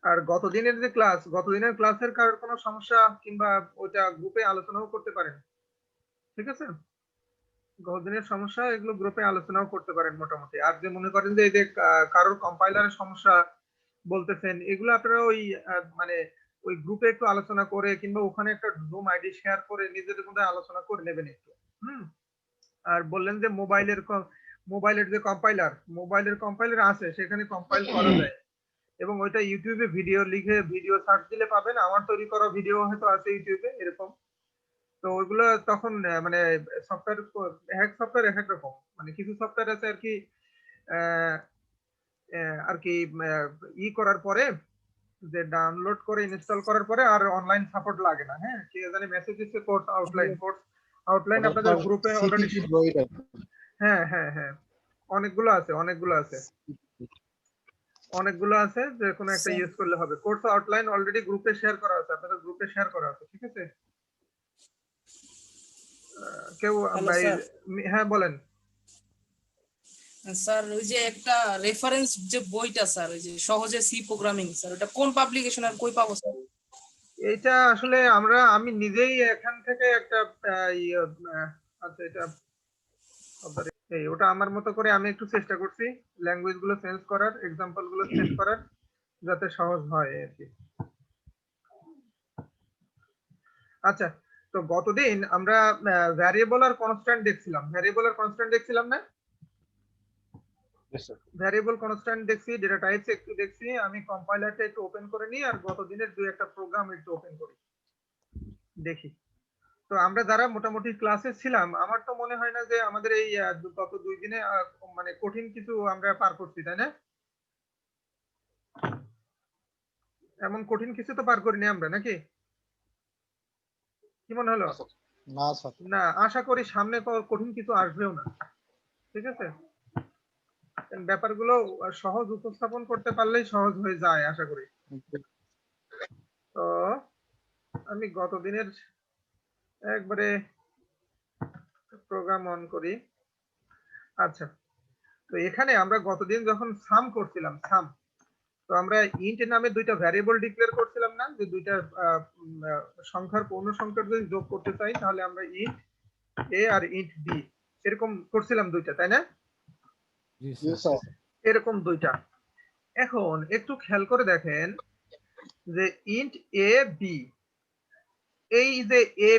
আর গতদিনের ক্লাসের কারোর কোনো সমস্যা কিংবা ওটা গ্রুপে আলোচনাও করতে পারেন। ঠিক আছে? গতদিনের সমস্যা এগুলো গ্রুপে আলোচনাও করতে পারেন মোটামুটি। আর যে মনে করেন যে এই যে কারোর কম্পাইলারের সমস্যা বলতেছেন, এগুলো আপনারা ওই মানে ওই গ্রুপে একটু আলোচনা করে কিংবা ওখানে একটা জুম আইডি শেয়ার করে নিজেদের মধ্যে আলোচনা করে নেবেন একটু। হুম। আর বললেন যে মোবাইলের যে মোবাইলের কম্পাইলার আছে, সেখানে কম্পাইল করা যায় এবং ওইটা ইউটিউবে ভিডিও সার্চ দিলে পাবেন। আমার তৈরি করা ভিডিও হয়তো আছে ইউটিউবে এরকম। তো ওইগুলো তখন মানে সফটওয়্যার এক সফটওয়্যার এক এক রকম। মানে কিছু সফটওয়্যার আছে আহ, আর কি করার পরে যে ডাউনলোড করে ইনস্টল করার পরে আর অনলাইন সাপোর্ট লাগে না। হ্যাঁ, কে জানে মেসেজ দিচ্ছে কোর্স আউটলাইন আপনাদের গ্রুপে অলরেডি। হ্যাঁ হ্যাঁ হ্যাঁ, অনেকগুলো আছে যে কোনো একটা ইউজ করলে হবে। কোর্স আউটলাইন অলরেডি গ্রুপে শেয়ার করা আছে, আপনাদের গ্রুপে শেয়ার করা আছে। ঠিক আছে? কেউ হ্যালো স্যার। হ্যাঁ বলেন। স্যার ওই যে একটা রেফারেন্স যে বইটা স্যার, ওই যে সহজে সি প্রোগ্রামিং, স্যার ওটা কোন পাবলিকেশন আর কই পাবো স্যার? এটা আসলে আমি নিজেই এখান থেকে একটা আচ্ছা, এটা ওটা আমার মতো করে আমি একটু চেষ্টা করছি ল্যাঙ্গুয়েজ গুলো চেঞ্জ করার, এক্সাম্পল গুলো সেট করার, যাতে সহজ হয় আর কি। আচ্ছা, তো গতদিন আমরা ভ্যারিয়েবল আর কনস্ট্যান্ট দেখছিলাম না? ভ্যারিয়েবল কনস্ট্যান্ট দেখছি, ডেটা টাইপস একটু দেখছি। আমি কম্পাইলারটা একটু ওপেন করে নিই আর গতদিনের দুই একটা প্রোগ্রাম একটু ওপেন করি, দেখি। তো আমরা যারা মোটামুটি ক্লাসে ছিলাম, আমার তো মনে হয় না যে আমাদের এই গত 2 দিনে মানে কঠিন কিছু আমরা পার করছি, তাই না? এমন কঠিন কিছু তো পার করিনি আমরা, নাকি? কি মনে হলো? না, আশা করি সামনে কঠিন কিছু আসবেও না। ঠিক আছে? ব্যাপারগুলো সহজ উপস্থাপন করতে পারলেই সহজ হয়ে যায় আশা করি। তো আমি গতদিনের একবারে প্রোগ্রাম অন করি। আচ্ছা, তো এখানে আমরা গতদিন যখন সাম করছিলাম, তো আমরা ইন্ট নামে দুইটা ভ্যারিয়েবল ডিক্লেয়ার করছিলাম না, যে দুইটা সংখ্যার পূর্ণ সংখ্যার যদি যোগ করতে চাই তাহলে আমরা ইন্ট এ আর ইন্ট বি এরকম করছিলাম দুইটা, তাই না? এরকম দুইটা। এখন একটু খেয়াল করে দেখেন যে ইন্ট এ বি, এই যে এ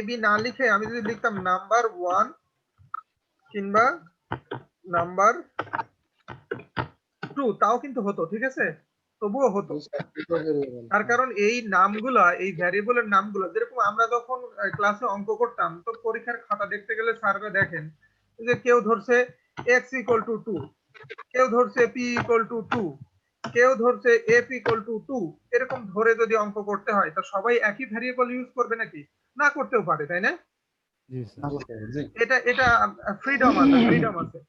বি না লিখে আমি যদি লিখতাম নাম্বার 1 কিংবা নাম্বার 2, তাও কিন্তু হতো। ঠিক আছে? তবুও হতো। তার কারণ এই নামগুলা, এই ভ্যারিয়েবলের নামগুলো, যেরকম আমরা যখন ক্লাসে অঙ্ক করতাম, তো পরীক্ষার খাতা দেখতে গেলে স্যাররা দেখেন যে কেউ ধরছে x = 2, কেউ ধরছে p = 2, কেউ ধরছে f = 2। এরকম ধরে যদি অঙ্ক করতে হয়, তো সবাই একই ভ্যারিয়েবল ইউজ করবে নাকি? না করতেও পারে, তাই না? এটা ফ্রিডম আছে।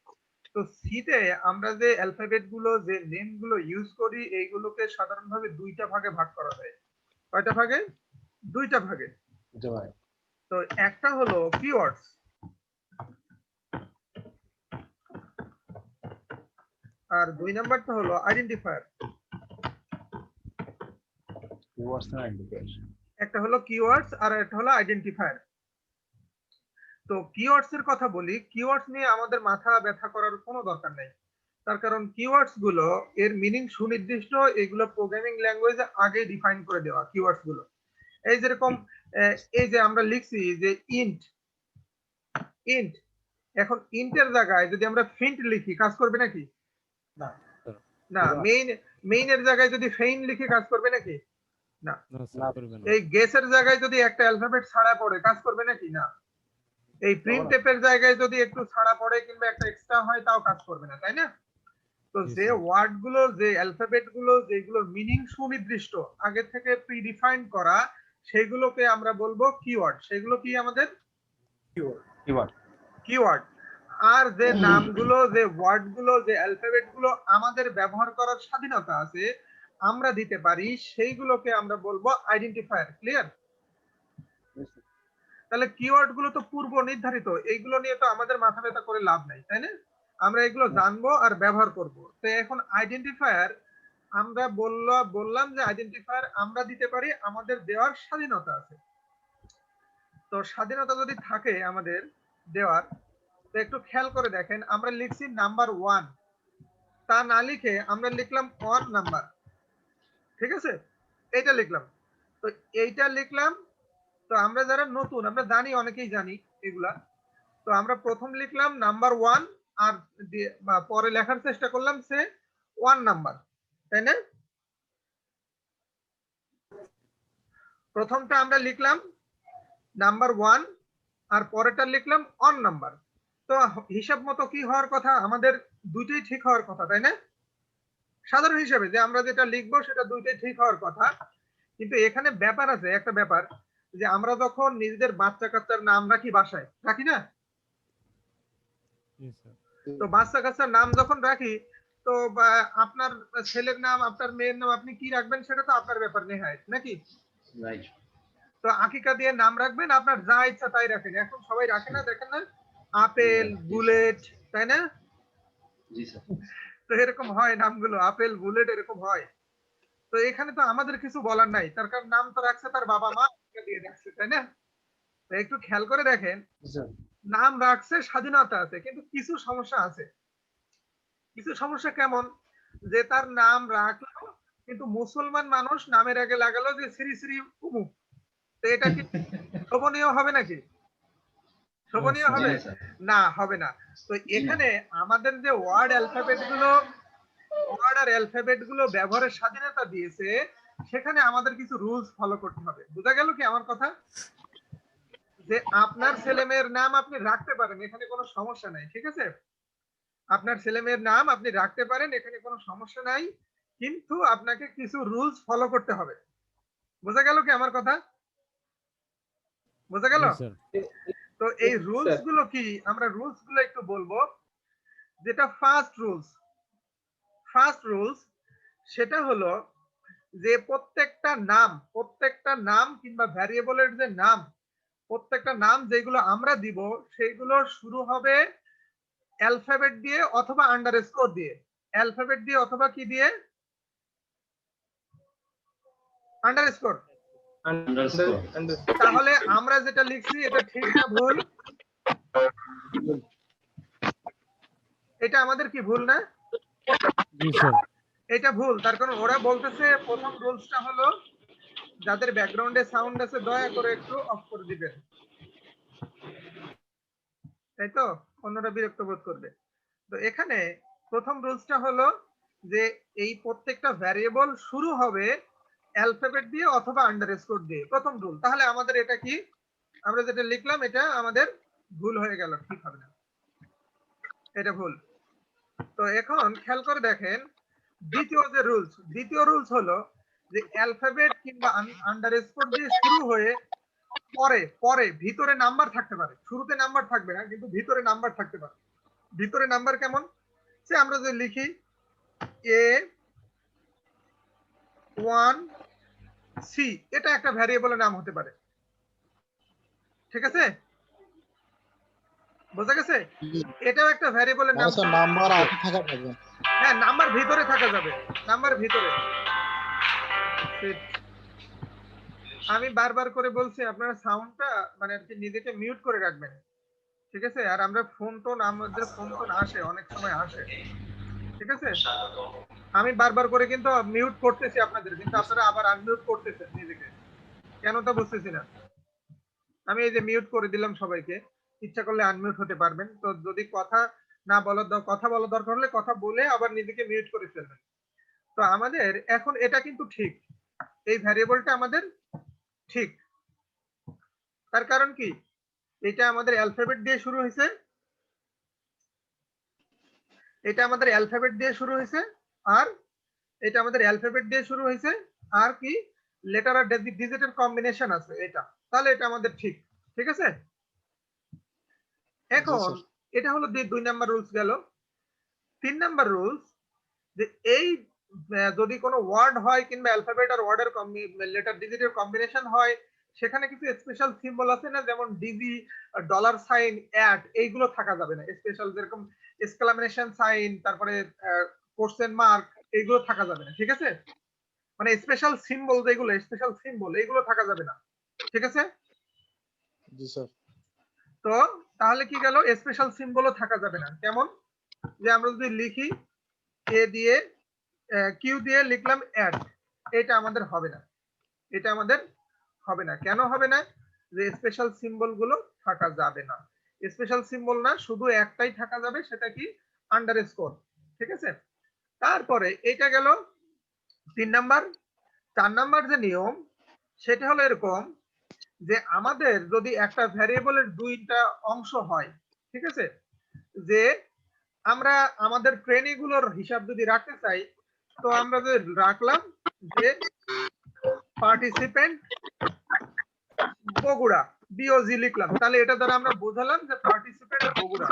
তো সিতে আমরা যে অ্যালফাবেট গুলো, যে নেম গুলো ইউজ করি, এইগুলোকে সাধারণভাবে দুইটা ভাগে ভাগ করা যায়। কয়টা ভাগে? দুইটা ভাগে। তো একটা হলো কিওয়ার্ডস, আর 2 নাম্বারটা হলো আইডেন্টিফায়ার। একটা হলো কিওয়ার্ডস আর একটা হলো আইডেন্টিফায়ার। তো কিওয়ার্ডস এর কথা বলি, কিওয়ার্ডস নিয়ে আমাদের মাথা ব্যথা করার কোনো দরকার নেই। তার কারণ কিওয়ার্ডস গুলো এর মিনিং সুনির্দিষ্ট, এগুলো প্রোগ্রামিং ল্যাঙ্গুয়েজে আগে ডিফাইন করে দেওয়া কিওয়ার্ডস গুলো। এই যেরকম এই যে আমরা লিখছি যে ইন্ট, এখন ইন্টের জায়গায় যদি আমরা ফিন্ট লিখি, কাজ করবে নাকি? না। মেইন এর জায়গায় যদি ফেইন লিখে, কাজ করবে নাকি? না। এই গেসের জায়গায় যদি একটা অ্যালফাবেট ছাড়া পড়ে, কাজ করবে নাকি? না। এই প্রিন্টএফ এর জায়গায় যদি একটু ছাড়া পড়ে কিংবা একটা এক্সট্রা হয়, তাও কাজ করবে না, তাই না? তো যে ওয়ার্ড গুলো, যে অ্যালফাবেট গুলো, যেগুলোর মিনিং সুনির্দিষ্ট, আগে থেকে প্রিডিফাইন করা, সেগুলোকে আমরা বলবো কিওয়ার্ড। সেগুলো কি আমাদের কিওয়ার্ড। আর যে নামগুলো, যে ওয়ার্ড গুলো, যে অ্যালফাবেট গুলো আমাদের ব্যবহার করার স্বাধীনতা আছে, আমরা দিতে পারি, সেইগুলোকে আমরা বলবো আইডেন্টিফায়ার। ক্লিয়ার? তাহলে কিওয়ার্ড গুলো তো পূর্ব নির্ধারিত, এইগুলো নিয়ে তো আমাদের মাথা ব্যথা করে লাভ নাই, তাই না? আমরা এগুলো জানবো আর ব্যবহার করব। তো এখন আমরা বললাম যে আইডেন্টিফায়ার আমরা দিতে পারি, আমাদের দেওয়ার স্বাধীনতা আছে। তো স্বাধীনতা যদি থাকে আমাদের দেওয়ার, তো একটু খেয়াল করে দেখেন, আমরা লিখছি নাম্বার 1, তা না লিখে আমরা লিখলাম 1 নাম্বার। ঠিক আছে, এইটা লিখলাম। তো এইটা লিখলাম। তো আমরা যারা নতুন, আমরা জানি, অনেকেই জানি এগুলা। তো আমরা প্রথম লিখলাম নাম্বার 1, আর পরে লেখার চেষ্টা করলাম সে 1 নাম্বার, তাই না? প্রথমটা আমরা লিখলাম নাম্বার 1 আর পরেরটা লিখলাম 1 নাম্বার। তো হিসাব মতো কি হওয়ার কথা, আমাদের দুইটাই ঠিক হওয়ার কথা, তাই না? সাধারণ হিসাবে যে আমরা যেটা লিখবো সেটা দুইটাই ঠিক হওয়ার কথা। কিন্তু এখানে ব্যাপার আছে, একটা ব্যাপার, যে আমরা যখন নিজেদের বাচ্চা কাচ্চার নাম রাখি বাসায়, রাখি না? তো বাচ্চা কাচ্চার নাম যখন রাখি, তো আপনার ছেলের নাম, আপনার মেয়ের নাম আপনি কি রাখবেন সেটা তো আপনার ব্যাপার নেহায়েত, নাকি? রাইট। তো আকিকা দিয়ে নাম রাখবেন, আপনার যা ইচ্ছা তাই রাখেন। এখন সবাই রাখে না, দেখেন না, আপেল, বুলেট, তাই না? জি স্যার। তো এরকম হয় নামগুলো, আপেল, বুলেট এরকম হয়। তো এখানে তো আমাদের কিছু বলার নাই, তার কারণ নাম তো রাখছে তার বাবা মা দিয়ে রাখছে, তাই না? তো একটু খেয়াল করে দেখেন, নাম রাখছে, স্বাধীনতা আছে, কিন্তু কিছু সমস্যা আছে। কিছু সমস্যা কেমন, যে তার নাম রাখলো কিন্তু মুসলমান মানুষ নামের আগে লাগালো যে শ্রী শ্রী উমুক। তো এটা কি শোভনীয় হবে নাকি? শোভনীয় হবে না, হবে না। তো এখানে আমাদের যে ওয়ার্ড অ্যালফাবেট গুলো ব্যবহারের স্বাধীনতা দিয়েছে, সেখানে আমাদের কিছু রুলস ফলো করতে হবে। বোঝা গেল কি আমার কথা? যে আপনার ছেলে মেয়ের নাম আপনি রাখতে পারেন, এখানে কোনো সমস্যা নাই, ঠিক আছে? আপনার ছেলে মেয়ের নাম আপনি রাখতে পারেন, এখানে কোনো সমস্যা নাই, কিন্তু আপনাকে কিছু রুলস ফলো করতে হবে। বোঝা গেল কি আমার কথা? বোঝা গেল? তো এই রুলস গুলো কি, আমরা রুলস গুলো একটু বলবো। যেটা ফার্স্ট রুলস সেটা হলো যে প্রত্যেকটা নাম কিংবা ভ্যারিয়েবলের যে নাম, প্রত্যেকটা নাম যেগুলো আমরা দিব সেইগুলো শুরু হবে অ্যালফাবেট দিয়ে অথবা আন্ডারস্কোর দিয়ে। অ্যালফাবেট দিয়ে অথবা কি দিয়ে? আন্ডারস্কোর। তাহলে আমরা যেটা লিখছি এটা ঠিক না ভুল? এটা আমাদের কি ভুল না? এটা ভুল। তার কারণ ওরা বলতেছে প্রথম রুলসটা হলো, যাদের ব্যাকগ্রাউন্ডে সাউন্ড আছে দয়া করে একটু অফ করে দিবেন, তাই তো? অন্যরা বিরক্ত বোধ করবে। তো এখানে প্রথম রুলসটা হলো যে এই প্রত্যেকটা ভ্যারিয়েবল শুরু হবে অ্যালফাবেট দিয়ে অথবা আন্ডারস্কোর দিয়ে, প্রথম রুল। তাহলে আমাদের এটা কি, আমরা যেটা লিখলাম এটা আমাদের ভুল হয়ে গেল, ঠিক হবে না, এটা ভুল। তো এখন খেয়াল করে দেখেন দ্বিতীয় রুলস হলো যে অ্যালফাবেট কিংবা আন্ডারস্কোর দিয়ে শুরু হয়ে পরে ভিতরে নাম্বার থাকতে পারে। শুরুতে নাম্বার থাকবে না, কিন্তু ভিতরে নাম্বার থাকতে পারে। ভিতরে নাম্বার কেমন, সে আমরা যদি লিখি A1C, এটা একটা ভ্যারিয়েবলের নাম হতে পারে, ঠিক আছে? বোঝা গেছে? এটাও একটা ভ্যারিয়েবলের নাম। নাম্বার আগে থাকা যাবে। হ্যাঁ, নাম্বার ভিতরে থাকা যাবে, নাম্বার ভিতরে। আমি বারবার করে বলছি আপনারা সাউন্ডটা মানে আর কি নিজেকে মিউট করে রাখবেন, ঠিক আছে? আর আমরা ফোন টোন, আমাদের ফোন টোন আসে, অনেক সময় আসে, ঠিক আছে? আমি বারবার করে কিন্তু মিউট করতেছি আপনাদের, কিন্তু আপনারা আবার আনমিউট করতেছেন নিজেকে, কেন তা বুঝতেছি না। আমি এই যে মিউট করে দিলাম সবাইকে, ইচ্ছা করলে আনমিউট হতে পারবেন। তো যদি কথা বলার দরকার হলে কথা বলে আবার নিজেকে মিউট করে ফেলবেন। তো আমাদের এখন এটা কিন্তু ঠিক, এই ভ্যারিয়েবলটা আমাদের ঠিক। তার কারণ কি, এটা আমাদের অ্যালফাবেট দিয়ে শুরু হয়েছে, এটা আমাদের অ্যালফাবেট দিয়ে শুরু হয়েছে, আর এটা আমাদের অ্যালফাবেট দিয়ে শুরু হয়েছে, আর কি লেটার আর ডিজিটের কম্বিনেশন আছে এটা। তাহলে এটা আমাদের ঠিক, ঠিক আছে? এখন এটা হলো 2 নাম্বার রুলস গেল। 3 নাম্বার রুলস, যে এই যদি কোনো ওয়ার্ড হয় কিংবা অ্যালফাবেট আর ওয়ার্ডের লেটার ডিজিটের কম্বিনেশন হয়, সেখানে কিছু স্পেশাল সিম্বল আছে না, যেমন ডিজি, ডলার সাইন, অ্যাট, এইগুলো থাকা যাবে না। স্পেশাল যেরকম এক্সক্লামেশন সাইন, তারপরে কোশ্চেন মার্ক, এইগুলো থাকা যাবে না, ঠিক আছে? মানে স্পেশাল সিম্বল যেগুলো, স্পেশাল সিম্বল এগুলো থাকা যাবে না, ঠিক আছে? জি স্যার। তো তাহলে কি গেল, স্পেশাল সিম্বলও থাকা যাবে না। কেমন, যে আমরা যদি লিখি এ দিয়ে কিউ দিয়ে লিখলাম অ্যাড, এটা আমাদের হবে না, এটা আমাদের হবে না। কেন হবে না? যে স্পেশাল সিম্বল গুলো থাকা যাবে না। স্পেশাল সিম্বল না, শুধু একটাই থাকা যাবে, সেটা কি আন্ডারস্কোর, ঠিক আছে? তারপরে এটা গেল 3 নাম্বার। 4 নাম্বার যে নিয়ম সেটা হলো এরকম, যে আমাদের যদি একটা ভ্যারিয়েবলের দুইটা অংশ হয়, ঠিক আছে, যে আমরা আমাদের শ্রেণীগুলোর হিসাব যদি রাখতে চাই, তো আমরা যে রাখলাম যে পার্টিসিপেন্ট বগুড়া বিওজি লিখলাম, তাহলে এটা দ্বারা আমরা বোঝালাম যে পার্টিসিপেন্ট বগুড়া।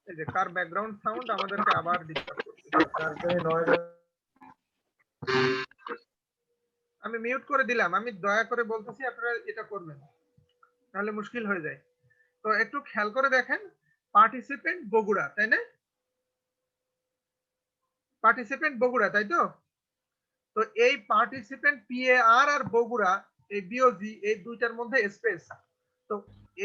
এই যে কার ব্যাকগ্রাউন্ড সাউন্ড আমাদেরকে আবার ডিস্টার্ব করছে, আমি মিউট করে দিলাম। আমি দয়া করে বলতেছি আপনারা এটা করবেন, তাহলে মুশকিল হয়ে যায়। তো একটু খেয়াল করে দেখেন, পার্টিসিপেন্ট বগুড়া, তাই না? পার্টিসিপেন্ট বগুড়া, তাই তো? তো এই পার্টিসিপেন্ট পিএআর আর বগুড়া, এই বিওজি, এই দুইটার মধ্যে স্পেস। তো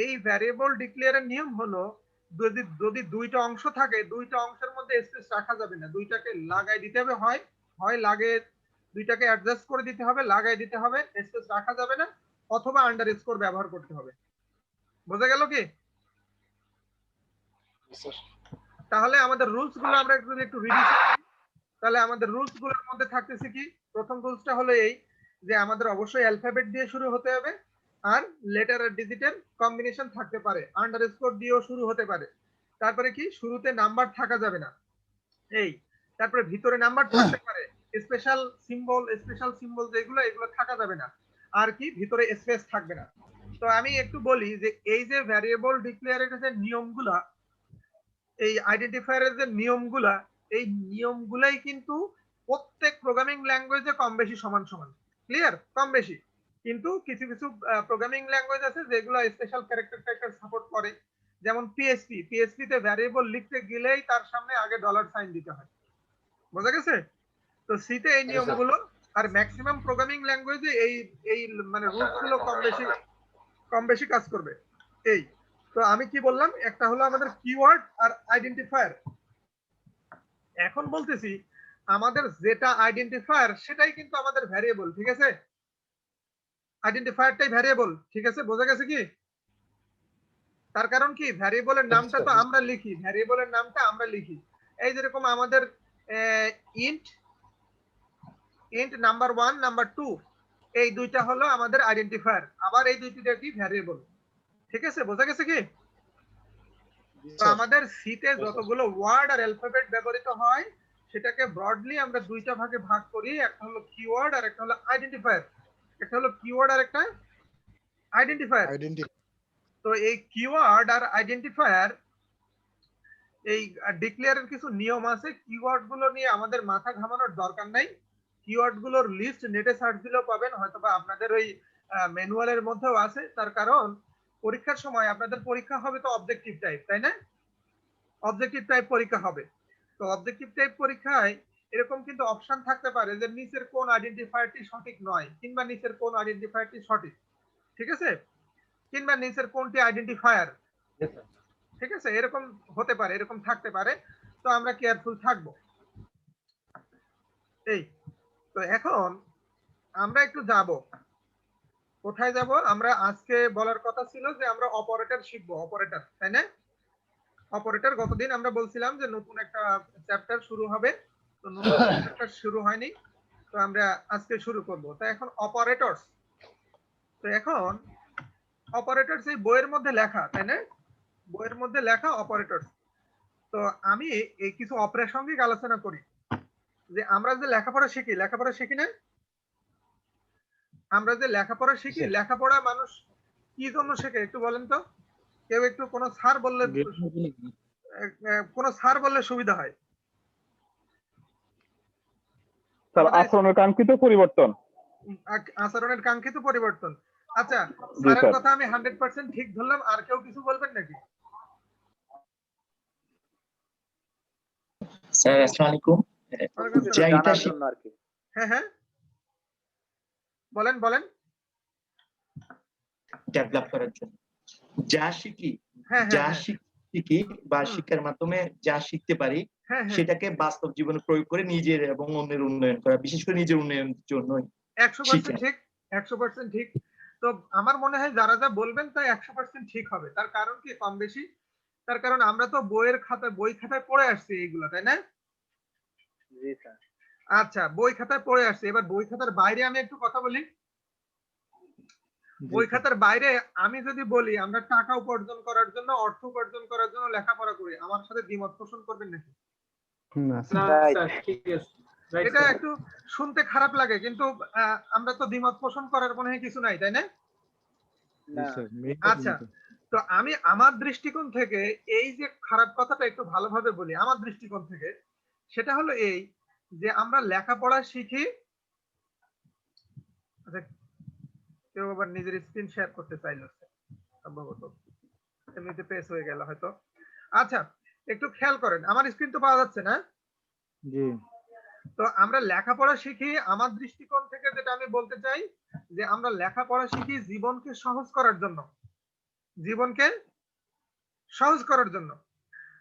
এই ভ্যারিয়েবল ডিক্লেয়ারের নিয়ম হলো, যদি যদি দুইটা অংশ থাকে, দুইটা অংশের মধ্যে স্পেস রাখা যাবে না, দুইটাকে লাগাই দিতে হবে, হয় হয় লাগে দুইটাকে অ্যাডজাস্ট করে দিতে হবে, লাগাই দিতে হবে, স্পেস রাখা যাবে না, অথবা আন্ডারস্কোর ব্যবহার করতে হবে। বোঝা গেল কি? তাহলে আমাদের রুলস গুলো আমরা একটু রিভিশন, তাহলে আমাদের রুলস গুলোর মধ্যে থাকতেছে কি, প্রথম রুলসটা হলো এই, যে আমাদের অবশ্যই অ্যালফাবেট দিয়ে শুরু হতে হবে, আর লেটার আর ডিজিটের কম্বিনেশন থাকতে পারে, আন্ডারস্কোর দিয়েও শুরু হতে পারে। তারপরে কি, শুরুতে নাম্বার থাকা যাবে না, এই। তারপরে ভিতরে নাম্বার থাকতে পারে, স্পেশাল সিম্বল যেগুলো, এগুলো থাকা যাবে না। আর কি, ভিতরে স্পেস থাকবে না। তো আমি একটু বলি যে এই যে ভ্যারিয়েবল ডিক্লেয়ারের যে নিয়মগুলা, এই আইডেন্টিফায়ারের যে নিয়মগুলা, এই নিয়মগুলাই কিন্তু প্রত্যেক প্রোগ্রামিং ল্যাঙ্গুয়েজে কম বেশি সমান সমান, ক্লিয়ার, কম বেশি। কিন্তু কিছু কিছু প্রোগ্রামিং ল্যাঙ্গুয়েজ আছে যেগুলো স্পেশাল ক্যারেক্টার সাপোর্ট করে, যেমন পিএসপি তে ভ্যারিয়েবল লিখতে গেলেই তার সামনে আগে ডলার সাইন দিতে হয়। বোঝা গেছে? তো সি তে এই নিয়মগুলো, আর ম্যাক্সিমাম প্রোগ্রামিং ল্যাঙ্গুয়েজে এই এই মানে রুলস গুলো কম বেশি কাজ করবে, এই। তো আমি কি বললাম, একটা হলো আমাদের কিওয়ার্ড আর আইডেন্টিফায়ার। এখন বলতেছি আমাদের যেটা আইডেন্টিফায়ার সেটাই কিন্তু আমাদের ভ্যারিয়েবল, ঠিক আছে? আইডেন্টিফায়ারটাই ভ্যারিয়েবল, ঠিক আছে? বোঝা গেছে কি? তার কারণ কি, ভ্যারিয়েবলের নামটা তো আমরা লিখি, ভ্যারিয়েবলের নামটা আমরা লিখি। এই যেরকম আমাদের ইন্ট নাম্বার 1 নাম্বার 2, এই দুইটা হলো আমাদের আইডেন্টিফায়ার, আবার এই দুইটা কি ভ্যারিয়েবল, ঠিক আছে? বোঝা গেছে কি? তো আমাদের সিতে যতগুলো ওয়ার্ড আর অ্যালফাবেট ব্যবহৃত হয়, সেটাকে ব্রডলি আমরা দুইটা ভাগে ভাগ করি, একটা হলো কিওয়ার্ড আর একটা হলো আইডেন্টিফায়ার। একটা হলো কিওয়ার্ড আর একটা আইডেন্টিফায়ার। তো এই কিওয়ার্ড আর আইডেন্টিফায়ার, এই ডিক্লেয়ারের কিছু নিয়ম আছে, কিওয়ার্ড গুলো নিয়ে আমাদের মাথা ঘামানোর দরকার নাই। কিওয়ার্ড গুলোর লিস্ট নেটে সার্চ দিলেও পাবেন, হয়তোবা আপনাদের ওই ম্যানুয়ালের মধ্যেও আছে। তার কারণ পরীক্ষার সময় আপনাদের পরীক্ষা হবে তো অবজেক্টিভ টাইপ, তাই না? অবজেক্টিভ টাইপ পরীক্ষা হবে। তো অবজেক্টিভ টাইপ পরীক্ষায় এরকম কিন্তু অপশন থাকতে পারে যে নিচের কোন আইডেন্টিফায়ারটি সঠিক নয়, কিংবা নিচের কোন আইডেন্টিফায়ারটি সঠিক, ঠিক আছে? কিংবা নিচের কোনটি আইডেন্টিফায়ার, ঠিক আছে? এরকম হতে পারে, এরকম থাকতে পারে। তো আমরা কেয়ারফুল থাকবো, এই। তো এখন আমরা একটু যাব, কোথায় যাব? আমরা আজকে বলার কথা ছিল যে আমরা অপারেটর শিখবো, অপারেটর, তাই না? অপারেটর গতদিন আমরা বলছিলাম যে নতুন একটা চ্যাপ্টার শুরু হবে, তো নতুন চ্যাপ্টার শুরু হয়নি, তো আমরা আজকে শুরু করব। তো এখন অপারেটরস, তো এখন অপারেটরস এই বইয়ের মধ্যে লেখা, তাই না? বইয়ের মধ্যে লেখা অপারেটরস। তো আমি এই কিছু অপ্রাসঙ্গিক আলোচনা করি, যে আমরা যে লেখাপড়া শিখি না? আমরা যে লেখাপড়া শিখি, লেখাপড়া মানুষ কি জন্য শেখে একটু বলেন তো? কেউ একটু কোনো স্যার বললে সুবিধা হয়। আচরণের কাঙ্ক্ষিত পরিবর্তন। আচরণের কাঙ্ক্ষিত পরিবর্তন। আচ্ছা, স্যারের কথা আমি 100% ঠিক ধরলাম, আর কেউ কিছু বলবেন নাকি? স্যার আসসালামু আলাইকুম, ওয়ালাইকুম আসসালাম। যেটা জানার জন্য আর কি। হ্যাঁ হ্যাঁ, বলেন বলেন। ডেভেলপ করার জন্য যা শিখি হ্যাঁ হ্যাঁ যা হ্যাঁ শিখি বা হুম, শিক্ষার মাধ্যমে যা শিখতে পারি হ্যাঁ হ্যাঁ, সেটাকে বাস্তব জীবনে প্রয়োগ করে নিজের এবং অন্যের উন্নয়ন করা, বিশেষ করে নিজের উন্নয়নের জন্য 100% ঠিক, 100% ঠিক। তো আমার মনে হয় যারা যা বলবেন তাই 100% ঠিক হবে। তার কারণ কি কম বেশি? তার কারণ আমরা তো বই খাতায় পড়ে আসছি এইগুলো, তাই না? জি স্যার। আচ্ছা, বই খাতায় পড়ে আসছি। এবার বই খাতার বাইরে আমি একটু কথা বলি। জি বই স্যার। খাতার বাইরে আমি যদি বলি আমরা টাকা উপার্জন করার জন্য, অর্থ উপার্জন করার জন্য লেখাপড়া করি, আমার সাথে দ্বিমত পোষণ করবেন নাকি? না না স্যার। স্যার, ঠিক আছে, রাইট এটা স্যার। একটু শুনতে খারাপ লাগে, কিন্তু আমরা তো দ্বিমত পোষণ করার মনে হয় কিছু নাই, তাই না? জি না। স্যার। আচ্ছা, তো আমি আমার দৃষ্টিকোণ থেকে এই যে খারাপ কথাটা একটু ভালোভাবে বলি, আমার দৃষ্টিকোণ থেকে সেটা হলো এই যে আমরা লেখাপড়া শিখি। আচ্ছা, কেউ আবার নিজের স্ক্রিন শেয়ার করতে চাইলো সম্ভবত, এমনিতে পেস হয়ে গেল হয়তো। আচ্ছা, একটু খেয়াল করেন, আমার স্ক্রিন তো পাওয়া যাচ্ছে না? জি। তো আমরা লেখাপড়া শিখি, আমার দৃষ্টিকোণ থেকে যেটা আমি বলতে চাই যে আমরা লেখাপড়া শিখি জীবনকে সহজ করার জন্য, জীবনকে সহজ করার জন্য।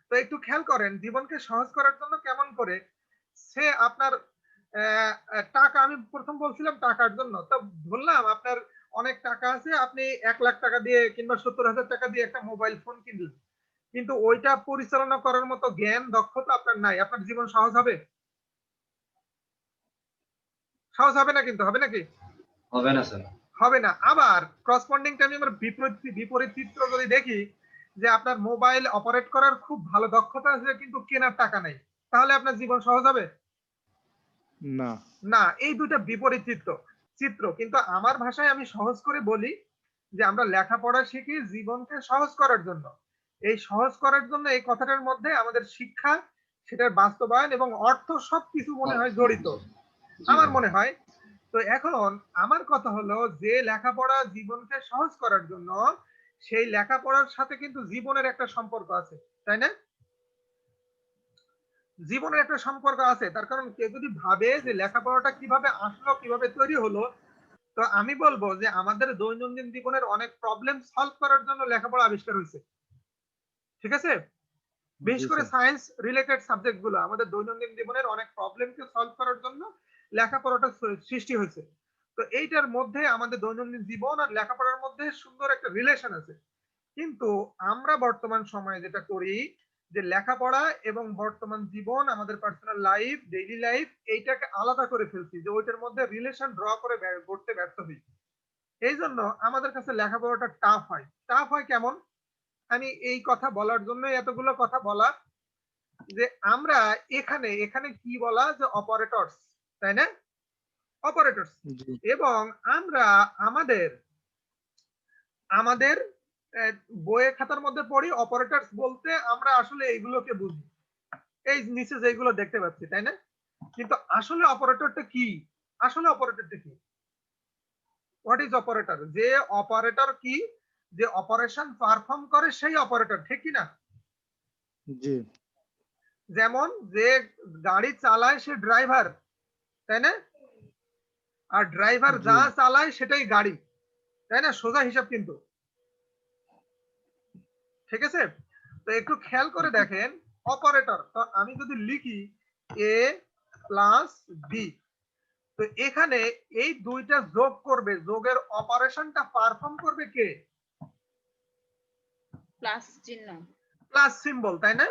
তো একটু খেয়াল করেন জীবনকে সহজ করার জন্য কেমন করে সে আপনার টাকা, আমি প্রথম বলছিলাম টাকার জন্য, তো বললাম আপনার অনেক টাকা আছে, আপনি 1 লাখ টাকা দিয়ে কিংবা 70,000 টাকা দিয়ে একটা মোবাইল ফোন কিনলেন, কিন্তু ওইটা পরিচালনা করার মতো জ্ঞান দক্ষতা আপনার নাই, আপনার জীবন সহজ হবে? সহজ হবে না, কিন্তু হবে নাকি? হবে না স্যার। হবে না। আবার করসপন্ডিং টাইমে আমরা বিপরীত চিত্র যদি দেখি যে আপনার মোবাইল অপারেট করার খুব ভালো দক্ষতা আছে কিন্তু কেনার টাকা নাই, তাহলে আপনার জীবন সহজ হবে? না। না। এই দুইটা বিপরীত চিত্র কিন্তু আমার ভাষায় আমি সহজ করে বলি যে আমরা লেখাপড়া শিখি জীবনকে সহজ করার জন্য। এই সহজ করার জন্য এই কথাটার মধ্যে আমাদের শিক্ষা, সেটার বাস্তবায়ন এবং অর্থ সবকিছু মনে হয় জড়িত, জি আমার ভাই। মনে হয়। তো এখন আমার কথা হলো যে লেখাপড়া জীবনকে সহজ করার জন্য, সেই লেখাপড়ার সাথে কিন্তু জীবনের একটা সম্পর্ক আছে, তাই না? জীবনের একটা সম্পর্ক আছে। তার কারণ কেউ যদি ভাবে যে লেখাপড়াটা কিভাবে আসলো, কিভাবে তৈরি হলো, তো আমি বলবো যে আমাদের দৈনন্দিন জীবনের অনেক প্রবলেম সলভ করার জন্য লেখাপড়া আবিষ্কার হয়েছে, ঠিক আছে? বিশেষ জি করে স্যার। সায়েন্স রিলেটেড সাবজেক্ট গুলো আমাদের দৈনন্দিন জীবনের অনেক প্রবলেমকে সলভ করার জন্য লেখাপড়াটা সৃষ্টি হয়েছে। তো এইটার মধ্যে আমাদের দৈনন্দিন জীবন আর লেখাপড়ার মধ্যে সুন্দর একটা রিলেশন আছে। কিন্তু আমরা বর্তমান সময়ে যেটা করি যে লেখাপড়া এবং বর্তমান জীবন, আমাদের পার্সোনাল লাইফ, ডেইলি লাইফ, এইটাকে আলাদা করে ফেলছি, যে ওইটার মধ্যে রিলেশন ড্র করে করতে ব্যর্থ হই। এই জন্য আমাদের কাছে লেখাপড়াটা টাফ হয়। টাফ হয় কেমন? আমি এই কথা বলার জন্য এতগুলো কথা বলা যে আমরা এখানে এখানে কি বলা যে অপারেটরস, তাই না? অপারেটরস। জি। এবং আমরা আমাদের আমাদের বইয়ের খাতার মধ্যে পড়ি অপারেটরস বলতে আমরা আসলে এইগুলোকে বুঝি, এই নিচে যেগুলো দেখতে পাচ্ছি, তাই না? কিন্তু আসলে অপারেটরটা কি? আসলে অপারেটরটা কি? What is operator? যে অপারেটর কি, যে অপারেশন পারফর্ম করে সেই অপারেটর, ঠিক কি না? জি। যেমন যে গাড়ি চালায় সে ড্রাইভার, তাই না? আর ড্রাইভার জি। যা চালায় সেটাই গাড়ি, তাই না? সোজা হিসাব কিন্তু, ঠিক আছে? তো একটু খেয়াল করে দেখেন অপারেটর, তো আমি যদি লিখি এ প্লাস বি, তো এখানে এই দুইটা যোগ করবে, যোগের অপারেশনটা পারফর্ম করবে কে? প্লাস চিহ্ন। প্লাস সিম্বল, তাই না?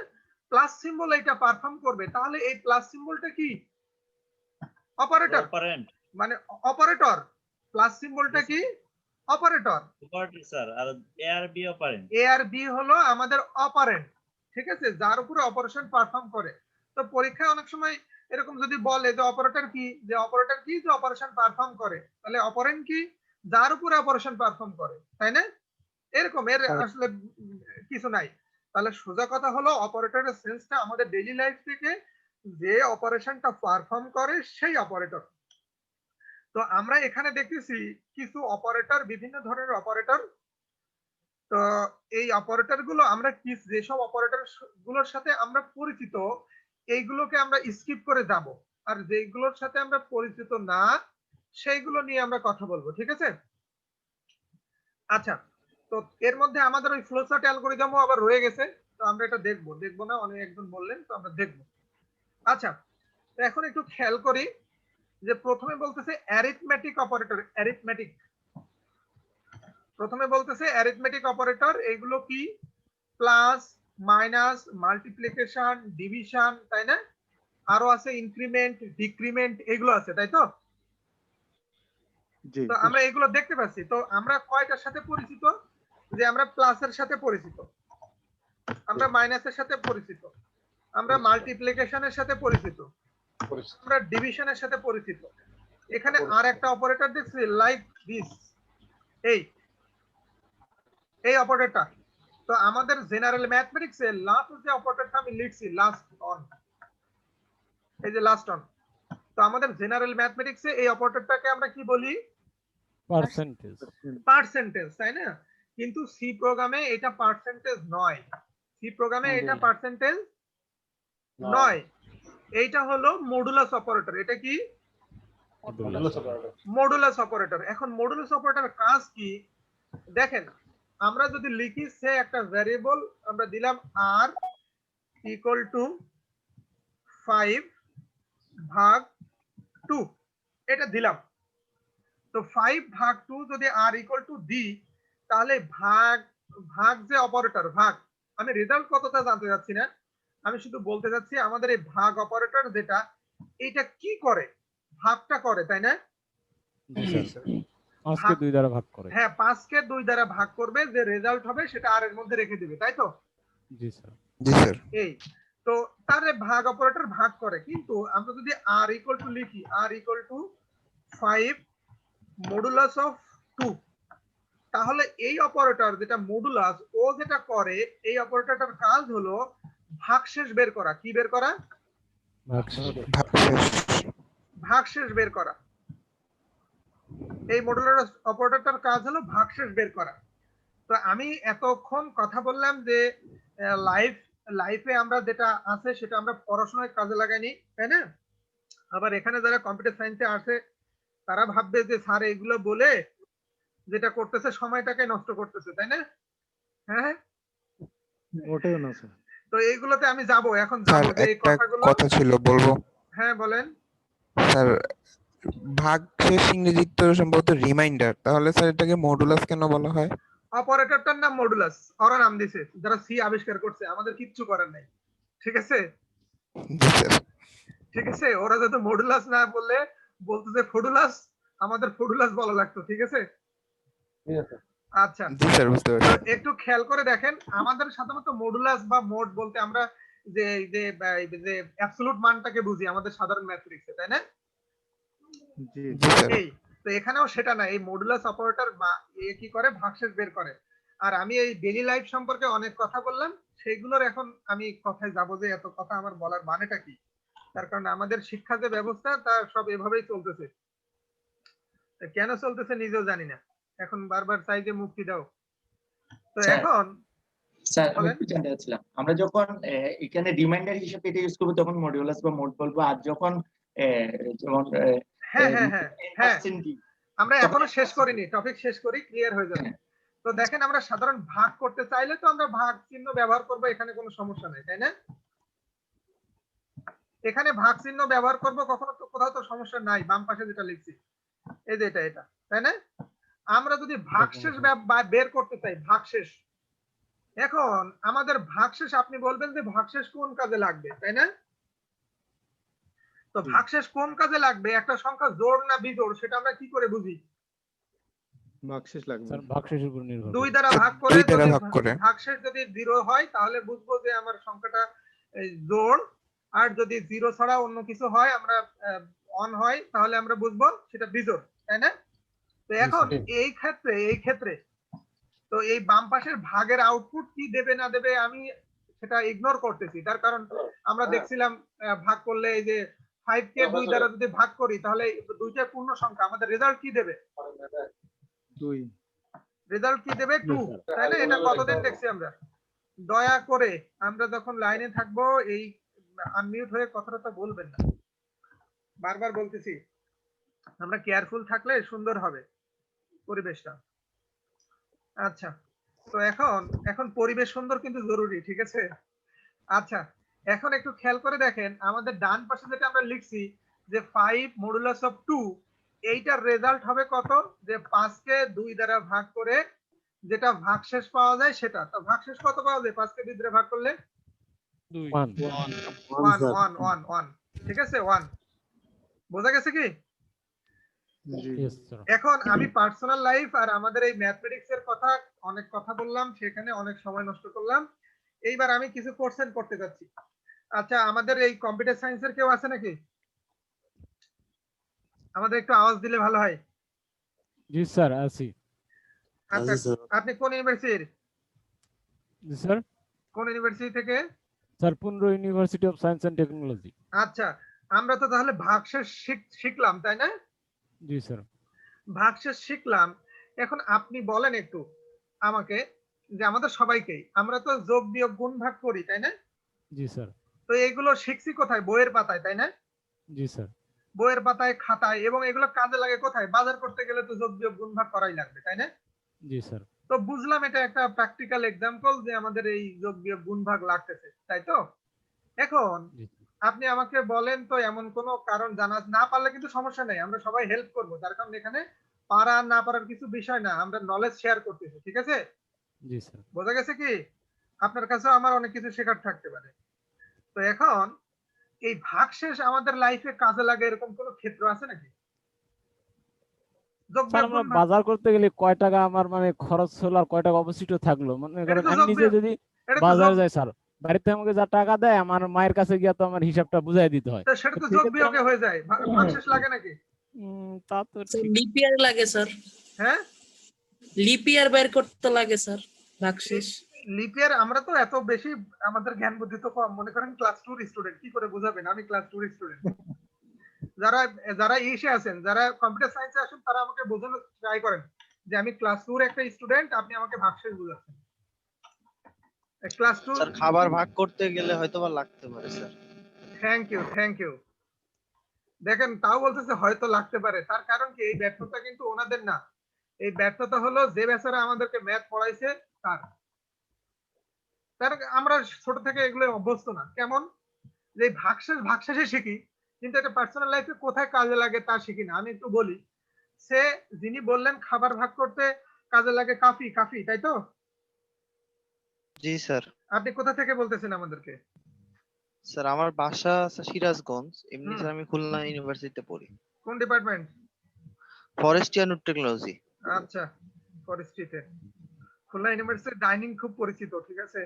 প্লাস সিম্বল এটা পারফর্ম করবে, তাহলে এই প্লাস সিম্বলটা কি? অপারেটর, অপারেন্ট মানে অপারেটর। প্লাস সিম্বলটা কি? অপারেটর। অপারেটর স্যার, আর এ আর বি অপারেন্ট। এ আর বি হলো আমাদের অপারেন্ট, ঠিক আছে, যার উপরে অপারেশন পারফর্ম করে। তো পরীক্ষায় অনেক সময় এরকম যদি বলে যে অপারেটর কি, যে অপারেটর কি, যে অপারেশন পারফর্ম করে, তাহলে অপারেন্ট কি? যার উপরে অপারেশন পারফর্ম করে, তাই না? এরকম, এর আসলে কিছু নাই। তাহলে সোজা কথা হলো অপারেটরের সেন্সটা আমাদের ডেইলি লাইফ থেকে যে অপারেশনটা পারফর্ম করে সেই অপারেটর। তো আমরা এখানে দেখতেছি কিছু অপারেটর, বিভিন্ন ধরনের অপারেটর। তো এই অপারেটর গুলো আমরা কি, যেসব অপারেটর গুলোর সাথে আমরা পরিচিত, এইগুলোকে আমরা স্কিপ করে যাব, আর যেগুলোর সাথে আমরা পরিচিত না সেইগুলো নিয়ে আমরা কথা বলবো, ঠিক আছে? আচ্ছা, তো এর মধ্যে আমাদের ওই ফ্লোচার্ট অ্যালগরিদমও আবার রয়ে গেছে, তো আমরা এটা দেখবো না, অনেক একজন বললেন, তো আমরা দেখবো। আচ্ছা, তো এখন একটু খেয়াল করি যে প্রথমে বলতেছে অ্যারিথমেটিক অপারেটর। প্রথমে বলতেছে অ্যারিথমেটিক অপারেটর, এগুলো কি? প্লাস, মাইনাস, মাল্টিপ্লিকেশন, ডিভিশন, তাই না? আরো আছে ইনক্রিমেন্ট, ডিক্রিমেন্ট, এগুলো আছে, তাই তো? জি তো আমরা এগুলো দেখতে পাচ্ছি। তো আমরা কয়টার সাথে পরিচিত? যে আমরা প্লাসের সাথে পরিচিত, আমরা মাইনাসের সাথে পরিচিত, আমরা মাল্টিপ্লিকেশনের সাথে পরিচিত, আমরা ডিভিশনের সাথে পরিচিত। এখানে আর একটা অপারেটর দেখছি লাইক দিস, এই অপারেটরটা। তো আমাদের জেনারেল ম্যাথমেটিক্সে লাস্ট যে অপারেটরটা আমি লিখছি, লাস্ট অন, এই যে লাস্ট অন। তো আমাদের জেনারেল ম্যাথমেটিক্সে এই অপারেটরটাকে আমরা কি বলি? পার্সেন্টেজ, তাই না? কিন্তু সি প্রোগ্রামে এটা পার্সেন্টেজ নয়, সি প্রোগ্রামে এটা পার্সেন্টেজ নয়, এইটা হলো মডুলাস অপারেটর। এটা কি? Modulus operator. এখন মডুলাস অপারেটর কাজ কি দেখেন, আমরা যদি লিখি সে একটা ভ্যারিয়েবল আমরা দিলাম r ইকুয়াল টু 5 ভাগ 2, এটা দিলাম। তো 5 ভাগ 2 যদি r ইকুয়াল টু দিই, তাহলে ভাগ যে অপারেটর, ভাগ, আমি রেজাল্ট কতটা জানতে যাচ্ছি না, আমি শুধু বলতে যাচ্ছি আমাদের এই ভাগ অপারেটর যেটা, এটা কি করে? ভাগটা করে, তাই না? পাঁচকে 2 দ্বারা ভাগ করে। হ্যাঁ, 5 কে 2 দ্বারা ভাগ করবে, যে রেজাল্ট হবে সেটা আর এর মধ্যে রেখে দিবে, তাই তো? জি স্যার। এই তো তারে ভাগ অপারেটর ভাগ করে। কিন্তু আমরা যদি r ইকুয়াল টু লিখি, r equal to 5 modulus of 2, তাহলে এই অপারেটর যেটা মডুলাস, ও যেটা করে, এই অপারেটরটার কাজ হলো ভাগশেষ বের করা। কি বের করা? ভাগশেষ বের করা। এই মডুলার অপারেটরটার কাজ হলো ভাগশেষ বের করা। তো আমি এতক্ষণ কথা বললাম যে লাইফে আমরা যেটা আছে সেটা আমরা পড়াশোনায় কাজে লাগাইনি, তাই না? আবার এখানে যারা কম্পিউটার সায়েন্সে আসে তারা ভাববে যে স্যার এগুলো বলে যেটা করতেছে সময়টাকে নষ্ট করতেছে, তাই না? হ্যাঁ, ওটাও না স্যার। তো এইগুলোতে আমি যাব, এখন স্যার যাব যে এই একটা কথাগুলো। কথা ছিল, বলবো? হ্যাঁ বলেন। স্যার ভাগশেষ ইংরেজি তো সম্ভবত রিমাইন্ডার, তাহলে স্যার এটাকে মডুলাস কেন বলা হয়? অপারেটরটার নাম মডুলাস, ওরা নাম দিছে, যারা সি আবিষ্কার করছে, আমাদের কিচ্ছু করার নাই, ঠিক আছে? জি স্যার। ঠিক আছে, ওরা যাতে মডুলাস না বললে বলতেছে ফডুলাস, আমাদের ফডুলাস বলা লাগতো, ঠিক আছে? আচ্ছা, জি স্যার, বুঝতে পারছি। একটু খেয়াল করে দেখেন, আমাদের সাধারণত মডুলাস বা মোড বলতে আমরা যে যে অ্যাবসলিউট মানটাকে বুঝি আমাদের সাধারণ ম্যাথমেটিক্সে, তাই না? জি জি স্যার। এই তো এখানেও সেটা না, এই মডুলাস অপারেটর কি করে? ভাগশেষ বের করে। আর আমি এই ডেইলি লাইফ সম্পর্কে অনেক কথা বললাম, সেইগুলোর এখন আমি কথায় যাব যে এত কথা আমার বলার মানেটা কি। তার কারণ আমাদের শিক্ষা যে ব্যবস্থা তা সব এভাবেই চলতেছে, কেন চলতেছে নিজেও জানি না, এখন বারবার চাই যে মুক্তি দাও। তো এখন স্যার আমি একটু জানতে চাচ্ছিলাম, আমরা যখন এখানে রিমাইন্ডার হিসেবে এটা ইউজ করবো তখন মডিউলাস বা মোড বলবো, আর যখন যেমন হ্যাঁ, আমরা এখনো শেষ করিনি, টপিক শেষ করি, ক্লিয়ার হয়ে যাবে। তো দেখেন, আমরা সাধারণ ভাগ করতে চাইলে তো আমরা ভাগ চিহ্ন ব্যবহার করব, এখানে কোনো সমস্যা নেই, তাই না? এখানে ভাগ চিহ্ন ব্যবহার করব, কখনো তো কোথাও তো সমস্যা নাই, বাম পাশে যেটা লিখছি, এই যে এটা, তাই না? আমরা যদি ভাগশেষ বের করতে চাই, ভাগশেষ, এখন আমাদের ভাগশেষ, আপনি বলবেন যে ভাগশেষ কোন কাজে লাগবে, তাই না? তো ভাগশেষ কোন কাজে লাগবে? একটা সংখ্যা জোড় না বিজোড় সেটা আমরা কি করে বুঝি? ভাগশেষ লাগবে স্যার ভাগশেষের উপর নির্ভর 2 করে। দ্বারা ভাগ করে, 2 দ্বারা ভাগ করে। ভাগশেষ যদি 0 হয় তাহলে বুঝবো যে আমার সংখ্যাটা জোড়, আর যদি 0 ছাড়া অন্য কিছু হয়, আমরা অন হয়, তাহলে আমরা বুঝবো সেটা বিজোড়, তাই না? তো এখন এই ক্ষেত্রে তো এই বাম পাশের ভাগের আউটপুট কি দেবে না দেবে আমি সেটা ইগনোর করতেছি, তার কারণ আমরা দেখছিলাম ভাগ করলে এই যে 5 কে 2 দ্বারা যদি ভাগ করি তাহলে দুইটা পূর্ণ সংখ্যা, আমাদের রেজাল্ট কি দেবে? 2। রেজাল্ট কি দেবে? 2, তাই না? এটা কতদিন দেখছি আমরা। দয়া করে আমরা যখন লাইনে থাকবো এই আনমিউট হয়ে কথাটা বলবেন না, বারবার বলতেছি আমরা কেয়ারফুল থাকলে সুন্দর হবে পরিবেশটা। আচ্ছা, তো এখন পরিবেশ সুন্দর কিন্তু জরুরি, ঠিক আছে? আচ্ছা, এখন একটু খেয়াল করে দেখেন আমাদের ডান পাশে যেটা আমরা লিখছি যে 5 মডুলাস অফ 2, এইটার রেজাল্ট হবে কত? যে 5 কে 2 দ্বারা ভাগ করে যেটা ভাগশেষ পাওয়া যায় সেটা। তো ভাগশেষ কত পাওয়া যায় 5 কে 2 দ্বারা ভাগ করলে? 1 1 1 1 1, ঠিক আছে? 1 বোঝা গেছে কি? জি ইয়েস স্যার এখন আমি পার্সোনাল লাইফ আর আমাদের এই ম্যাথমেটিক্স এর কথা অনেক কথা বললাম, সেখানে অনেক সময় নষ্ট করলাম। এইবার আমি কিছু কোশ্চেন করতে যাচ্ছি। আচ্ছা, আমাদের এই কম্পিউটার সায়েন্সের কেউ আছে নাকি? আমাদের একটু আওয়াজ দিলে ভালো হয়। জি স্যার আছি আচ্ছা, আপনি কোন ইউনিভার্সিটির? জি স্যার কোন ইউনিভার্সিটি থেকে? Sir Pundra University of Science and Technology আচ্ছা, আমরা তো তাহলে ভাগশেষ শিখলাম, তাই না? জি স্যার ভাগশেষ শিখলাম। এখন আপনি বলেন একটু আমাকে যে আমাদের সবাইকেই আমরা তো যোগ বিয়োগ গুণ ভাগ করি, তাই না? জি স্যার তো এগুলো শিখছি কোথায়? বইয়ের পাতায়, তাই না? জি স্যার বইয়ের পাতায়, খাতায়, এবং এগুলো কাজে লাগে কোথায়? বাজার করতে গেলে তো যোগ বিয়োগ গুণ ভাগ করাই লাগবে, তাই না? জি স্যার তো বুঝলাম এটা একটা প্র্যাকটিক্যাল এক্সাম্পল যে আমাদের এই যোগ বিয়োগ গুণ ভাগ লাগতেছে, তাই তো? এখন জি আপনি আমাকে বলেন তো এমন কোন কারণ জানা না পারলে কিন্তু সমস্যা নেই, আমরা সবাই হেল্প করব, তার কারণ এখানে পারা না পারার কিছু বিষয় না, আমরা নলেজ শেয়ার করতেছি, ঠিক আছে? জি স্যার বোঝা গেছে কি? আপনার কাছেও আমার অনেক কিছু শেখার থাকতে পারে। তো এখন এই ভাগশেষ আমাদের লাইফে কাজে লাগে এরকম কোন ক্ষেত্র আছে নাকি? যোগ স্যার বিয়োগ আমরা গুণ ভাগ, বাজার করতে গেলে কয় টাকা আমার মানে খরচ হলো আর কয় টাকা অবশিষ্ট থাকলো মনে এটা করেন তো আমি যোগ নিজে বিয়োগ, যদি এটা তো বাজারে যোগ, যাই স্যার বাড়িতে আমাকে যা টাকা দেয় আমার মায়ের কাছে গিয়ে তো আমার হিসাবটা বুঝাই দিতে হয় তো সেটা তো যোগ সেক্ষেত্রে বিয়োগে আমার হয়ে যায়, ভাগশেষ লাগে নাকি? তা তো স্যার ঠিক লিপ ইয়ার লাগে স্যার, হ্যাঁ, লিপ ইয়ার বের করতে লাগে স্যার ভাগশেষ। লিপিয়ার আমরা তো এত বেশি, আমাদের জ্ঞান বুদ্ধি তো কম, মনে করেন ক্লাস 2 এর স্টুডেন্ট, কি করে বুঝাবেন? আমি ক্লাস 2 এর স্টুডেন্ট। যারা যারা এসে আছেন, যারা কম্পিউটার সায়েন্সে আসেন, তারা আমাকে বোঝানোর ট্রাই করেন যে আমি ক্লাস 2 এর একটা স্টুডেন্ট, আপনি আমাকে ভাগশেষ বোঝাচ্ছেন। ক্লাস 2, স্যার খাবার ভাগ করতে গেলে হয়তোবা লাগতে পারে স্যার। Thank you. দেখেন তাও বলতেছে হয়তো লাগতে পারে, তার কারণ কি এই ব্যর্থতা কিন্তু ওনাদের না, এই ব্যর্থতা হলো যে বেচারা আমাদেরকে ম্যাথ পড়াইছে তার। আমরা ছোট থেকে এগুলো অভ্যস্ত না, কেমন যে ভাগশেষে শিখি, কিন্তু এটা পার্সোনাল লাইফে কোথায় কাজে লাগে তা শিখি না। আমি একটু বলি, সে যিনি বললেন খাবার ভাগ করতে কাজে লাগে কাফি, তাই তো? জি স্যার। আপনি কোথা থেকে বলতেছেন আমাদেরকে? স্যার আমার বাসা সিরাজগঞ্জ, এমনি হুম। স্যার আমি খুলনা ইউনিভার্সিটিতে পড়ি, কোন ডিপার্টমেন্ট? Forest and technology. আচ্ছা, ফরেস্ট্রিতে। খুলনা ইউনিভার্সিটির ডাইনিং খুব পরিচিত, ঠিক আছে?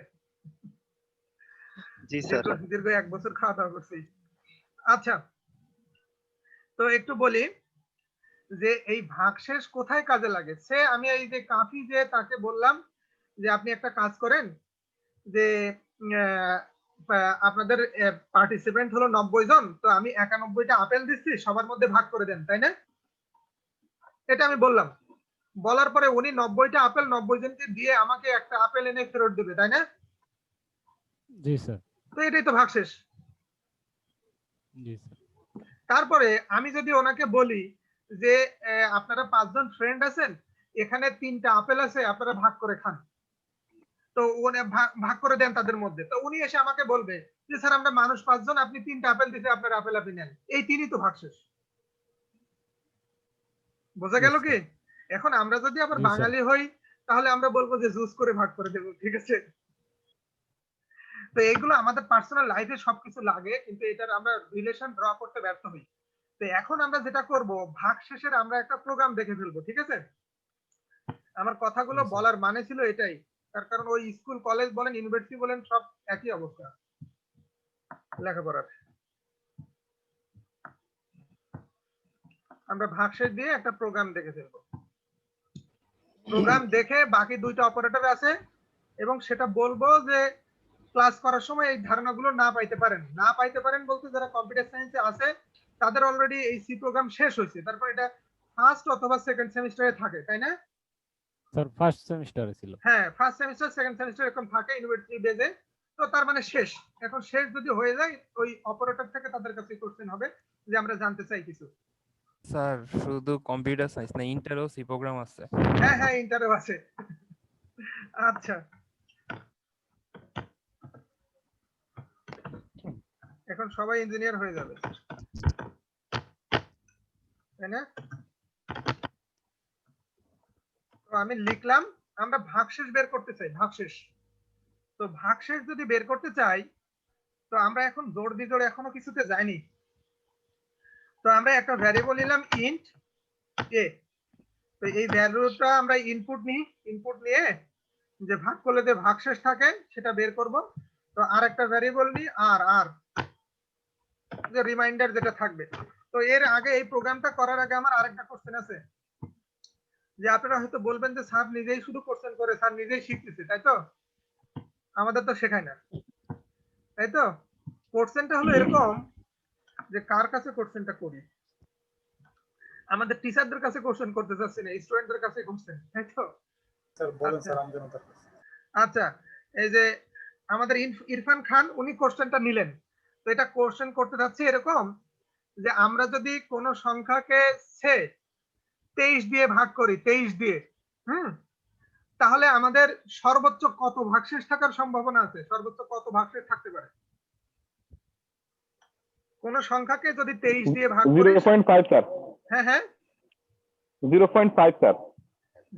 জি স্যার। দীর্ঘ 1 বছর খাওয়া দাওয়া করছি। আচ্ছা, তো একটু বলি যে এই ভাগশেষ কোথায় কাজে লাগে। সে আমি এই যে কাফি যে তাকে বললাম যে আপনি একটা কাজ করেন যে আপনাদের পার্টিসিপেন্ট হলো 90 জন, তো আমি 91টা আপেল দিচ্ছি, সবার মধ্যে ভাগ করে দেন, তাই না? এটা আমি বললাম, বলার পরে উনি 90টা আপেল 90 জনকে দিয়ে আমাকে একটা আপেল এনে ফেরত দেবে, তাই না? জি স্যার তো এটাই তো ভাগশেষ। জি স্যার তারপরে আমি যদি ওনাকে বলি যে আপনারা 5 জন ফ্রেন্ড আছেন, এখানে 3টা আপেল আছে, আপনারা ভাগ করে খান, তো উনি ভাগ করে দেন তাদের মধ্যে, তো উনি এসে আমাকে বলবে যে স্যার আমরা মানুষ 5 জন, আপনি 3টা আপেল দিতে, আপনার আপেল আপনি নেন, এই তিনই তো ভাগশেষ। বোঝা গেল কি? এখন আমরা যদি আবার জি, স্যার। বাঙালি হই তাহলে আমরা বলবো যে জুস করে ভাগ করে দেবো, ঠিক আছে? তো এইগুলো আমাদের পার্সোনাল লাইফে সবকিছু লাগে, কিন্তু এটার আমরা রিলেশন ড্র করতে ব্যর্থ হই। তো এখন আমরা যেটা করব, ভাগশেষের আমরা একটা প্রোগ্রাম দেখে ফেলবো, ঠিক আছে? আমার কথাগুলো জি, স্যার। বলার মানে ছিল এটাই, তার কারণ ওই স্কুল কলেজ বলেন ইউনিভার্সিটি বলেন সব একই অবস্থা লেখাপড়ার। আমরা ভাগশেষ দিয়ে একটা প্রোগ্রাম দেখে ফেলবো, প্রোগ্রাম দেখে বাকি 2টা অপারেটর আছে এবং সেটা বলবো যে ক্লাস করার সময় এই ধারণাগুলো না পাইতে পারেন বলতে যারা কম্পিউটার সায়েন্সে আছে তাদের অলরেডি এই সি প্রোগ্রাম শেষ হয়েছে, তারপর এটা ফার্স্ট অথবা সেকেন্ড সেমিস্টারে থাকে, তাই না? স্যার ফার্স্ট সেমিস্টারে ছিল হ্যাঁ, ফার্স্ট সেমিস্টার সেকেন্ড সেমিস্টার এরকম থাকে ইউনিভার্সিটি বেজে। তো তার মানে শেষ। এখন শেষ যদি হয়ে যায় ওই অপারেটর থেকে তাদের কাছে কোশ্চেন হবে যে আমরা জানতে চাই কিছু। স্যার শুধু কম্পিউটার সায়েন্স না, ইন্টারও সি প্রোগ্রাম আছে। হ্যাঁ হ্যাঁ, ইন্টারভিউ আছে। আচ্ছা, এখন সবাই ইঞ্জিনিয়ার হয়ে যাবে, তাই না? তো আমি লিখলাম আমরা ভাগশেষ বের করতে চাই, ভাগশেষ। তো ভাগশেষ যদি বের করতে চাই, তো আমরা এখন জোড় বিজোড় এখনো কিছুতে যাইনি। তো আমরা একটা ভ্যারিয়েবল নিলাম ইন্ট এ। তো এই ভ্যালুটা আমরা ইনপুট নিই, ইনপুট নিয়ে যে ভাগ করলে যে ভাগশেষ থাকে সেটা বের করব। তো আর একটা ভ্যারিয়েবল নিই আর আর যে রিমাইন্ডার যেটা থাকবে। তো এর আগে এই প্রোগ্রামটা করার আগে আমার আরেকটা কোশ্চেন আছে, যে আপনারা হয়তো বলবেন যে স্যার নিজেই শুধু কোশ্চেন করে, স্যার নিজেই শিখতেছে, তাই তো? আমাদের তো শেখায় না, তাই তো? কোশ্চেনটা হলো এরকম যে কার কাছে কোশ্চেনটা করি, আমাদের টিচারদের কাছে কোশ্চেন করতে চাচ্ছি না, স্টুডেন্টদের কাছে কোশ্চেন, তাই তো? আচ্ছা, এই যে আমাদের ইরফান খান উনি কোশ্চেনটা নিলেন। তো এটা কোশ্চেন করতে যাচ্ছে এরকম যে আমরা যদি কোন সংখ্যাকে 23 দিয়ে ভাগ করি, 23 দিয়ে, তাহলে আমাদের সর্বোচ্চ কত ভাগশেষ থাকার সম্ভাবনা আছে? সর্বোচ্চ কত ভাগশেষ থাকতে পারে কোন সংখ্যাকে যদি 23 দিয়ে ভাগ করি? 0.5 স্যার। হ্যাঁ হ্যাঁ, 0.5 স্যার।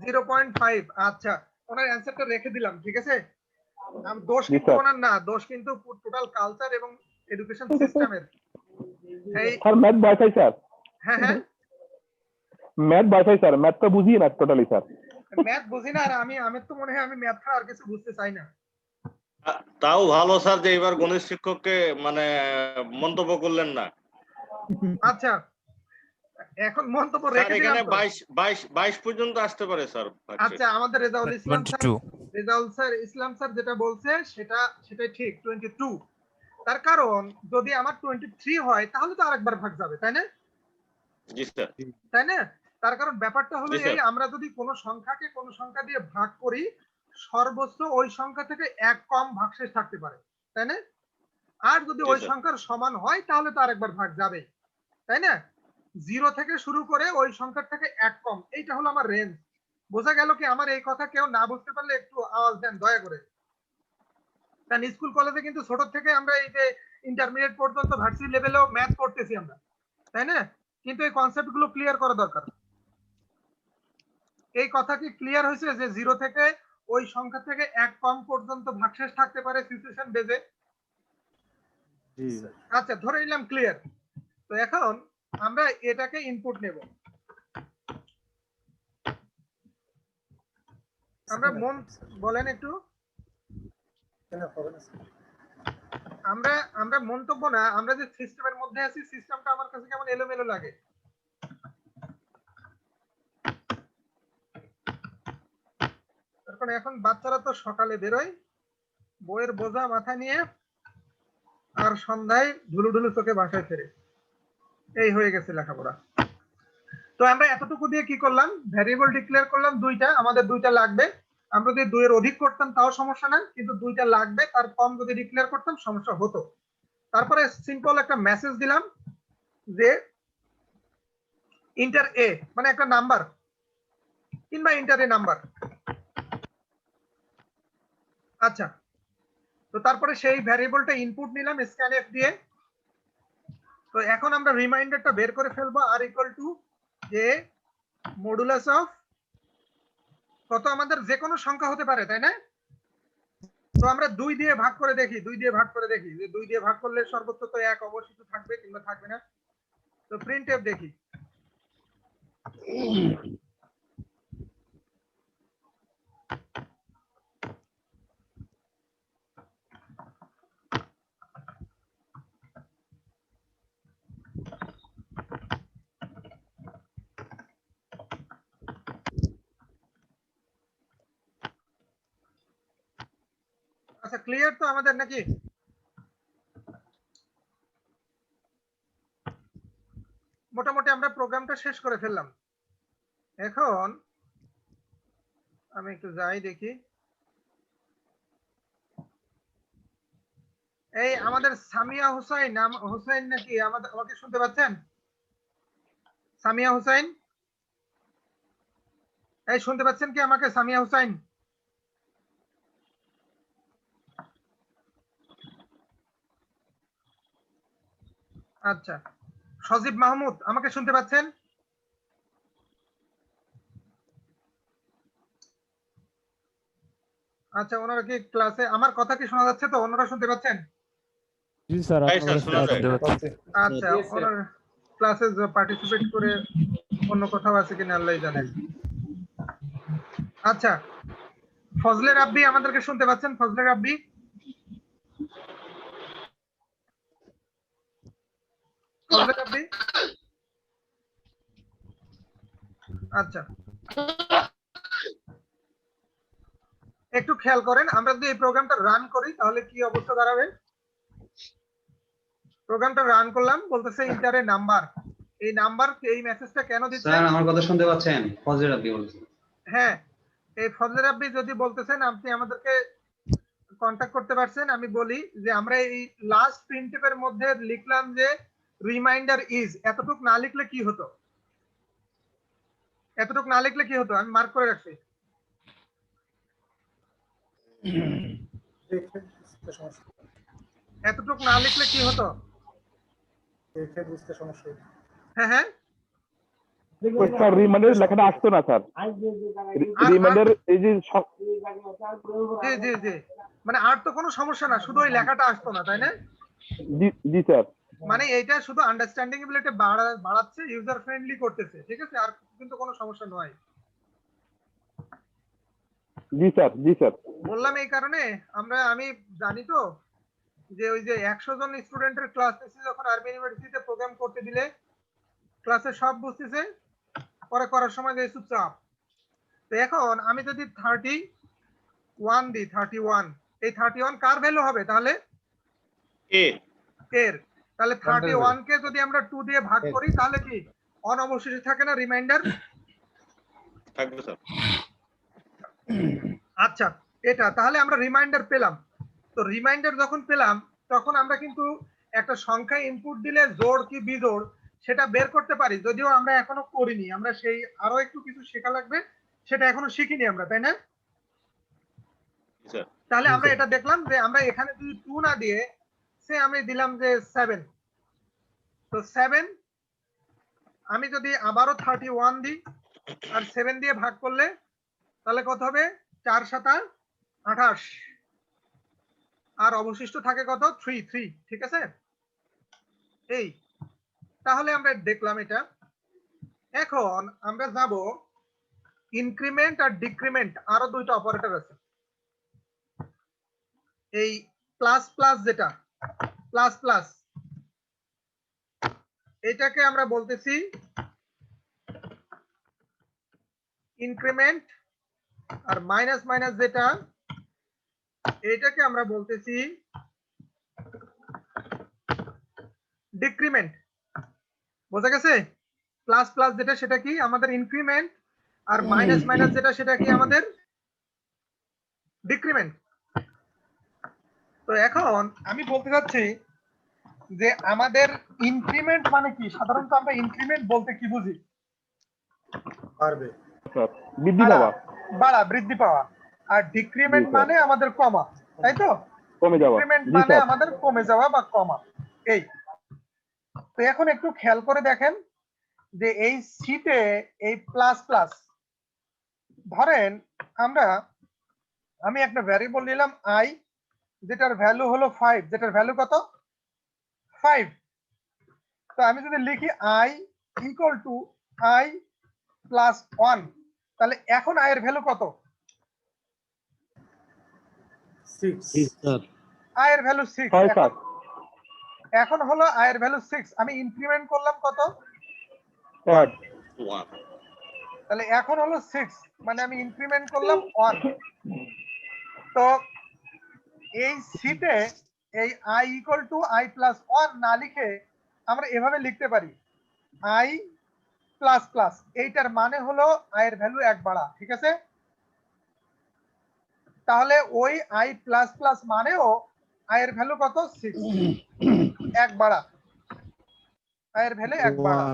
0.5। আচ্ছা, ওনার অ্যানসারটা রেখে দিলাম, ঠিক আছে? দোষ জি, কিন্তু স্যার। ওনার না, দোষ কিন্তু টোটাল কালচার এবং এডুকেশন সিস্টেমের। এই স্যার ম্যাথ বাড়াই স্যার, হ্যাঁ হ্যাঁ, ম্যাথ বাড়াই স্যার, ম্যাথটা বুঝি না টোটালি স্যার। ম্যাথ বুঝি না, আর আমি তো মনে হয় আমি ম্যাথ ছাড়া আর কিছু বুঝতে চাই না। তাও ভালো স্যার যে এবার গণিত শিক্ষককে মানে মন্তব্য করলেন না। আচ্ছা, এখন মন্তব্য স্যার রেখে দিলাম এখানে তো। 22 পর্যন্ত আসতে পারে স্যার। আচ্ছা, আমাদের রেজাউল ইসলাম স্যার, 22। ইসলাম স্যার যেটা বলছে সেটাই ঠিক, 22। তার কারণ যদি আমার 23 হয় তাহলে তো আরেকবার ভাগ যাবে, তাই না? জি স্যার। তাই না? তার কারণ ব্যাপারটা হলো জি, স্যার। এই, আমরা যদি কোনো সংখ্যাকে কোনো সংখ্যা দিয়ে ভাগ করি, সর্বোচ্চ ওই সংখ্যা থেকে এক কম ভাগশেষ থাকতে পারে, তাই না? আর যদি জি, ওই স্যার। সংখ্যার সমান হয় তাহলে তো আরেকবার ভাগ যাবে, তাই না? 0 থেকে শুরু করে ওই সংখ্যার থেকে এক কম, এইটা হলো আমার রেঞ্জ। বোঝা গেল কি? আমার এই কথা কেউ না বুঝতে পারলে একটু আওয়াজ দেন দয়া করে। কারণ স্কুল কলেজে কিন্তু ছোট থেকে আমরা এই যে ইন্টারমিডিয়েট পর্যন্ত ভার্সিটি লেভেলেও ম্যাথ করতেছি আমরা, তাই না? কিন্তু এই কনসেপ্ট গুলো ক্লিয়ার করা দরকার। এই কথা কি ক্লিয়ার হয়েছে যে 0 থেকে ওই সংখ্যা থেকে এক কম পর্যন্ত ভাগশেষ থাকতে পারে সিচুয়েশন বেজে? জি। আচ্ছা, ধরে নিলাম ক্লিয়ার। তো এখন আমরা এটাকে ইনপুট নেব। আমরা মন বলেন একটু। আমরা মন্তব্য না, আমরা যে সিস্টেমের মধ্যে আছি, সিস্টেমটা আমার কাছে কেমন এলোমেলো লাগে। তারপর এখন বাচ্চারা তো সকালে বেরোয় বইয়ের বোঝা মাথায় নিয়ে, আর সন্ধ্যায় ঢুলু ঢুলু চোখে বাসায় ফেরে। এই হয়ে গেছে লেখাপড়া। তো আমরা এতটুকু দিয়ে কি করলাম? ভ্যারিয়েবল ডিক্লেয়ার করলাম দুইটা, আমাদের দুইটা লাগবে। আমরা যদি 2 এর অধিক করতাম তাও সমস্যা নাই, কিন্তু দুইটা লাগবে, তার কম যদি ডিক্লেয়ার করতাম সমস্যা হতো। তারপরে সিম্পল একটা মেসেজ দিলাম যে ইন্টার এ, মানে একটা নাম্বার কিংবা ইন্টার এ নাম্বার। আচ্ছা, তো তারপরে সেই ভ্যারিয়েবলটা ইনপুট নিলাম স্ক্যানএফ দিয়ে। তো এখন আমরা রিমাইন্ডারটা বের করে ফেলবো, আর ইকুয়াল টু যে মডুলাস অফ কত, আমাদের যে কোনো সংখ্যা হতে পারে, তাই না? তো আমরা 2 দিয়ে ভাগ করে দেখি, 2 দিয়ে ভাগ করে দেখি যে 2 দিয়ে ভাগ করলে সর্বোচ্চ তো 1 অবশ্যই থাকবে কিংবা থাকবে না। তো প্রিন্টএফ দেখি। আচ্ছা, ক্লিয়ার তো আমাদের নাকি? মোটামুটি আমরা প্রোগ্রামটা শেষ করে ফেললাম। এখন আমি একটু যাই দেখি। এই আমাদের সামিয়া হোসেন হোসেন নাকি আমাকে শুনতে পাচ্ছেন? সামিয়া হোসেন, এই শুনতে পাচ্ছেন কি আমাকে? সামিয়া হোসেন, আচ্ছা। সজীব মাহমুদ আমাকে শুনতে পাচ্ছেন? আচ্ছা, ওনারা কি ক্লাসে? আমার কথা কি শোনা যাচ্ছে তো? ওনারা শুনতে পাচ্ছেন? জি স্যার, তাই আপনার স্যার, কথা শোনা শোনা যায়। যাচ্ছে। আচ্ছা, ওনার ক্লাসে পার্টিসিপেট করে অন্য কোথাও আছে কিনা আল্লাহ জানেন। আচ্ছা, ফজলে রাব্বি আমাদেরকে শুনতে পাচ্ছেন? ফজলে রাব্বি, ফজলে রাব্বি, আচ্ছা। একটু খেয়াল করেন, আমরা যদি এই প্রোগ্রামটা রান করি তাহলে কি অবস্থা দাঁড়াবে। প্রোগ্রামটা রান করলাম, বলতেছে ইন্টারে নাম্বার। এই নাম্বার, এই মেসেজটা কেন দিচ্ছে? স্যার আমার কথা শুনতে পাচ্ছেন? ফজলে রাব্বি বলছি। হ্যাঁ, এই ফজলে রাব্বি যদি বলতেছেন আপনি আমাদেরকে কন্টাক্ট করতে পারছেন। আমি বলি যে আমরা এই লাস্ট প্রিন্টএর মধ্যে লিখলাম যে রিমাইন্ডার ইজ, এতটুক না লিখলে কি হতো? এতটুক না লিখলে কি হতো? আমি মার্ক করে রাখছি। এতটুক না লিখলে কি হতো? হ্যাঁ হ্যাঁ, স্যার রিমাইন্ডার লেখাটা আসতো না স্যার। রিমাইন্ডার এই যে জি জি জি, মানে আর তো কোনো সমস্যা না, শুধু ওই লেখাটা আসতো না, তাই না? জি স্যার। মানে এইটা শুধু আন্ডারস্ট্যান্ডিংবিলিটি বাড়াচ্ছে, ইউজার ফ্রেন্ডলি করতেছে, ঠিক আছে? আর কিন্তু কোনো সমস্যা নয়। জি স্যার, জি স্যার। বললাম এই কারণে, আমি জানি তো যে ওই যে 100 জন স্টুডেন্টের ক্লাস নিচ্ছে, যখন আরবি ইউনিভার্সিটিতে প্রোগ্রাম করতে দিলে ক্লাসে সব বুঝতেছে, পরে করার সময় যে চুপচাপ। তো এখন আমি যদি 31 দিই, 31, এই 31 কার ভ্যালু হবে তাহলে? এর। তাহলে 31 কে যদি আমরা 2 দিয়ে ভাগ করি তাহলে কি অনবশিষ্ট থাকে না রিমাইন্ডার? থাকবে স্যার। আচ্ছা, এটা তাহলে আমরা রিমাইন্ডার পেলাম। তো রিমাইন্ডার যখন পেলাম তখন আমরা কিন্তু একটা সংখ্যা ইনপুট দিলে জোড় কি বিজোড় সেটা বের করতে পারি, যদিও আমরা এখনো করিনি। আমরা সেই আরো একটু কিছু শেখা লাগবে, সেটা এখনো শিখিনি আমরা, তাই না? তাহলে আমরা এটা দেখলাম যে আমরা এখানে যদি 2 না দিয়ে সে আমি দিলাম যে 7, তো 7 আমি যদি আবারও 31 দিই আর 7 দিয়ে ভাগ করলে তাহলে কত হবে? 4 7 28, আর অবশিষ্ট থাকে কত? 3, ঠিক আছে? এই তাহলে আমরা দেখলাম এটা। এখন আমরা যাব ইনক্রিমেন্ট আর ডিক্রিমেন্ট, আরো দুইটা অপারেটর আছে। এই প্লাস প্লাস, যেটা প্লাস প্লাস, এটাকে আমরা বলতেছি ইনক্রিমেন্ট, আর মাইনাস মাইনাস যেটা, এটাকে আমরা বলতেছি ডিক্রিমেন্ট। বোঝা গেছে? প্লাস প্লাস যেটা সেটা কি আমাদের ইনক্রিমেন্ট, আর মাইনাস মাইনাস যেটা সেটা কি আমাদের ডিক্রিমেন্ট। তো এখন আমি বলতে চাচ্ছি যে আমাদের ইনক্রিমেন্ট মানে কি? সাধারণত আমরা ইনক্রিমেন্ট বলতে কি বুঝি? স্যার বৃদ্ধি পাওয়া, বাড়া, বৃদ্ধি পাওয়া। আর ডিক্রিমেন্ট জি স্যার। মানে আমাদের কমা, তাই তো? কমে যাওয়া। ডিক্রিমেন্ট জি মানে স্যার। আমাদের কমে যাওয়া বা কমা। এই তো এখন একটু খেয়াল করে দেখেন যে এই সিতে এই প্লাস প্লাস, ধরেন আমি একটা ভ্যারিয়েবল নিলাম আই, যেটার ভ্যালু হলো 5, যেটার ভ্যালু কত? 5। তো আমি যদি লিখি i equal to i plus 1, তাহলে এখন i এর ভ্যালু কত? 6 i এর ভ্যালু 6। হয় স্যার। এখন হলো i এর ভ্যালু 6, আমি ইনক্রিমেন্ট করলাম কত? 1 তাহলে এখন হলো 6, মানে আমি ইনক্রিমেন্ট করলাম 1। তো এই সিতে এই i equal to i plus 1 না লিখে আমরা এভাবে লিখতে পারি i প্লাস প্লাস, এইটার মানে হলো i এর ভ্যালু 1 বাড়া, ঠিক আছে? তাহলে ওই i প্লাস প্লাস মানেও i এর ভ্যালু কত 6 এক বাড়া i এর ভ্যালু এক বাড়া।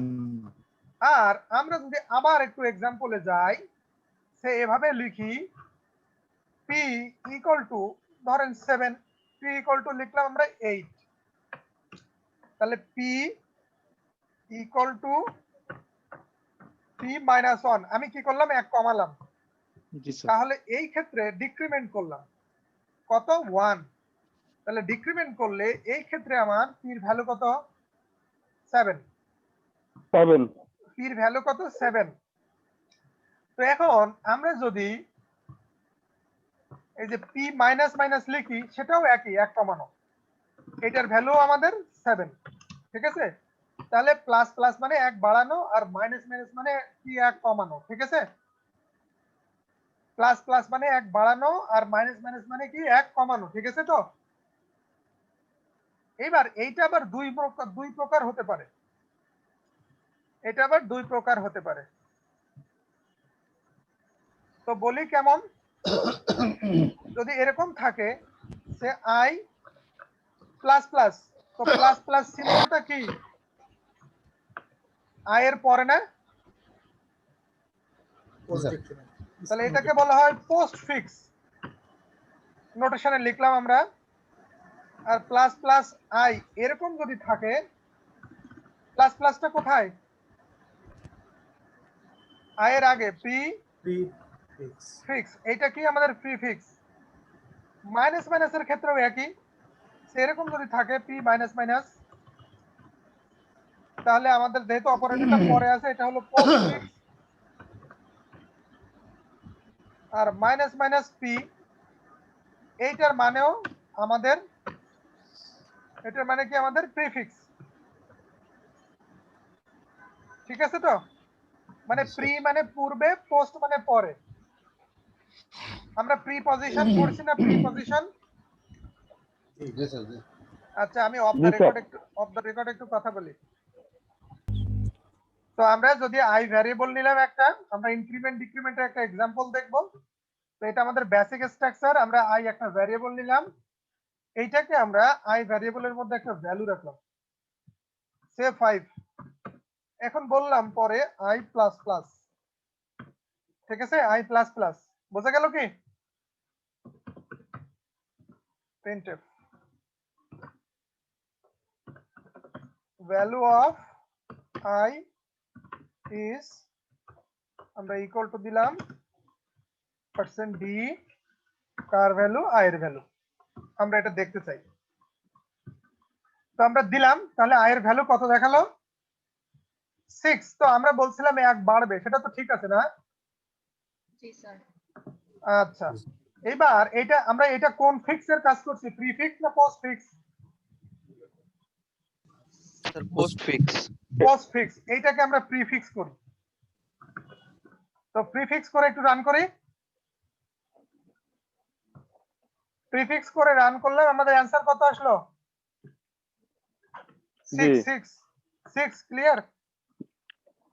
আর আমরা যদি আবার একটু एग्जांपले যাই সে এভাবে লিখি p ইকুয়াল টু ধরেন 7 p ইকুয়াল টু লিখলাম আমরা 8 তাহলে p equal to p minus 1 আমি কি করলাম এক কমালাম জি স্যার তাহলে এই ক্ষেত্রে ডিক্রিমেন্ট করলাম কত 1 তাহলে ডিক্রিমেন্ট করলে এই ক্ষেত্রে আমার p এর ভ্যালু কত 7 7 p এর ভ্যালু কত 7 তো এখন আমরা যদি এই যে p মাইনাস মাইনাস লিখি সেটাও একই এক কমানো এটার ভ্যালু আমাদের 7 ঠিক আছে তাহলে প্লাস প্লাস মানে এক বাড়ানো আর মাইনাস মাইনাস মানে কি এক কমানো ঠিক আছে প্লাস প্লাস মানে এক বাড়ানো আর মাইনাস মাইনাস মানে কি এক কমানো ঠিক আছে তো এবার এইটা আবার দুই প্রকার হতে পারে এটা আবার দুই প্রকার হতে পারে তো বলি কেমন যদি এরকম থাকে সে i প্লাস প্লাস তো প্লাস প্লাস চিহ্নটা কি i এর পরে না তাহলে এটাকে বলা হয় পোস্ট ফিক্স নোটেশনে লিখলাম আমরা আর প্লাস প্লাস i এরকম যদি থাকে প্লাস প্লাসটা কোথায় i এর আগে ফিক্স এটা কি আমাদের প্রিফিক্স মাইনাস মাইনাসের ক্ষেত্রেও একই সেরকম যদি থাকে p মাইনাস মাইনাস তাহলে আমাদের যেহেতু অপারেটরটা পরে আছে এটা হলো পোস্টফিক্স আর মাইনাস মাইনাস p এইটার মানেও আমাদের এটার মানে কি আমাদের প্রিফিক্স ঠিক আছে তো মানে প্রি মানে পূর্বে পোস্ট মানে পরে আমরা প্রিপজিশন পড়ছি না প্রিপজিশন আচ্ছা আমি অফ দ্য রেকর্ড একটু কথা বলি তো আমরা যদি i ভ্যারিয়েবল নিলাম একটা আমরা ইনক্রিমেন্ট ডিক্রিমেন্টের একটা एग्जांपल দেখব তো এটা আমাদের বেসিক স্ট্রাকচার আমরা i একটা ভ্যারিয়েবল নিলাম এইটাকে আমরা i ভ্যারিয়েবলের মধ্যে একটা ভ্যালু রাখলাম সে 5 এখন বললাম পরে i প্লাস প্লাস ঠিক আছে i প্লাস প্লাস বোঝা গেল কি printf value of i is আমরা ইকুয়াল টু দিলাম % d কার ভ্যালু i এর ভ্যালু আমরা এটা দেখতে চাই তো আমরা দিলাম তাহলে i এর ভ্যালু কত দেখালো 6 তো আমরা বলছিলাম এক বাড়বে সেটা তো ঠিক আছে না জি স্যার আচ্ছা এবার এটা আমরা এটা কোন ফিক্সের কাজ করছি প্রিফিক্স না পোস্ট ফিক্স স্যার পোস্টফিক্স এইটাকে আমরা প্রিফিক্স করি তো প্রিফিক্স করে একটু রান করি প্রিফিক্স করে রান করলে আমাদের অ্যানসার কত আসলো 6 ক্লিয়ার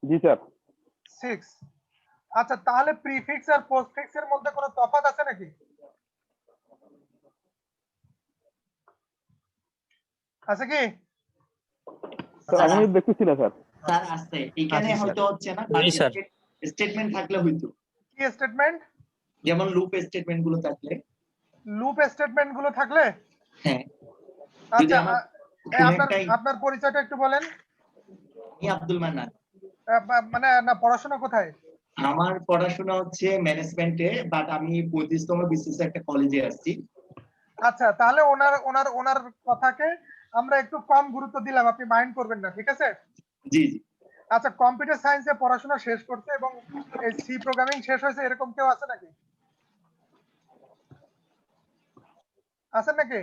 জি স্যার 6 আচ্ছা তাহলে প্রিফিক্স আর পোস্টফিক্স এর মধ্যে কোনো তফাৎ আছে নাকি আছে কি স্যার আমি দেখতেছি না স্যার স্যার আছে এখানে হয়তো হচ্ছে না স্টেটমেন্ট থাকলে হয়তো কি স্টেটমেন্ট যেমন লুপ স্টেটমেন্ট গুলো থাকলে হ্যাঁ যদি আচ্ছা আমার আপনার পরিচয়টা একটু বলেন আমি আব্দুল মান্নান মানে না পড়াশোনা কোথায় আমার পড়াশোনা হচ্ছে ম্যানেজমেন্টে বাট আমি 35তম বিসিএস একটা কলেজে আসছি আচ্ছা তাহলে ওনার কথাকে আমরা একটু কম গুরুত্ব দিলাম আপনি মাইন্ড করবেন না ঠিক আছে জি জি আচ্ছা কম্পিউটার সায়েন্সে পড়াশোনা শেষ করতে এবং এই সি প্রোগ্রামিং শেষ হয়েছে এরকম কেউ আছে নাকি আছেন নাকি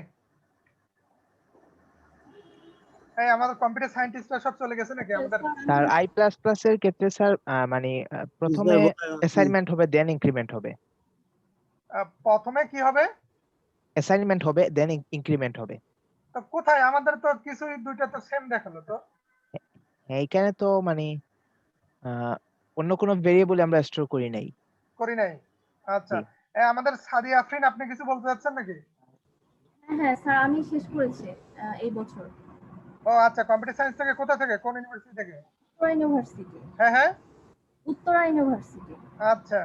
এই আমাদের কম্পিউটার সায়েন্টিস্টরা সব চলে গেছে নাকি আমাদের স্যার i++ এর ক্ষেত্রে স্যার মানে প্রথমে অ্যাসাইনমেন্ট হবে দেন ইনক্রিমেন্ট হবে প্রথমে কি হবে অ্যাসাইনমেন্ট হবে দেন ইনক্রিমেন্ট হবে তো কোথায় আমাদের তো কিছু দুইটা তো সেম দেখালো তো এইখানে তো মানে অন্য কোনো ভেরিয়েবল আমরা স্টোর করি নাই আচ্ছা আমাদের সাদি আফরিন আপনি কিছু বলতে চাচ্ছেন নাকি হ্যাঁ স্যার আমি শেষ করেছি এই বছর ও আচ্ছা, কম্পিউটার সায়েন্স থেকে কোথা থেকে, কোন ইউনিভার্সিটি থেকে? উত্তরা ইউনিভার্সিটি। হ্যাঁ হ্যাঁ, উত্তরা ইউনিভার্সিটি। আচ্ছা।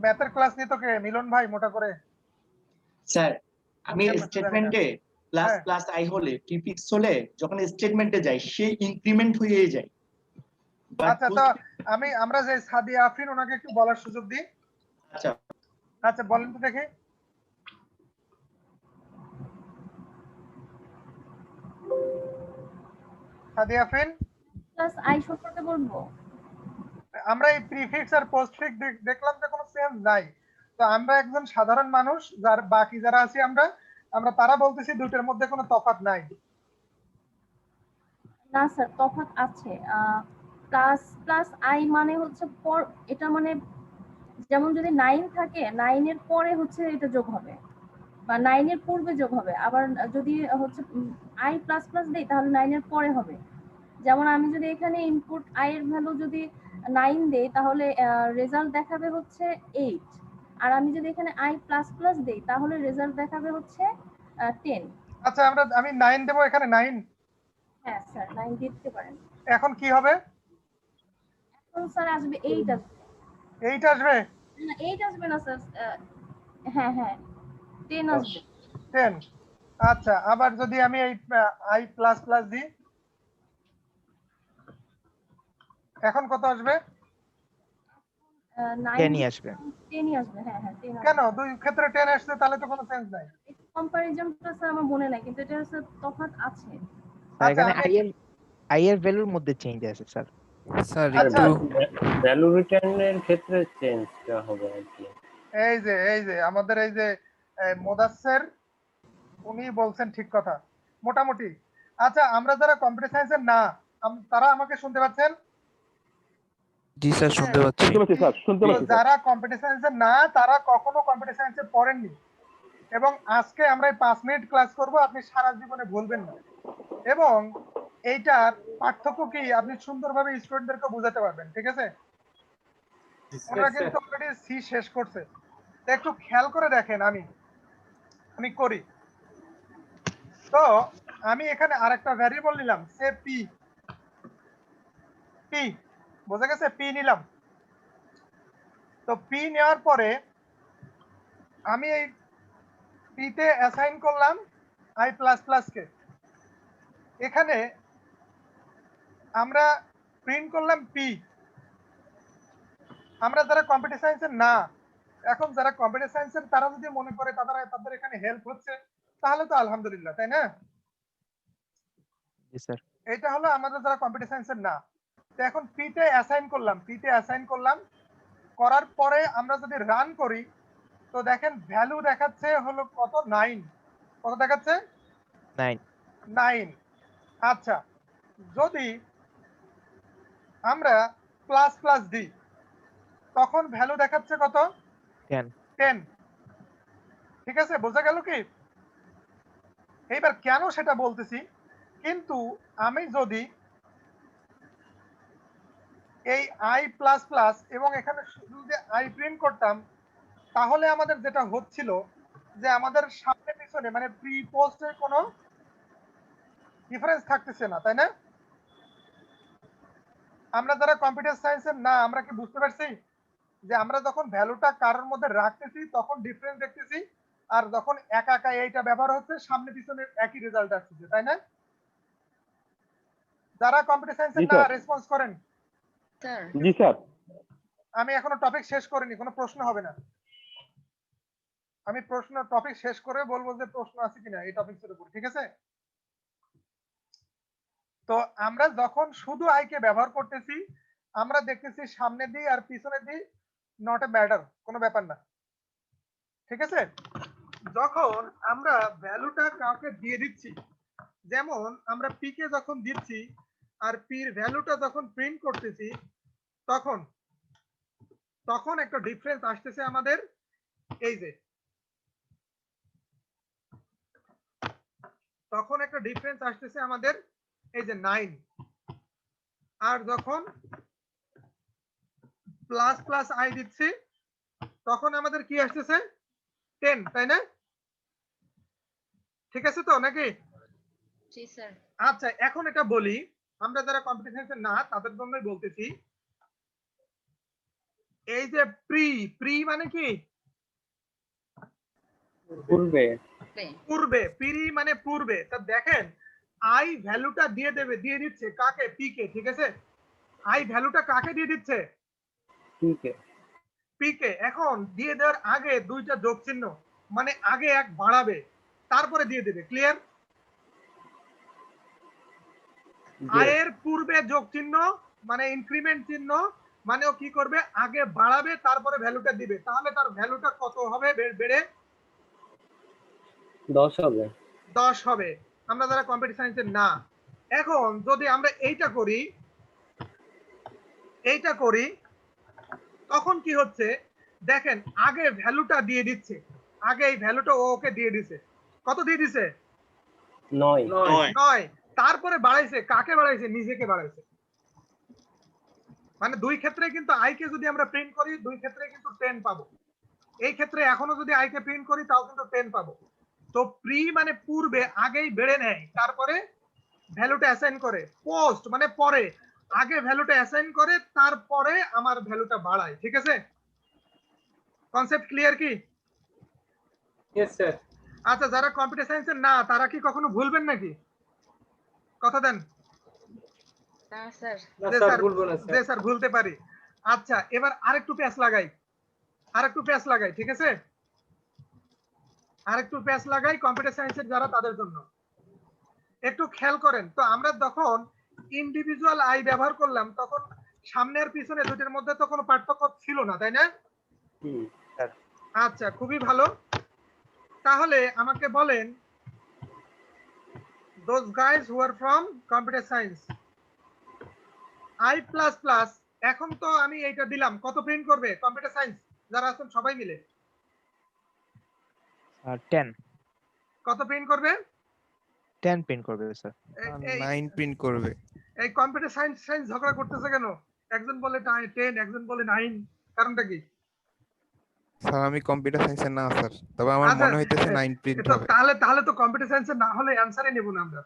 ম্যাথের ক্লাস নিত কে? মিলন ভাই মোটা করে। স্যার আমি আমি জানি না। স্টেটমেন্টে প্লাস হ্যাঁ। প্লাস আই হলে প্রিফিক্স হলে যখন স্টেটমেন্টে যাই সেই ইনক্রিমেন্ট হয়ে যায়। But আচ্ছা, তো আমরা যে সাদিয়া আফরিন ওনাকে একটু বলার সুযোগ দিই। আচ্ছা আচ্ছা বলেন তো দেখি। সাদিয়া আফরিন, প্লাস আই সম্পর্কে বলবো। আমরা এই প্রিফিক্স আর পোস্টফিক্স দেখলাম যে কোনো চেঞ্জ নাই। তো আমরা একজন সাধারণ মানুষ, যার বাকি যারা আছি আমরা তারা বলতেছি দুটোর মধ্যে কোনো তফাৎ নাই। না স্যার তফাৎ আছে। প্লাস প্লাস আই মানে হচ্ছে পর, এটা মানে যেমন যদি 9 থাকে 9 এর পরে হচ্ছে এটা যোগ হবে বা 9 এর পূর্বে যোগ হবে। আবার যদি হচ্ছে আই প্লাস প্লাস দেই তাহলে 9 এর পরে হবে। যেমন আমি যদি এখানে ইনপুট আই এর ভ্যালু যদি 9 দেই তাহলে রেজাল্ট দেখাবে হচ্ছে 8। আর আমি যদি এখানে আই প্লাস প্লাস দেই তাহলে রেজাল্ট দেখাবে হচ্ছে 10। আচ্ছা আমি 9 দেব এখানে 9। হ্যাঁ স্যার 9 দিতে পারেন। এখন কি হবে? এখন স্যার আসবে 8 আসবে। 8 আসবে? না 8 আসবে না স্যার। হ্যাঁ হ্যাঁ 10 আসবে। 10। আচ্ছা, আবার যদি আমি এই আই প্লাস প্লাস দিই, এখন কত আসবে? 10 আসবে। 10 আসবে। হ্যাঁ হ্যাঁ 10 কেন দুই ক্ষেত্রে 10 আসছে, তাহলে তো কোনো চেঞ্জ নাই। কম্পারিজনটা স্যার আমার মনে নাই, কিন্তু এটা স্যার তফাৎ আছে। স্যার এখানে আই এর ভ্যালুর মধ্যে চেঞ্জ আছে স্যার। স্যার আচ্ছা, একটু ভ্যালু রিটার্নের ক্ষেত্রে চেঞ্জটা হবে আর কি। এই যে আমাদের এই যে মোদাসসের উনি বলছেন ঠিক কথা মোটামুটি। আচ্ছা, আমরা যারা কম্পিউটার সায়েন্সের না তারা আমাকে শুনতে পাচ্ছেন? জি স্যার শুনতে পাচ্ছি। শুনতে পাচ্ছি স্যার, শুনতে তো পাচ্ছি স্যার। যারা কম্পিউটার সায়েন্সের না তারা কখনো কম্পিউটার সায়েন্সে পড়েননি, এবং আজকে আমরা এই 5 মিনিট ক্লাস করব, আপনি সারা জীবনে ভুলবেন না। এবং এইটার পার্থক্য কি আপনি সুন্দরভাবে স্টুডেন্টদেরকে বোঝাতে পারবেন। ঠিক আছে? ওরা কিন্তু অলরেডি সি শেষ করছে। তো একটু খেয়াল করে দেখেন, আমি করি। তো আমি এখানে আরেকটা ভ্যারিয়েবল নিলাম, সে পি। বোঝা গেছে? পি নিলাম। তো পি নেওয়ার পরে আমি এই পিতে অ্যাসাইন করলাম আই প্লাস প্লাস কে। এখানে আমরা প্রিন্ট করলাম পি। আমরা যারা কম্পিউটার সায়েন্সের না, এখন যারা কম্পিউটার সায়েন্সের তারা যদি মনে করে তাদের এখানে হেল্প হচ্ছে, তাহলে তো আলহামদুলিল্লাহ, তাই না? জি স্যার। এটা হলো আমাদের যারা কম্পিউটার সায়েন্সের না। তো এখন পিতে অ্যাসাইন করলাম, করার পরে আমরা যদি রান করি তো দেখেন ভ্যালু দেখাচ্ছে হলো কত, 9। কত দেখাচ্ছে? 9। আচ্ছা, যদি আমরা প্লাস প্লাস দিই তখন ভ্যালু দেখাচ্ছে কত? 10। ঠিক আছে, বোঝা গেল কি? এইবার কেন সেটা বলতেছি, কিন্তু আমি যদি এই আই প্লাস প্লাস এবং এখানে শুধু যে আই প্রিন্ট করতাম, তাহলে আমাদের যেটা হচ্ছিল যে আমাদের সামনে পিছনে মানে প্রি পোস্টের কোনো ডিফারেন্স থাকতেছে না, তাই না? আমরা যারা কম্পিউটার সায়েন্সের না, আমরা কি বুঝতে পারছি যে আমরা যখন ভ্যালুটা কারোর মধ্যে রাখতেছি তখন ডিফারেন্স দেখতেছি, আর যখন একা একা এইটা ব্যবহার হচ্ছে সামনে পিছনে একই রেজাল্ট আসছে, তাই না? যারা কম্পিউটার সায়েন্সের না রেসপন্স করেন। স্যার জি স্যার। আমি এখনো টপিক শেষ করিনি, কোনো প্রশ্ন হবে না। আমি টপিক শেষ করে বলবো যে প্রশ্ন আছে কিনা এই টপিকের উপর। ঠিক আছে? তো আমরা যখন শুধু আই কে ব্যবহার করতেছি, আমরা দেখতেছি সামনে দিয়ে আর পিছনে দিয়ে নট এ ম্যাটার, কোনো ব্যাপার না। ঠিক আছে? যখন আমরা ভ্যালুটা কাউকে দিয়ে দিচ্ছি, যেমন আমরা পি কে যখন দিচ্ছি আর পির ভ্যালুটা যখন প্রিন্ট করতেছি, তখন একটা ডিফারেন্স আসতেছে আমাদের। এই যে তখন একটা ডিফারেন্স আসতেছে আমাদের এই যে 9। আর যখন প্লাস প্লাস আই দিচ্ছি তখন আমাদের কি আসতেছে? 10, তাই না? ঠিক আছে তো নাকি? জি স্যার। আচ্ছা এখন এটা বলি, আমরা যারা কম্পিউটার সায়েন্সে না তাদের জন্যই বলতেছি। এই যে প্রি মানে কি? পূর্বে পূর্বে, প্রি মানে পূর্বে। তা দেখেন আই ভ্যালুটা দিয়ে দিচ্ছে কাকে? পি কে, ঠিক আছে? আই ভ্যালুটা কাকে দিয়ে দিচ্ছে? ঠিক আছে পি কে। এখন দিয়ে দেওয়ার আগে দুইটা যোগ চিহ্ন, মানে আগে এক বাড়াবে তারপরে দিয়ে দেবে। ক্লিয়ার? আয়ের পূর্বে যোগ চিহ্ন মানে ইনক্রিমেন্ট চিহ্ন, মানে ও কি করবে? আগে বাড়াবে তারপরে ভ্যালুটা দিবে। তাহলে তার ভ্যালুটা কত হবে? বেড়ে 10 হবে 10 হবে। আমরা যারা কম্পিউটার সায়েন্সের না, এখন যদি আমরা এইটা করি তখন কি হচ্ছে দেখেন, আগে ভ্যালুটা দিয়ে দিচ্ছে, আগে এই ভ্যালুটা ওকে দিয়ে দিছে। কত দিয়ে দিছে? 9। তারপরে বাড়াইছে কাকে? বাড়াইছে নিজেকে বাড়াইছে। মানে দুই ক্ষেত্রে কিন্তু আই কে যদি আমরা প্রিন্ট করি দুই ক্ষেত্রে কিন্তু 10 পাবো। এই ক্ষেত্রে এখনো যদি আই কে প্রিন্ট করি তাও কিন্তু 10 পাবো। তো প্রি মানে পূর্বে, আগেই বেড়ে নেয় তারপরে ভ্যালুটা অ্যাসাইন করে। পোস্ট মানে পরে, আগে ভ্যালুটা অ্যাসাইন করে তারপরে আমার ভ্যালুটা বাড়ায়। ঠিক আছে? কনসেপ্ট ক্লিয়ার কি? यस স্যার আচ্ছা যারা কম্পিউটার সায়েন্সের না তারা কি কখনো ভুলবেন নাকি? কথা দেন। না স্যার। যে স্যার ভুলতে পারি। আচ্ছা এবার আরেকটু প্যাচ লাগাই, ঠিক আছে? আরেকটু প্যাচ লাগাই কম্পিউটার সায়েন্সের যারা তাদের জন্য। একটু খেয়াল করেন তো, আমরা যখন ইন্ডিভিজুয়াল আই ব্যবহার করলাম তখন সামনে আর পিছনে দুটির মধ্যে তো কোনো পার্থক্য ছিল না, তাই না? আচ্ছা খুবই ভালো। তাহলে আমাকে বলেন those guys who are from computer science, I++, এখন তো আমি এইটা দিলাম, কত প্রিন্ট করবে কম্পিউটার সায়েন্স যারা আছেন সবাই মিলে? 10 কত প্রিন্ট করবে? 10 প্রিন্ট করবে স্যার। 9 প্রিন্ট করবে। এই কম্পিউটার সায়েন্স ঝগড়া করতেছে কেন? একজন বলে 10, একজন বলে 9, কারণটা কি? স্যার আমি কম্পিউটার সায়েন্সের না স্যার, তবে আমার আচ্ছা, মনে হইতেছে 9 প্রিন্ট তো হবে। তাহলে তো কম্পিউটার সায়েন্সের না হলে অ্যানসারই নেব না আমরা।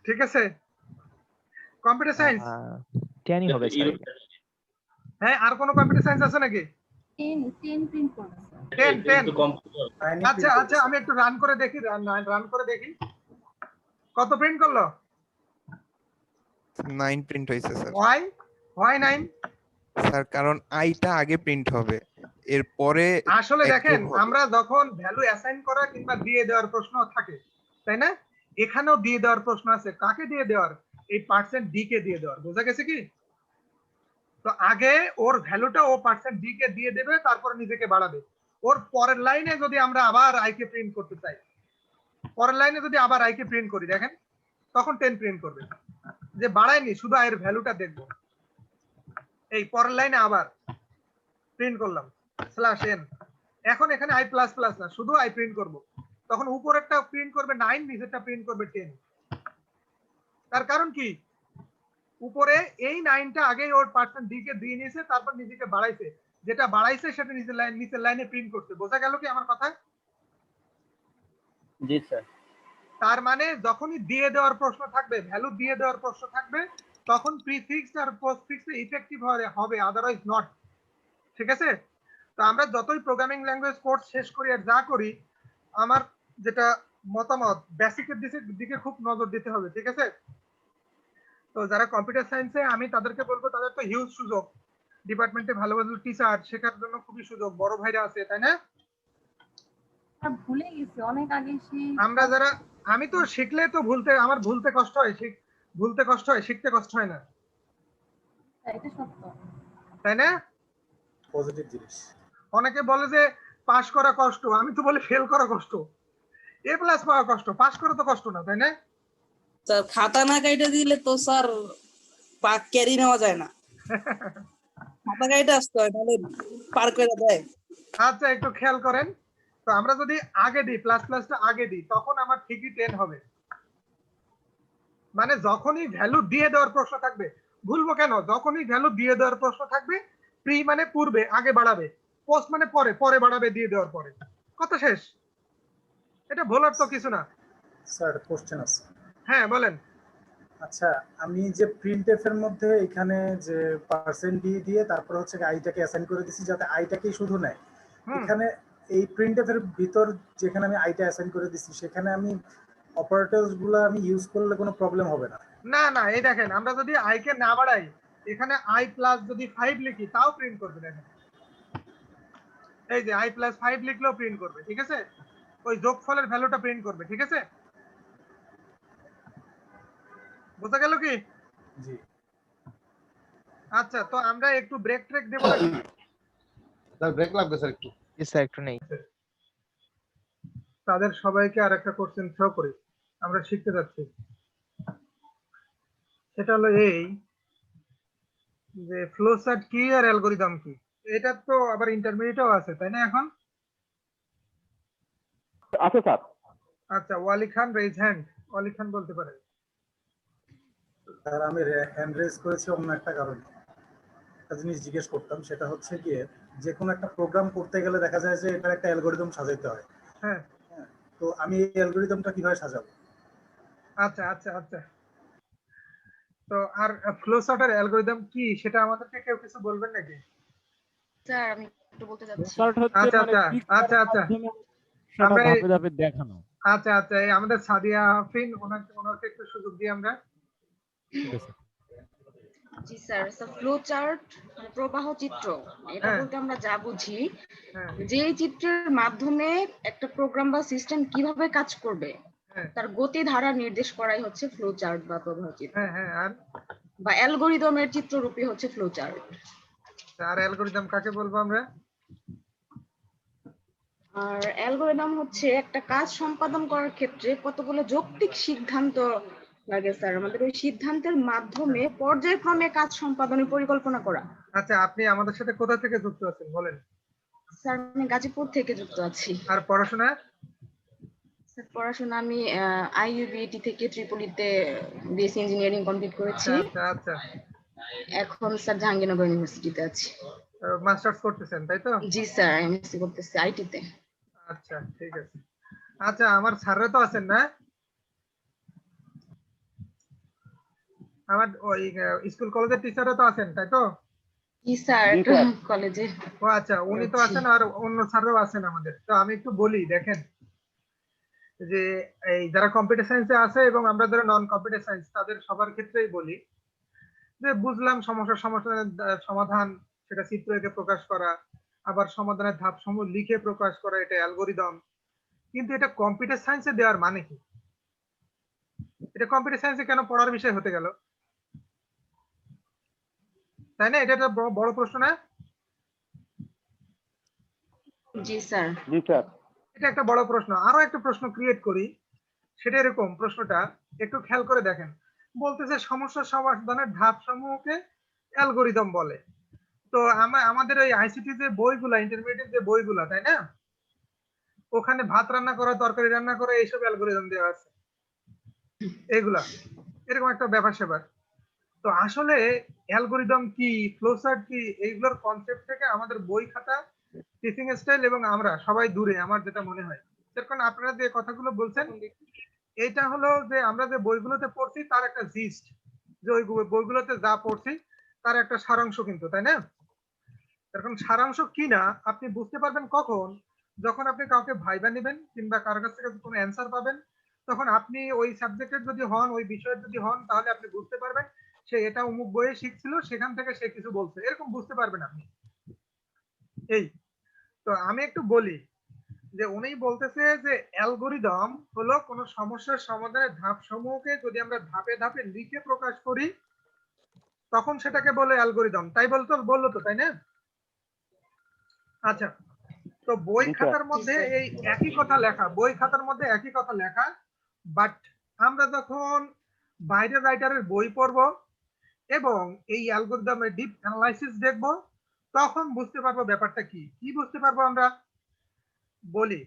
ঠিক আছে? কম্পিউটার সায়েন্স 10ই হবে স্যার। হ্যাঁ, আর কোন কম্পিউটার সায়েন্স আছে নাকি? 10 প্রিন্ট করবে স্যার। 10 আচ্ছা আমি একটু রান করে দেখি কত প্রিন্ট করলো। 9 প্রিন্ট হইছে স্যার। why 9? স্যার কারণ আইটা আগে প্রিন্ট হবে, এরপরে আসলে দেখেন আমরা যখন ভ্যালু অ্যাসাইন করা কিংবা দিয়ে দেওয়ার প্রশ্ন থাকে, তাই না? এখানেও দিয়ে দেওয়ার প্রশ্ন আছে। কাকে দিয়ে দেওয়ার? এই পার্সেন্ট ডি কে দিয়ে দেওয়ার। বোঝা গেছে কি? তো আগে ওর ভ্যালুটা ও পার্সেন্ট ডি কে দিয়ে দেবে, তারপর নিজেকে বাড়াবে। ওর পরের লাইনে যদি আমরা আবার আই কে প্রিন্ট করতে চাই, পরের লাইনে যদি আবার আই কে প্রিন্ট করি দেখেন তখন 10 প্রিন্ট করবে। যে বাড়ায়নি, শুধু আয়ের ভ্যালুটা দেখবো। এই পরের লাইনে আবার প্রিন্ট করলাম /n, এখন এখানে I++ না, শুধু আই প্রিন্ট করব। তখন উপরেরটা প্রিন্ট করবে 9, নিচেরটা প্রিন্ট করবে 10। তার কারণ কি? উপরে এই 9টা আগেই ওর পার্সেন্ট ডি কে দিয়ে নিয়েছে, তারপর নিজেকে বাড়াইছে। যেটা বাড়াইছে সেটা নিচের লাইনে প্রিন্ট করছে। বোঝা গেল কি আমার কথা? জি স্যার। তার মানে যখনই দিয়ে দেওয়ার প্রশ্ন থাকবে, ভ্যালু দিয়ে দেওয়ার প্রশ্ন থাকবে, তখন প্রিফিক্স আর পোস্টফিক্সে ইফেক্টিভ হবে, আদারওয়াইজ নট। ঠিক আছে? তো আমরা যতই প্রোগ্রামিং ল্যাঙ্গুয়েজ কোর্স শেষ করি আর যা করি, আমার যেটা মতামত, বেসিকের দিকে খুব নজর দিতে হবে। ঠিক আছে? তো যারা কম্পিউটার সায়েন্সে, আমি তাদেরকে বলবো তাদের তো হিউজ সুযোগ, ডিপার্টমেন্টে ভালো ভালো টিচার শেখার জন্য খুবই সুযোগ, বড় ভাইরা আছে, তাই না? ভুলে গেছি অনেক আগে আমরা যারা, আমি তো শিখলে তো আমার ভুলতে কষ্ট হয়, শিখতে কষ্ট হয় না, এটা সত্য, তাই না? পজিটিভ জিনিস। অনেকে বলে যে পাস করা কষ্ট, আমি তো বলি ফেল করা কষ্ট। A+ পাওয়া কষ্ট, পাস করা তো কষ্ট না, তাই না? স্যার খাতা না কাইটা দিলে তো স্যার ক্যারি নেওয়া যায় না। খাতা কাইটা আসতে হয়, নাহলে পার করে দেয়। আচ্ছা একটু খেয়াল করেন তো, আমরা যদি আগে দিই ++টা আগে দিই, তখন আমার ঠিকই 10 হবে। মানে যখনই ভ্যালু দিয়ে দেওয়ার প্রশ্ন থাকবে, ভুলবো কেন? যখনই ভ্যালু দিয়ে দেওয়ার প্রশ্ন থাকবে, প্রি মানে পূর্বে, আগে বাড়াবে, পোস্ট মানে পরে বাড়াবে দিয়ে দেওয়ার পরে। কথা শেষ। এটা বলার তো কিছু না। স্যার কোশ্চেন আছে। হ্যাঁ বলেন। আচ্ছা, আমি যে প্রিন্টএফ এর মধ্যে এখানে যে পার্সেন্ট দিয়ে তারপর হচ্ছে আইটাকে অ্যাসাইন করে দিছি যাতে আইটাকেই শুধু নেয়, এখানে এই প্রিন্টএফ এর ভিতর যেখানে আমি আইটা অ্যাসাইন করে দিছি সেখানে আমি অপারেটরস গুলো আমি ইউজ করলে কোনো প্রবলেম হবে না? না না, এই দেখেন আমরা যদি আই কে না বাড়াই, এখানে আই প্লাস যদি 5 লিখি তাও প্রিন্ট করবে। দেখেন এই যে আই প্লাস 5 লিখলেও প্রিন্ট করবে, ঠিক আছে? ওই যোগফলের ভ্যালুটা প্রিন্ট করবে, ঠিক আছে? বুঝা গেল কি? জি। আচ্ছা, তো আমরা একটু ব্রেক ট্রেক দেব নাকি? স্যার ব্রেক লাগবে স্যার একটু। জি স্যার, একটু নেই। তাদের সবাইকে আরেকটা কোশ্চেন থ্রো করি, আমরা শিখতে যাচ্ছি। সেটা হলো এই যে ফ্লো চার্ট কি আর অ্যালগরিদম কি। এটা তো আবার ইন্টারমিডিয়েটও আছে, তাই না? এখন আছে স্যার। আচ্ছা, ওয়ালি খান রেজ হ্যান্ড। ওয়ালি খান বলতে পারেন। স্যার আমি হ্যান্ড রেজ করেছি অন্য একটা কারণে। একটা জিনিস জিজ্ঞেস করতাম, সেটা হচ্ছে গিয়ে যে কোনো একটা প্রোগ্রাম করতে গেলে দেখা যায় যে এটার একটা অ্যালগরিদম সাজাইতে হয়। হ্যাঁ, তো আমি এই অ্যালগরিদমটা কিভাবে সাজাবো? আচ্ছা আচ্ছা আচ্ছা। তো আর ফ্লো চার্টের অ্যালগরিদম কি সেটা আমাদেরকে কেউ কিছু বলবেন নাকি? স্যার আমি একটু বলতে যাচ্ছি। শর্ট হচ্ছে আচ্ছা মানে আচ্ছা পিকচারের আচ্ছা আচ্ছা মাধ্যমে সেটা আমরা ধাপে ধাপে দেখানো। আচ্ছা আচ্ছা, এই আমাদের সাদিয়া আফরিন, ওনাকে একটু সুযোগ দিই আমরা। জি স্যার, ফ্লো চার্ট মানে প্রবাহ চিত্র, এটা বলতে আমরা যা বুঝি যে এই চিত্রের মাধ্যমে একটা প্রোগ্রাম বা সিস্টেম কিভাবে কাজ করবে তার গতি ধারা নির্দেশ করাই হচ্ছে ফ্লো চার্ট বা প্রবাহ চিত্র। হ্যাঁ হ্যাঁ, আর বা অ্যালগরিদমের চিত্ররূপী হচ্ছে ফ্লো চার্ট। আর অ্যালগরিদম কাকে বলবো আমরা? আর অ্যালগরিদম হচ্ছে একটা কাজ সম্পাদন করার ক্ষেত্রে কতগুলো যৌক্তিক সিদ্ধান্ত লাগে স্যার, আমাদের ওই সিদ্ধান্তের মাধ্যমে পর্যায়ক্রমে কাজ সম্পাদনের পরিকল্পনা করা। আচ্ছা, আপনি আমাদের সাথে কোথা থেকে যুক্ত আছেন বলেন? স্যার আমি গাজীপুর থেকে যুক্ত আছি। আর পড়াশোনা? স্যার পড়াশোনা আমি আইইউবিটি থেকে ট্রিপলিতে বিএসসি ইঞ্জিনিয়ারিং কমপ্লিট করেছি। আচ্ছা আচ্ছা। এখন স্যার জাহাঙ্গীরনগর ইউনিভার্সিটিতে আছি। মাস্টার্স করতেছেন তাই তো? জি স্যার, এমএসসি করতেছি আইটিতে। আচ্ছা ঠিক আছে। আচ্ছা, আমার স্যাররা তো আছেন না? আমার ওই স্কুল কলেজের টিচাররা তো আছেন তাই তো? জি স্যার, কলেজে। ও আচ্ছা, উনি তো আছেন আর অন্য স্যাররাও আছেন আমাদের। তো আমি একটু বলি, দেখেন যে এই যারা কম্পিউটার সায়েন্সে আছে এবং আমরা যারা নন কম্পিউটার সায়েন্স তাদের সবার ক্ষেত্রেই বলি যে বুঝলাম সমস্যার সমাধান সেটা চিত্র এঁকে প্রকাশ করা, আবার সমাধানের ধাপসমূহ লিখে প্রকাশ করা, এটা অ্যালগরিদম। কিন্তু এটা কম্পিউটার সায়েন্সে দেওয়ার মানে কি? এটা কম্পিউটার সায়েন্সে কেন পড়ার বিষয় হতে গেল? তাই না? এটা একটা বড় প্রশ্ন না? জি স্যার। জি স্যার। এটা একটা বড় প্রশ্ন। আরো একটা প্রশ্ন ক্রিয়েট করি, সেটা এরকম, প্রশ্নটা একটু খেয়াল করে দেখেন। বলতেছে সমস্যা সমাধানের ধাপ সমূহকে অ্যালগরিদম বলে। তো আমাদের ওই আইসিটি যে বইগুলা, ইন্টারমিডিয়েট যে বইগুলা, তাই না, ওখানে ভাত রান্না করা, তরকারি রান্না করা, এইসব অ্যালগরিদম দেওয়া আছে, এগুলা এরকম একটা ব্যাপার স্যাপার। তো আসলে অ্যালগরিদম কি, ফ্লোচার্ট কি, এইগুলোর কনসেপ্ট থেকে আমাদের বই খাতা, টিচিং স্টাইল এবং আমরা সবাই দূরে, আমার যেটা মনে হয়। যেরকম আপনারা যে কথাগুলো বলছেন, এটা হলো যে আমরা যে বইগুলোতে পড়ছি তার একটা জিস্ট, যে ওই বইগুলোতে যা পড়ছি তার একটা সারাংশ কিন্তু, তাই না? এরকম সারাংশ কি না আপনি বুঝতে পারবেন কখন? যখন আপনি কাউকে ভাইবা নেবেন কিংবা কারোর কাছ থেকে কোনো অ্যান্সার পাবেন, তখন আপনি ওই সাবজেক্টের যদি হন, ওই বিষয়ের যদি হন, তাহলে আপনি বুঝতে পারবেন সে এটা অমুক বইয়ে শিখছিল, সেখান থেকে সে কিছু বলছে, এরকম বুঝতে পারবেন আপনি। এই তো আমি একটু বলি যে উনি বলতেছে যে অ্যালগরিদম হলো কোন সমস্যার সমাধানের ধাপ সমূহকে যদি আমরা ধাপে ধাপে লিখে প্রকাশ করি তখন সেটাকে বলে অ্যালগরিদম। তাই বললো তো, তাই না? আচ্ছা, তো বই খাতার মধ্যে এই একই কথা লেখা, বই খাতার মধ্যে একই কথা লেখা, বাট আমরা যখন বাইরের রাইটারের বই পড়ব এবং এই অ্যালগরিদমের ডিপ অ্যানালাইসিস দেখব, তখন বুঝতে পারবো ব্যাপারটা কি। কি বুঝতে পারবো আমরা? বলি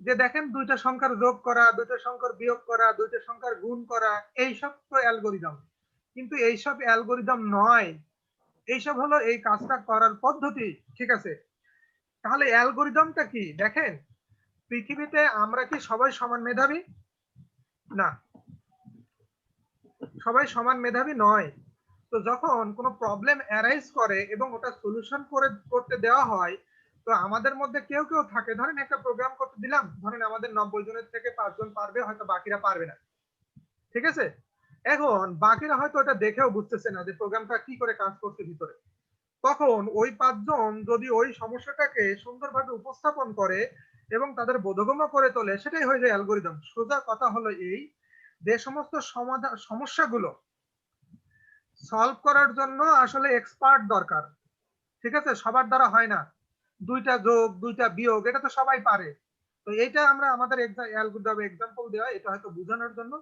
যে দেখেন, দুইটা সংখ্যার যোগ করা, দুইটা সংখ্যার বিয়োগ করা, দুইটা সংখ্যার গুণ করা, এইসব তো অ্যালগরিদম। কিন্তু এইসব অ্যালগরিদম নয়, এইসব হলো এই কাজটা করার পদ্ধতি, ঠিক আছে? তাহলে অ্যালগরিদমটা কি? দেখেন, পৃথিবীতে আমরা কি সবাই সমান মেধাবী? না, সবাই সমান মেধাবী নয়। তো যখন কোনো প্রবলেম অ্যারাইজ করে এবং ওটা সলিউশন করতে দেওয়া হয়, তো আমাদের মধ্যে কেউ কেউ থাকে, ধরেন একটা প্রোগ্রাম করতে দিলাম, ধরেন আমাদের 90 জনের থেকে 5 জন পারবে, হয়তো বাকিরা পারবে না, ঠিক আছে? এখন বাকিরা হয়তো ওটা দেখেও বুঝতেছে না যে প্রোগ্রামটা কি করে কাজ করছে ভিতরে। তখন ওই 5 জন যদি ওই সমস্যাটাকে সুন্দরভাবে উপস্থাপন করে এবং তাদের বোধগম্য করে তোলে, সেটাই হয়ে যায় অ্যালগরিদম। সোজা কথা হলো এই, যে সমস্ত সমস্যাগুলো সলভ করার জন্য আসলে এক্সপার্ট দরকার, ঠিক আছে? সবার দ্বারা হয় না। 2টা যোগ 2টা বিয়োগ এটা তো সবাই পারে। তো এইটা আমরা আমাদের অ্যালগরিদম এক্সাম্পল দেওয়া, এটা হয়তো বোঝানোর জন্য,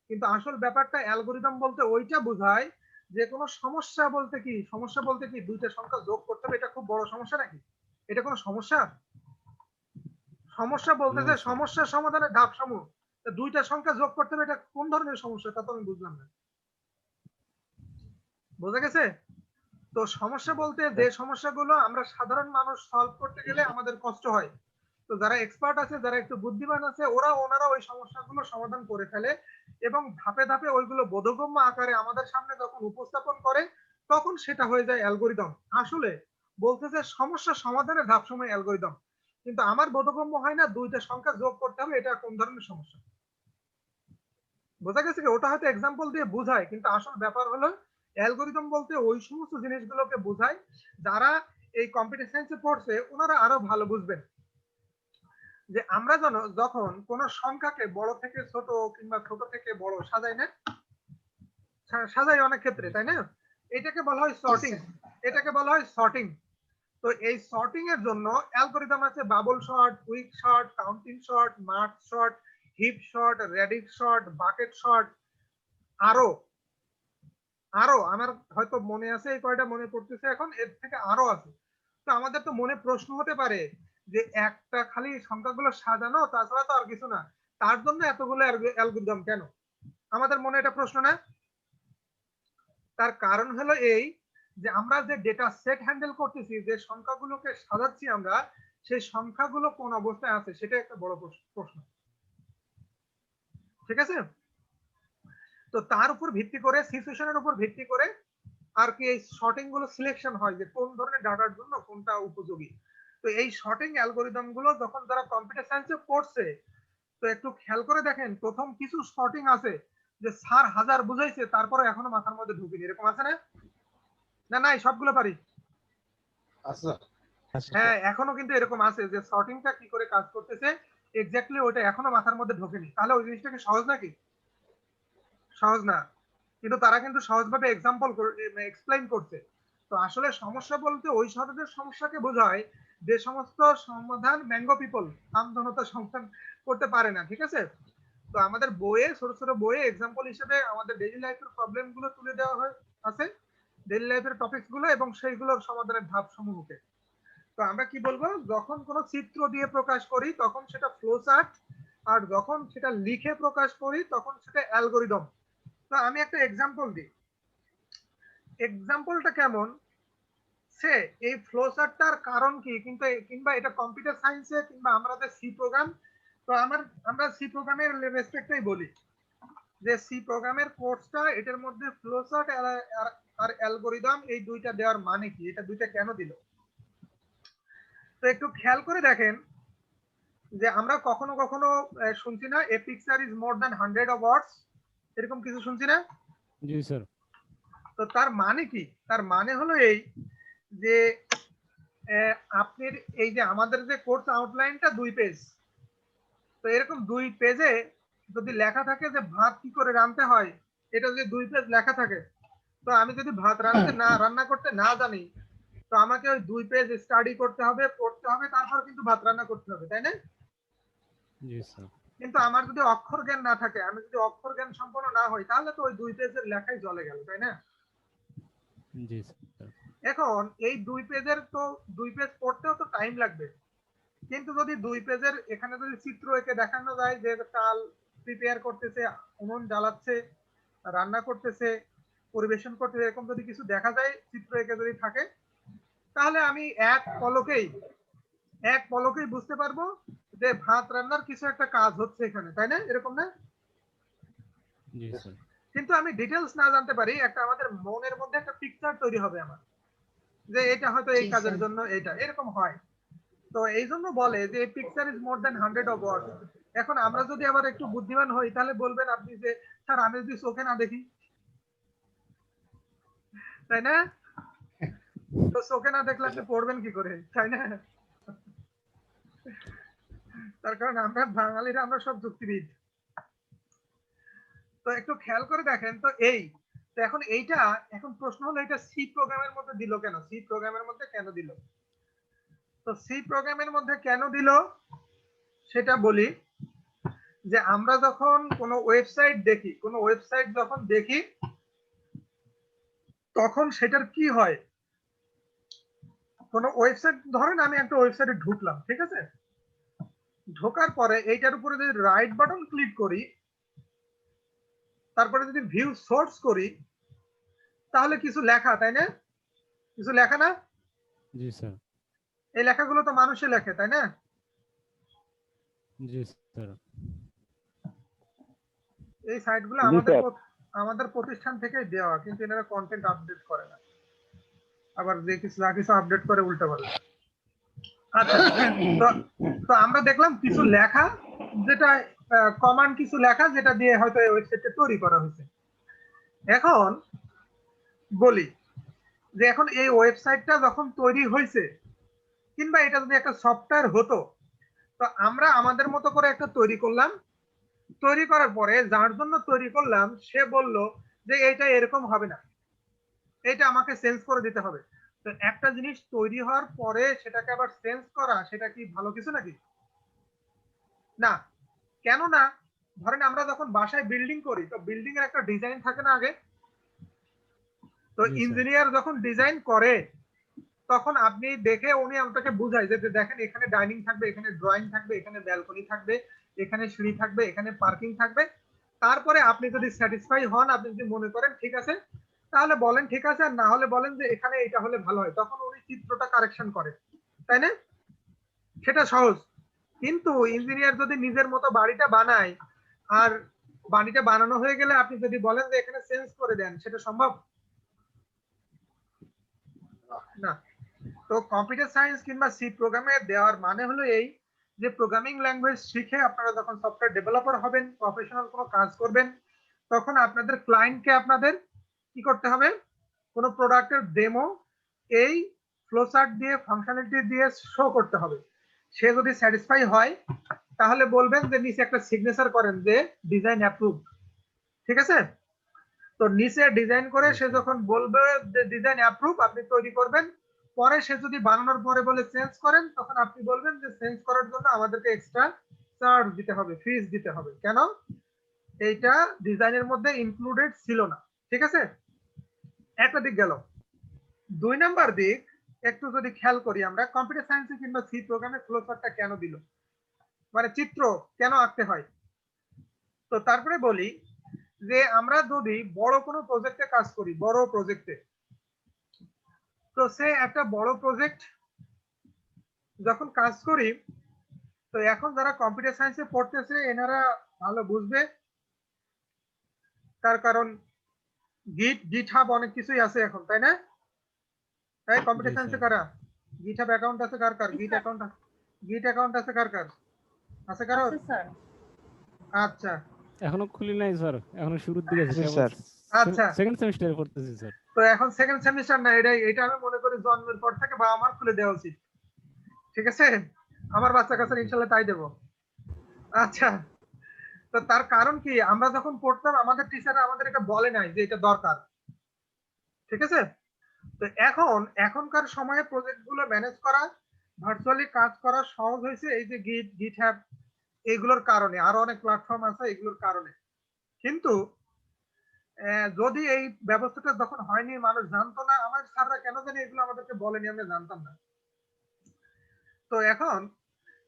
কিন্তু আসল ব্যাপারটা অ্যালগরিদম বলতে ওইটা বোঝায় যে কোনো সমস্যা বলতে কি, সমস্যা বলতে কি 2টা সংখ্যা যোগ করতে হবে, এটা খুব বড় সমস্যা নাকি? এটা কোনো সমস্যা? সমস্যা বলতে যে সমস্যা সমাধানের ধাপ সমূহ, 2টা সংখ্যা যোগ করতে হবে, এটা কোন ধরনের সমস্যা তা তো আমি বুঝলাম না। বোঝা গেছে? তো সমস্যা বলতে যে সমস্যাগুলো আমরা সাধারণ মানুষ সলভ করতে গেলে আমাদের কষ্ট হয়, তো যারা এক্সপার্ট আছে, যারা একটু বুদ্ধিমান আছে, ওনারা ওই সমস্যাগুলো সমাধান করে ফেলে এবং ধাপে ধাপে ওইগুলো বোধগম্য আকারে আমাদের সামনে যখন উপস্থাপন করে, তখন সেটা হয়ে যায় অ্যালগরিদম। আসলে বলতেছে সমস্যা সমাধানের ধাপ সময় অ্যালগরিদম, কিন্তু আমার বোধগম্য হয় না 2টা সংখ্যা যোগ করতে হবে, এটা কোন ধরনের সমস্যা। বোঝা গেছে কি? ওটা হয়তো এক্সাম্পল দিয়ে বোঝায়, কিন্তু আসল ব্যাপার হলো অ্যালগরিদম বলতে ওই সমস্ত জিনিসগুলোকে বোঝায়। যারা এই কম্পিউটার সায়েন্সে পড়ছে ওনারা আরো ভালো বুঝবেন যে আমরা যখন কোন সংখ্যাকে বড় থেকে ছোট কিংবা ছোট থেকে বড় সাজাই না, সাজাই অনেক ক্ষেত্রে, তাই না? এটাকে বলা হয় সর্টিং, এটাকে বলা হয় সর্টিং। তো এই সর্টিং এর জন্য অ্যালগরিদম আছে, bubble sort, quick sort, counting sort, merge sort, heap sort, radix sort, bucket sort, আরো আরো আমার হয়তো মনে আছে, এই কয়টা মনে পড়তেছে এখন, এর থেকে আরো আছে। তো আমাদের তো মনে প্রশ্ন হতে পারে যে একটা খালি সংখ্যাগুলো সাজানো, তাছাড়া তো আর কিছু না, তার জন্য এতগুলো অ্যালগরিদম কেন? আমাদের মনে এটা প্রশ্ন না? তার কারণ হলো এই যে আমরা যে ডেটা সেট হ্যান্ডেল করতেছি, যে সংখ্যাগুলোকে সাজাচ্ছি আমরা, সেই সংখ্যাগুলো কোন অবস্থায় আছে সেটা একটা বড় প্রশ্ন, ঠিক আছে? তো তার উপর ভিত্তি করে, সিচুয়েশনের উপর ভিত্তি করে আর কি এই শর্টিং গুলো সিলেকশন হয় যে কোন ধরনের ডাটার জন্য কোনটা উপযোগী। তো এই শর্টিং অ্যালগরিদম গুলো যখন যারা কম্পিউটার সায়েন্সে পড়ছে, তো একটু খেয়াল করে দেখেন, প্রথম কিছু শর্টিং আছে যে স্যার হাজার বুঝাইছে তারপরে এখনো মাথার মধ্যে ঢুকেনি, এরকম আছে না? না নাই, সবগুলো পারি। আচ্ছা, হ্যাঁ, এখনো কিন্তু এরকম আছে যে শর্টিংটা কি করে কাজ করতেছে এক্স্যাক্টলি ওটা এখনো মাথার মধ্যে ঢোকেনি। তাহলে ওই জিনিসটাকে সহজ নাকি? সহজ না, কিন্তু তারা কিন্তু সহজভাবে এক্সাম্পল এক্সপ্লেইন করছে। তো আসলে সমস্যা বলতে ওই ধরনের সমস্যাকে বোঝায় যে সমস্ত সমাধান ম্যাঙ্গো পিপল, আমজনতা সমাধান করতে পারে না, ঠিক আছে? তো আমাদের বইয়ে, ছোট ছোট বইয়ে এক্সাম্পল হিসেবে আমাদের ডেইলি লাইফের প্রবলেম গুলো তুলে দেওয়া হয় আছে, ডেইলি লাইফের টপিকস গুলো এবং সেইগুলোর সমাধানের ধাপ সমূহকে। তো আমরা কি বলবো, যখন কোনো চিত্র দিয়ে প্রকাশ করি তখন সেটা ফ্লো চার্ট, আর যখন সেটা লিখে প্রকাশ করি তখন সেটা অ্যালগরিদম। তো আমি একটা এক্সাম্পল দিই, এক্সাম্পলটা কেমন, সে এই ফ্লো চার্টটার কারণ কি, কিন্তু কিংবা এটা কম্পিউটার সায়েন্সে কিংবা আমরা যে সি প্রোগ্রাম, তো আমরা সি প্রোগ্রামের রেসপেক্টেই বলি যে সি প্রোগ্রামের কোর্সটা, এটার মধ্যে ফ্লো চার্ট আর অ্যালগরিদম এই দুইটা দেওয়ার মানে কি, এটা দুইটা কেন দিল? তো একটু খেয়াল করে দেখেন যে আমরা কখনো কখনো শুনছি না a picture is more than 100 of words, এরকম কিছু শুনছি না? জি স্যার। তো তার মানে কি? তার মানে হলো এই যে আপনি এই যে আমাদের যে কোর্স আউটলাইনটা 2 পেজ, তো এরকম 2 পেজে যদি লেখা থাকে যে ভাত কি করে রাঁধতে হয়, এটা যদি 2 পেজ লেখা থাকে, তো আমি যদি ভাত রান্না করতে না জানি, তো আমাকে ওই 2 পেজ স্টাডি করতে হবে, পড়তে হবে, তারপর কিন্তু ভাত রান্না করতে হবে, তাই না? জি স্যার। কিন্তু আমার যদি অক্ষর জ্ঞান না থাকে, আমি যদি অক্ষর জ্ঞান সম্পন্ন না হই, তাহলে তো ওই 2 পেজের লেখাই জলে গেল, তাই না? জি স্যার। এখন এই 2 পেজের তো 2 পেজ পড়তেও তো টাইম লাগবে, কিন্তু যদি 2 পেজের এখানে যদি চিত্র এঁকে দেখানো যায় যে চাল প্রিপেয়ার করতেছে, উনুন জ্বালাচ্ছে, রান্না করতেছে, পরিবেশন করতেছে, এরকম যদি কিছু দেখা যায় চিত্র এঁকে যদি থাকে, তাহলে আমি এক পলকেই বুঝতে পারবো যে ভাত রান্নার কিছু একটা কাজ হচ্ছে এখানে, তাই না? এরকম না? জি স্যার। কিন্তু আমি ডিটেলস না জানতে পারি, একটা আমাদের মনের মধ্যে একটা পিকচার তৈরি হবে আমার, যে এটা হয়তো এই কাজের জন্য এটা এরকম হয়। তো এই জন্য বলে যে picture is more than 100 of word. এখন আমরা যদি আবার একটু বুদ্ধিমান হই তাহলে বলবেন আপনি যে স্যার আমি যদি চোখে না দেখি, তাই না? তো চোখে না দেখলে আপনি পড়বেন কি করে, তাই না? তার কারণ আমরা বাঙালিরা আমরা সব যুক্তিবিদ। তো একটু খেয়াল করে দেখেন তো এই তো এখন এইটা এখন প্রশ্ন হলো এটা সি প্রোগ্রামের মধ্যে দিল কেন? সি প্রোগ্রামের মধ্যে কেন দিল? তো সি প্রোগ্রামের মধ্যে কেন দিল সেটা বলি, যে আমরা যখন কোনো ওয়েবসাইট দেখি, কোনো ওয়েবসাইট যখন দেখি তখন সেটার কি হয়, কোনো ওয়েবসাইট ধরেন আমি একটা ওয়েবসাইটে ঢুকলাম, ঠিক আছে? ঢোকার পরে এইটার উপরে যদি রাইট বাটন ক্লিক করি, তারপরে যদি ভিউ সোর্স করি, তাহলে কিছু লেখা, তাই না? কিছু লেখা না? জি স্যার। এই লেখাগুলো তো মানুষই লেখে, তাই না? জি স্যার। এই সাইটগুলো আমাদের প্রতিষ্ঠান থেকে দেওয়া, কিন্তু এনারা কন্টেন্ট আপডেট করে না, আবার যে কিছু যা কিছু আপডেট করে উল্টা পাল্টা। আচ্ছা, তো আমরা দেখলাম কিছু লেখা, যেটা কমান্ড কিছু লেখা যেটা দিয়ে হয়তো এই ওয়েবসাইটটা তৈরি করা হয়েছে। এখন বলি যে এখন এই ওয়েবসাইটটা যখন তৈরি হয়েছে, কিংবা এটা যদি একটা সফটওয়্যার হতো, তো আমরা আমাদের মতো করে একটা তৈরি করলাম, তৈরি করার পরে যার জন্য তৈরি করলাম সে বলল যে এটা এরকম হবে না, এটা আমাকে চেঞ্জ করে দিতে হবে। তো একটা জিনিস তৈরি হওয়ার পরে সেটাকে আবার চেঞ্জ করা, সেটা কি ভালো কিছু নাকি? না। কেন না? ধরেন আমরা যখন বাসায় বিল্ডিং করি, তো বিল্ডিং এর একটা ডিজাইন থাকে না আগে? তো ইঞ্জিনিয়ার যখন ডিজাইন করে তখন আপনি দেখে উনি আপনাকে বুঝায় যে দেখেন এখানে ডাইনিং থাকবে, এখানে ড্রয়িং থাকবে, এখানে ব্যালকনি থাকবে, এখানে সিঁড়ি থাকবে, এখানে পার্কিং থাকবে। তারপরে আপনি যদি স্যাটিসফাই হন, আপনি যদি মনে করেন ঠিক আছে, তাহলে বলেন ঠিক আছে, আর না হলে বলেন যে এখানে এটা হলে ভালো হয়, তখন উনি চিত্রটা কারেকশন করে, তাই না? সেটা সহজ। কিন্তু ইঞ্জিনিয়ার যদি নিজের মতো বাড়িটা বানায়, আর বাড়িটা বানানো হয়ে গেলে আপনি যদি বলেন যে এখানে চেঞ্জ করে দেন, সেটা সম্ভব না। তো কম্পিউটার সায়েন্স কিংবা সি প্রোগ্রামে দেওয়ার মানে হলো এই, যে প্রোগ্রামিং ল্যাঙ্গুয়েজ শিখে আপনারা যখন সফটওয়্যার ডেভেলপার হবেন, প্রফেশনাল কোনো কাজ করবেন, তখন আপনাদের ক্লায়েন্টকে আপনাদের কি করতে হবে, কোনো প্রোডাক্টের ডেমো এই ফ্লোচার্ট দিয়ে, ফাংশনালিটি দিয়ে শো করতে হবে। সে যদি স্যাটিসফাই হয় তাহলে বলবেন যে নিচে একটা সিগনেচার করেন যে ডিজাইন অ্যাপ্রুভ, ঠিক আছে? তো নিচে ডিজাইন করে সে যখন বলবে যে ডিজাইন অ্যাপ্রুভ, আপনি তৈরি করবেন। পরে সে যদি বানানোর পরে বলে চেঞ্জ করেন, তখন আপনি বলবেন যে চেঞ্জ করার জন্য আমাদেরকে এক্সট্রা চার্জ দিতে হবে, ফিস দিতে হবে। কেন? এইটা ডিজাইনের মধ্যে ইনক্লুডেড ছিল না, ঠিক আছে? একটা দিক গেল। 2 নাম্বার দিক একটু যদি খেয়াল করি, আমরা কম্পিউটার সায়েন্সে কিংবা সি প্রোগ্রামে ফ্লোচার্টটা কেন দিল, মানে চিত্র কেন আঁকতে হয়। তো তারপরে বলি যে আমরা যদি বড় কোনো প্রজেক্টে কাজ করি, বড় প্রজেক্টে, তো সে একটা বড় প্রজেক্ট যখন কাজ করি, তো এখন যারা কম্পিউটার সায়েন্সে পড়তেছে এনারা ভালো বুঝবে, তার কারণ গিটহাব অনেক কিছুই আছে এখন, তাই না? তাই কম্পিউটার সায়েন্সে কারা গিটহাব অ্যাকাউন্ট আছে? কার কার গিট অ্যাকাউন্ট আছে? কার কার আছে? কারো? আচ্ছা, এখনো খুলি নাই স্যার, এখনো শুরুর দিকে আছি স্যার। আচ্ছা, সেকেন্ড সেমিস্টারে পড়তেছি স্যার। তো এখন সেকেন্ড সেমিস্টার না, এটা আমি মনে করি জন্মের পর থেকে বাবা মার খুলে দেওয়া উচিত, ঠিক আছে? আমার বাচ্চা কাছে ইনশাআল্লাহ তাই দেব। আচ্ছা, তো তার কারণ কি, আমরা যখন পড়তাম আমাদের টিচাররা আমাদের এটা বলে নাই যে এটা দরকার, ঠিক আছে? তো এখনকার সময়ে প্রজেক্ট গুলো ম্যানেজ করা, ভার্চুয়ালি কাজ করা সহজ হয়েছে এই যে গিটহাব এগুলোর কারণে, আরো অনেক প্ল্যাটফর্ম আছে এগুলোর কারণে। কিন্তু যদি এই ব্যবস্থাটা যখন হয়নি, মানুষ জানতো না, আমার স্যাররা কেন জানি এগুলো আমাদেরকে বলেনি, আমরা জানতাম না। তো এখন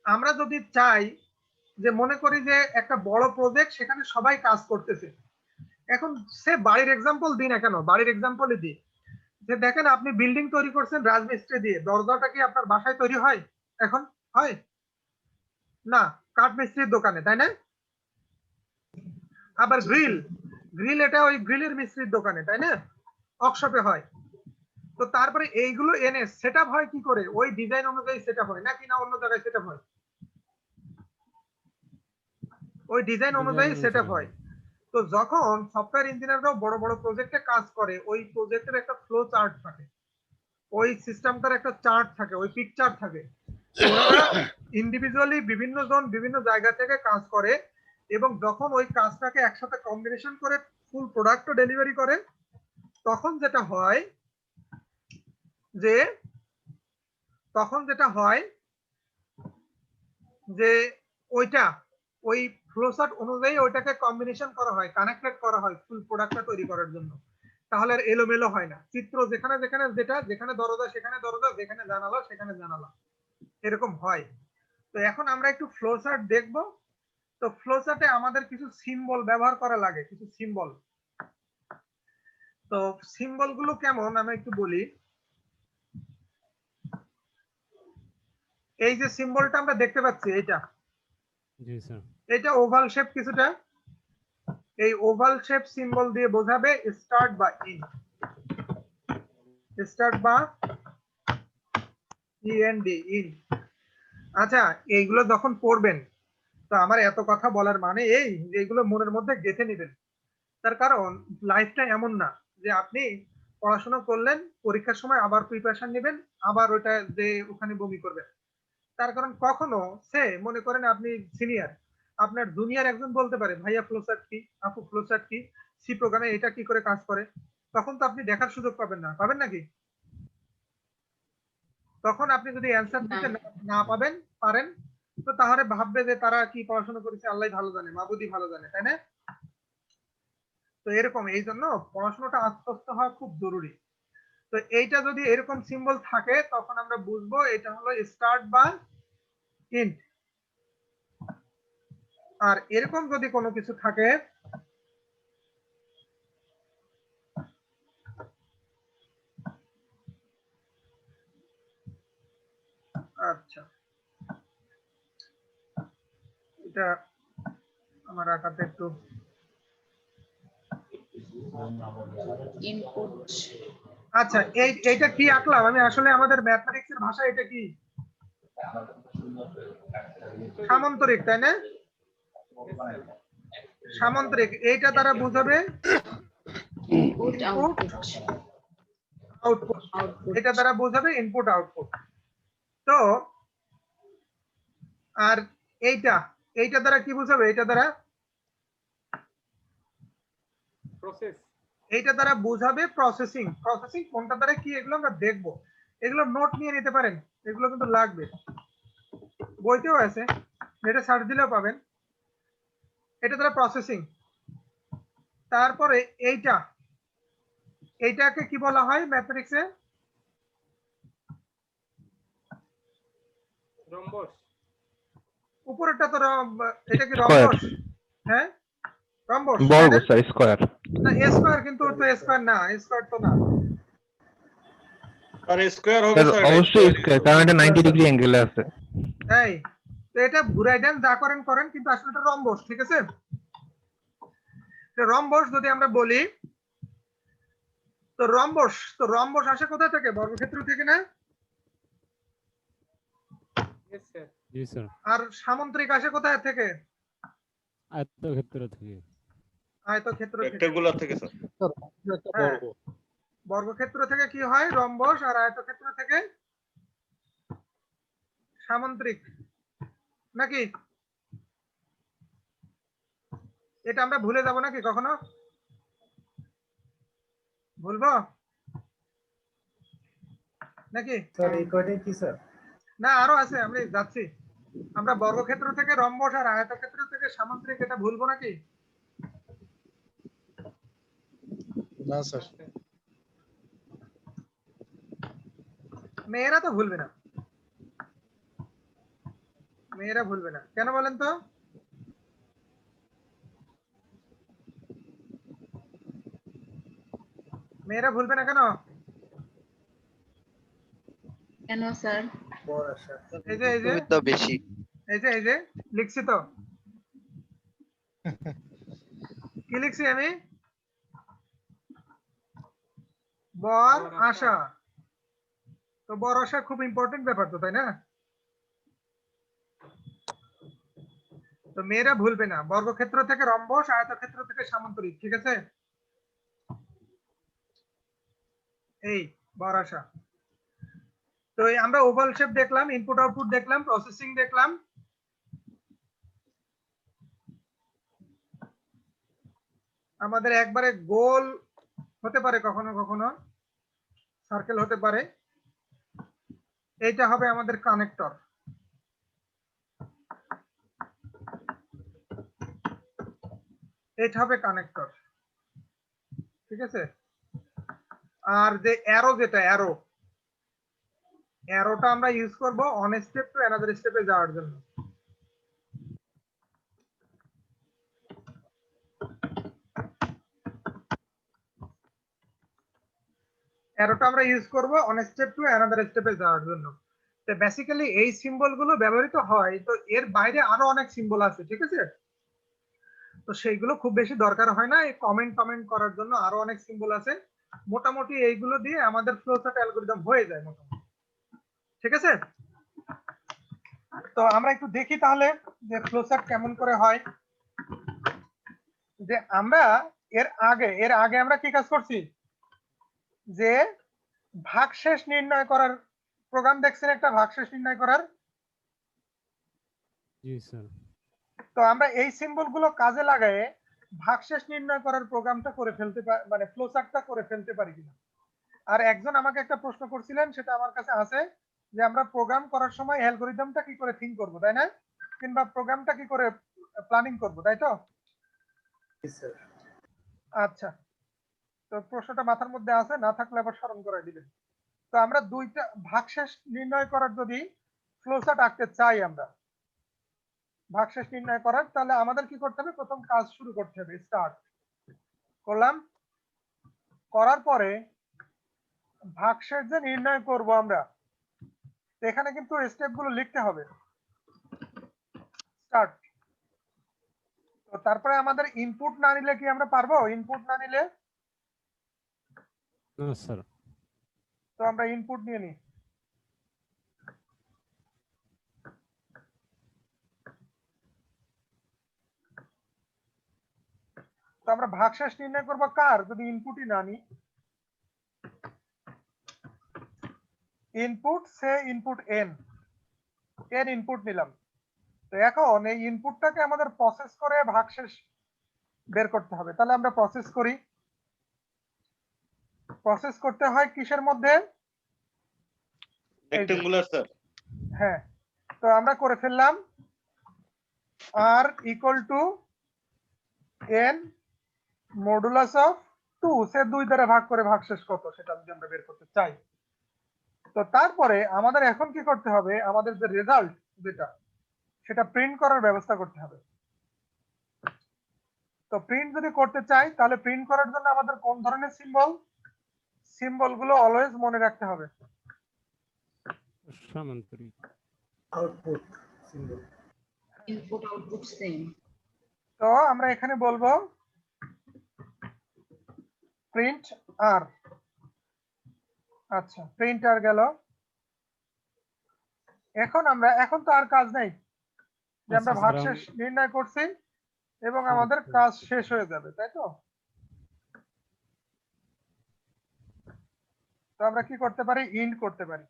আমরা যদি চাই যে মনে করি যে একটা বড় প্রজেক্ট, সেখানে সবাই কাজ করতেছে, এখন সে বাড়ির এক্সাম্পল দিই না কেন, বাড়ির এক্সাম্পলই দিই যে দেখেন আপনি বিল্ডিং তৈরি করছেন রাজমিস্ত্রি দিয়ে, দরজাটা কি আপনার বাসায় তৈরি হয়? এখন হয় না, কাঠ মিস্ত্রির দোকানে, তাই না? আবার গ্রিল এটা ওই গ্রিলের মিস্ত্রির দোকানে, তাই না? ওয়ার্কশপে হয়। তো তারপরে এইগুলো এনে সেটআপ হয় কি করে? ওই ডিজাইন অনুযায়ী সেটআপ হয় নাকি না অন্য জায়গায় সেটআপ হয়? ওই ডিজাইন অনুযায়ী সেটআপ হয়। তো যখন সফটওয়্যার ইঞ্জিনিয়াররাও বড় বড় প্রজেক্টে কাজ করে, ওই প্রজেক্টের একটা ফ্লো চার্ট থাকে, ওই সিস্টেমটার একটা চার্ট থাকে, ওই পিকচার থাকে। ওনারা ইন্ডিভিজুয়ালি বিভিন্ন জন বিভিন্ন জায়গা থেকে কাজ করে এবং যখন ওই কাজটাকে একসাথে কম্বিনেশন করে ফুল প্রোডাক্টও ডেলিভারি করে, তখন যেটা হয় যে ওইটা ওই ফ্লোচার্ট অনুযায়ী ওইটাকে কম্বিনেশন করা হয়, কানেক্টেড করা হয় ফুল প্রোডাক্টটা তৈরি করার জন্য। তাহলে আর এলোমেলো হয় না। চিত্র যেখানে যেখানে যেখানে দরজা সেখানে দরজা, যেখানে জানালা সেখানে জানালা, এরকম হয়। তো এখন আমরা একটু ফ্লোচার্ট দেখব। তো ফ্লোচার্টে আমাদের কিছু সিম্বল ব্যবহার করা লাগে, কিছু সিম্বল। তো সিম্বল গুলো কেমন আমি একটু বলি। এই যে সিম্বলটা আমরা দেখতে পাচ্ছি, এটা ওভাল শেপ কিছুটা। এই ওভাল শেপ সিম্বল দিয়ে বোঝাবে স্টার্ট বা ইন, ইন। আচ্ছা, এইগুলো যখন পড়বেন, তো আমার এত কথা বলার মানে এই যে এইগুলো মনের মধ্যে গেঁথে নেবেন। তার কারণ লাইফটা এমন না যে আপনি পড়াশোনা করলেন, পরীক্ষার সময় আবার প্রিপারেশন নেবেন, আবার ওটা যে ওখানে বমি করবেন। তার কারণ কখনো সে মনে করেন আপনি সিনিয়র, আপনার জুনিয়র একজন বলতে পারে ভাইয়া ফ্লোচার্ট কি, আপু ফ্লোচার্ট কি, সি প্রোগ্রামে এটা কি করে কাজ করে, তখন তো আপনি দেখার সুযোগ পাবেন না, পাবেন নাকি? তখন আপনি যদি অ্যান্সার দিতে না পারেন, তো তাহলে ভাববে যে তারা কি পড়াশোনা করেছে আল্লাহ ভালো জানে, মাবুদি ভালো জানে, তাই না? তো এরকম, এই জন্য পড়াশোনাটা আত্মস্থ হওয়া খুব জরুরি। তো এইটা যদি এরকম সিম্বল থাকে, তখন আমরা বুঝবো এটা হলো স্টার্ট বা ইন্ট। আর এরকম যদি কোনো কিছু থাকে, আচ্ছা, এটা আমার আঁকাতে একটু ইনপুট। আচ্ছা, এইটা কি আঁকলাম আমি? আসলে আমাদের ম্যাথমেটিক্স এর ভাষা এটা কি? সামান্তরিক, তাই না? সামান্তরিক। এইটা দ্বারা বোঝাবে ইনপুট আউটপুট, এটা দ্বারা বোঝাবে ইনপুট আউটপুট। তো আর এইটা দ্বারা কি বোঝাবে? এইটা দ্বারা প্রসেস, এইটা দ্বারা বোঝাবে প্রসেসিং। প্রসেসিং কোনটা দ্বারা কি, এগুলো আমরা দেখবো। এগুলো নোট নিয়ে নিতে পারেন, এগুলো কিন্তু লাগবে, বইতেও আছে, নেটে সার্চ দিলেও পাবেন। এটা দ্বারা প্রসেসিং। তারপরে এইটাকে কি বলা হয় ম্যাথমেটিক্সে? রম্বস। উপরেরটা তো এটা কি রম্বস? হ্যাঁ, রম্বস বর্গ স্যার, স্কয়ার না, স্কয়ার কিন্তু তো স্কয়ার না, স্কয়ার তো না। আর স্কয়ার হবে স্যার, অবশ্যই স্কয়ার, কারণ এটা 90 ডিগ্রি অ্যাঙ্গেলে আছে। এই তো এটা ঘুরাই দেন, যা করেন করেন, কিন্তু আসলে এটা রম্বস, ঠিক আছে? রম্বস যদি আমরা বলি, তো রম্বস আসে কোথা থেকে? বর্গক্ষেত্র থেকে না? জি স্যার। আর সামান্তরিক আসে কোথায় থেকে? আয়তক্ষেত্র থেকে। আয়তক্ষেত্র থেকে, রেক্ট্যাঙ্গুলার থেকে স্যার। হ্যাঁ, বর্গক্ষেত্র থেকে কি হয়? রম্বস। আর আয়তক্ষেত্র থেকে সামান্তরিক, নাকি? এটা আমরা ভুলে যাব নাকি কখনো? ভুলবো নাকি? স্যার এই কয়টাই কি স্যার? না, আরো আছে, আমি যাচ্ছি। আমরা বর্গক্ষেত্র থেকে রম্বস আর আয়তক্ষেত্র থেকে সামান্তরিক, এটা ভুলবো নাকি? না স্যার। মেয়েরা তো ভুলবে না, মেয়েরা ভুলবে না, কেন বলেন তো? মেয়েরা ভুলবে না কেন? কেন স্যার? এই যে বেশি এই যে লিখছি তো, কি লিখছি আমি? বর আশা। তো বর আশা খুব ইম্পর্টেন্ট ব্যাপার তো, তাই না? তো মেয়েরা ভুলবে না, বর্গক্ষেত্র থেকে রম্বস, আয়তক্ষেত্র থেকে সামান্তরিক, ঠিক আছে? এই বর আশা। তো আমরা ওভাল শেপ দেখলাম, ইনপুট আউটপুট দেখলাম, প্রসেসিং দেখলাম। আমাদের একবারে গোল হতে পারে, কখনো কখনো সার্কেল হতে পারে। এইটা হবে আমাদের কানেক্টর। এটা হবে কানেক্টর, ঠিক আছে? আর যে অ্যারো, যেটা অ্যারোটা আমরা ইউজ করব অন স্টেপ টু অ্যানাদার স্টেপে যাওয়ার জন্য। অ্যারোটা আমরা ইউজ করব অন স্টেপ টু অ্যানাদার স্টেপে যাওয়ার জন্য। তো বেসিক্যালি এই সিম্বল গুলো ব্যবহৃত হয়, তো এর বাইরে আরো অনেক সিম্বল আছে, ঠিক আছে? তো সেইগুলো খুব বেশি দরকার হয় না, এই কমেন্ট করার জন্য আরো অনেক সিম্বল আছে। মোটামুটি এইগুলো দিয়ে আমাদের ফ্লোচার্ট অ্যালগরিদম হয়ে যায় মোটামুটি, ঠিক আছে? তো আমরা একটু দেখি তাহলে যে ফ্লোচার্ট কেমন করে হয়। যে আমরা এর আগে আমরা কি কাজ করছি, যে ভাগশেষ নির্ণয় করার প্রোগ্রাম দেখছেন, একটা ভাগশেষ নির্ণয় করার। জি স্যার। তো আমরা এই সিম্বল গুলো কাজে লাগায়ে ভাগশেষ নির্ণয় করার প্রোগ্রামটা করে ফেলতে পারি, মানে ফ্লোচার্টটা করে ফেলতে পারি কিনা। আর একজন আমাকে একটা প্রশ্ন করছিলেন, সেটা আমার কাছে আছে, যে আমরা প্রোগ্রাম করার সময় অ্যালগরিদমটা কি করে থিঙ্ক করব, তাই না? কিংবা প্রোগ্রামটা কি করে প্ল্যানিং করব, তাই তো? আচ্ছা, তো প্রশ্নটা মাথার মধ্যে আছে, না থাকলে আবার স্মরণ করে দিবেন। তো আমরা দুইটা ভাগশেষ নির্ণয় করার যদি ফ্লোচার্ট আঁকতে চাই, আমরা ভাগশেষ নির্ণয় করার, তাহলে আমাদের কি করতে হবে? প্রথম কাজ শুরু করতে হবে, স্টার্ট করলাম। করার পরে ভাগশেষ যে নির্ণয় করব আমরা, এখানে কিন্তু স্টেপগুলো লিখতে হবে। স্টার্ট। তো তারপরে আমাদের ইনপুট না নিলে কি আমরা পারবো? ইনপুট না নিলে না স্যার। তো আমরা ইনপুট নিয়ে নিই। তো আমরা ভাগশেষ নির্ণয় করব কার, যদি ইনপুটই না নিই? ইনপুট সে ইনপুট এন ইনপুট নিলাম। তো এখন এই ইনপুটটাকে আমাদের প্রসেস করে ভাগশেষ বের করতে হবে। তাহলে আমরা প্রসেস করি। প্রসেস করতে হয় কিসের মধ্যে? Rectangular sir. হ্যাঁ, তো আমরা করে ফেললাম। আর equal to N modulus of 2, সে 2 দ্বারা ভাগ করে ভাগশেষ কত সেটা যদি আমরা বের করতে চাই। তো তারপরে আমাদের এখন কি করতে হবে? আমাদের যে রেজাল্ট যেটা, সেটা প্রিন্ট করার ব্যবস্থা করতে হবে। তো প্রিন্ট যদি করতে চাই, তাহলে প্রিন্ট করার জন্য আমাদের কোন ধরনের সিম্বল গুলো অলওয়েজ মনে রাখতে হবে? সামান্তরিক। Output symbol, input output same. তো আমরা এখানে বলবো প্রিন্ট আর। আচ্ছা, প্রিন্ট আর গেল। এখন তো আর কাজ নেই, যে আমরা ভাগশেষ নির্ণয় করছি এবং আমাদের কাজ শেষ হয়ে যাবে, তাই তো? তো আমরা কি করতে পারি? ইন্ড করতে পারি।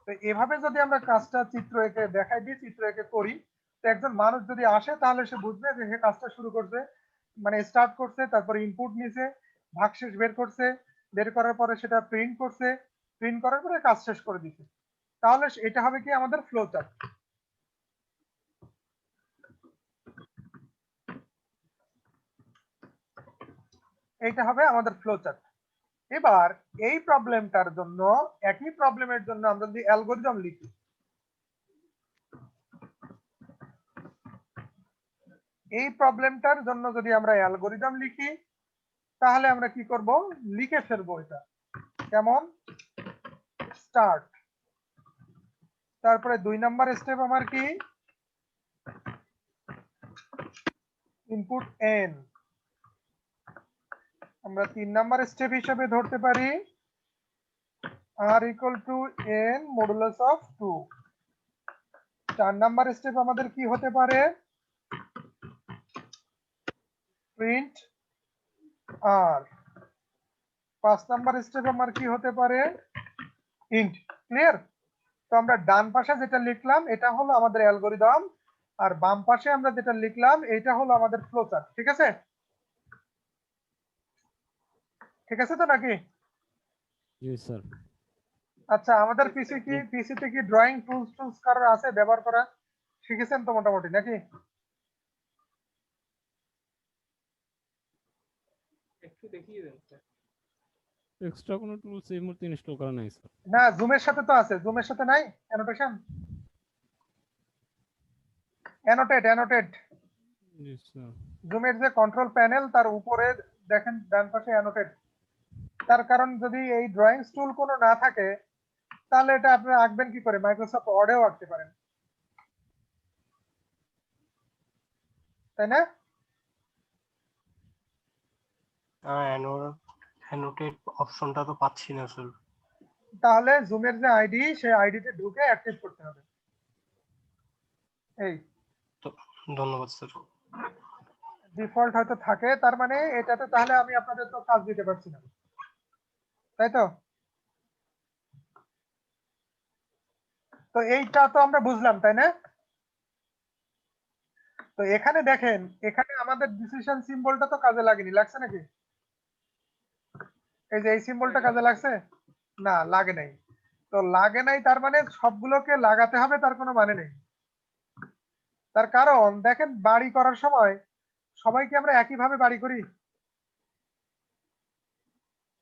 তো এভাবে যদি আমরা কাজটা চিত্র এঁকে দেখাই দিই, চিত্র এঁকে করি, তো একজন মানুষ যদি আসে তাহলে সে বুঝবে যে সে কাজটা শুরু করছে, মানে স্টার্ট করছে, তারপরে ইনপুট নিছে, ভাগশেষ বের করছে, বের করার পরে সেটা প্রিন্ট করছে, প্রিন্ট করার পরে কাজ শেষ করে দিছে। তাহলে এটা হবে কি আমাদের ফ্লো চার্ট। এইটা হবে আমাদের ফ্লো চার্ট। এবার এই প্রবলেমটার জন্য, একই প্রবলেমের জন্য আমরা যদি অ্যালগরিদম লিখি, এই প্রবলেমটার জন্য যদি আমরা অ্যালগরিদম লিখি, তাহলে আমরা কি করব? লিখে ফেলবো এটা। কেমন? স্টার্ট, তারপরে 2 নাম্বার স্টেপ আমার কি? ইনপুট n আমরা 3 নাম্বার স্টেপ হিসেবে ধরতে পারি r equal to n modulus of 2। 4 number step আমাদের কি হতে পারে প্রিন্ট r। 5 নাম্বার স্টেপ আমার কি হতে পারে ইন্ট। ক্লিয়ার? তো আমরা ডান পাশে যেটা লিখলাম এটা হলো আমাদের অ্যালগরিদম, আর বাম পাশে আমরা যেটা লিখলাম এটা হলো আমাদের ফ্লোচার্ট। ঠিক আছে? ঠিক আছে তো নাকি? জি স্যার। আচ্ছা, আমাদের পিসিতে কি ড্রয়িং টুলস কারোর আছে ব্যবহার করা শিখেছেন তো মোটামুটি নাকি? একটু দেখিয়ে দেন স্যার। এক্সট্রা কোনো টুলস এই মুহূর্তে ইনস্টল করা নাই স্যার। না, জুমের সাথে তো আছে। জুমের সাথে নাই অ্যানোটেশন? অ্যানোটেট জি স্যার। জুমের যে কন্ট্রোল প্যানেল তার উপরে দেখেন ডান পাশে অ্যানোটেট। তার কারণ যদি এই ড্রয়িং টুল কোনো না থাকে তাহলে এটা আপনি আঁকবেন কি করে? মাইক্রোসফট ওয়ার্ডেও আঁকতে পারেন, তাই না? অ্যানোটেট অপশনটা তো পাচ্ছি না স্যার। তাহলে জুমের যে আইডি সেই আইডিতে ঢুকে অ্যাক্টিভ করতে হবে। এই ধন্যবাদ স্যার। ডিফল্ট হয়তো থাকে, তার মানে এটাতে তাহলে আমি আপনাদের তো কাজ দিতে পারছি না, তাই তো? তো এইটা তো আমরা বুঝলাম, তাই না? তো এখানে দেখেন, এখানে আমাদের ডিসিশন সিম্বলটা তো কাজে লাগেনি, লাগছে নাকি? এই যে এই সিম্বলটা কাজে লাগছে না? লাগে নাই। তো লাগে নাই তার মানে সবগুলোকে লাগাতে হবে তার কোনো মানে নেই। তার কারণ দেখেন বাড়ি করার সময় সবাইকে আমরা একইভাবে বাড়ি করি?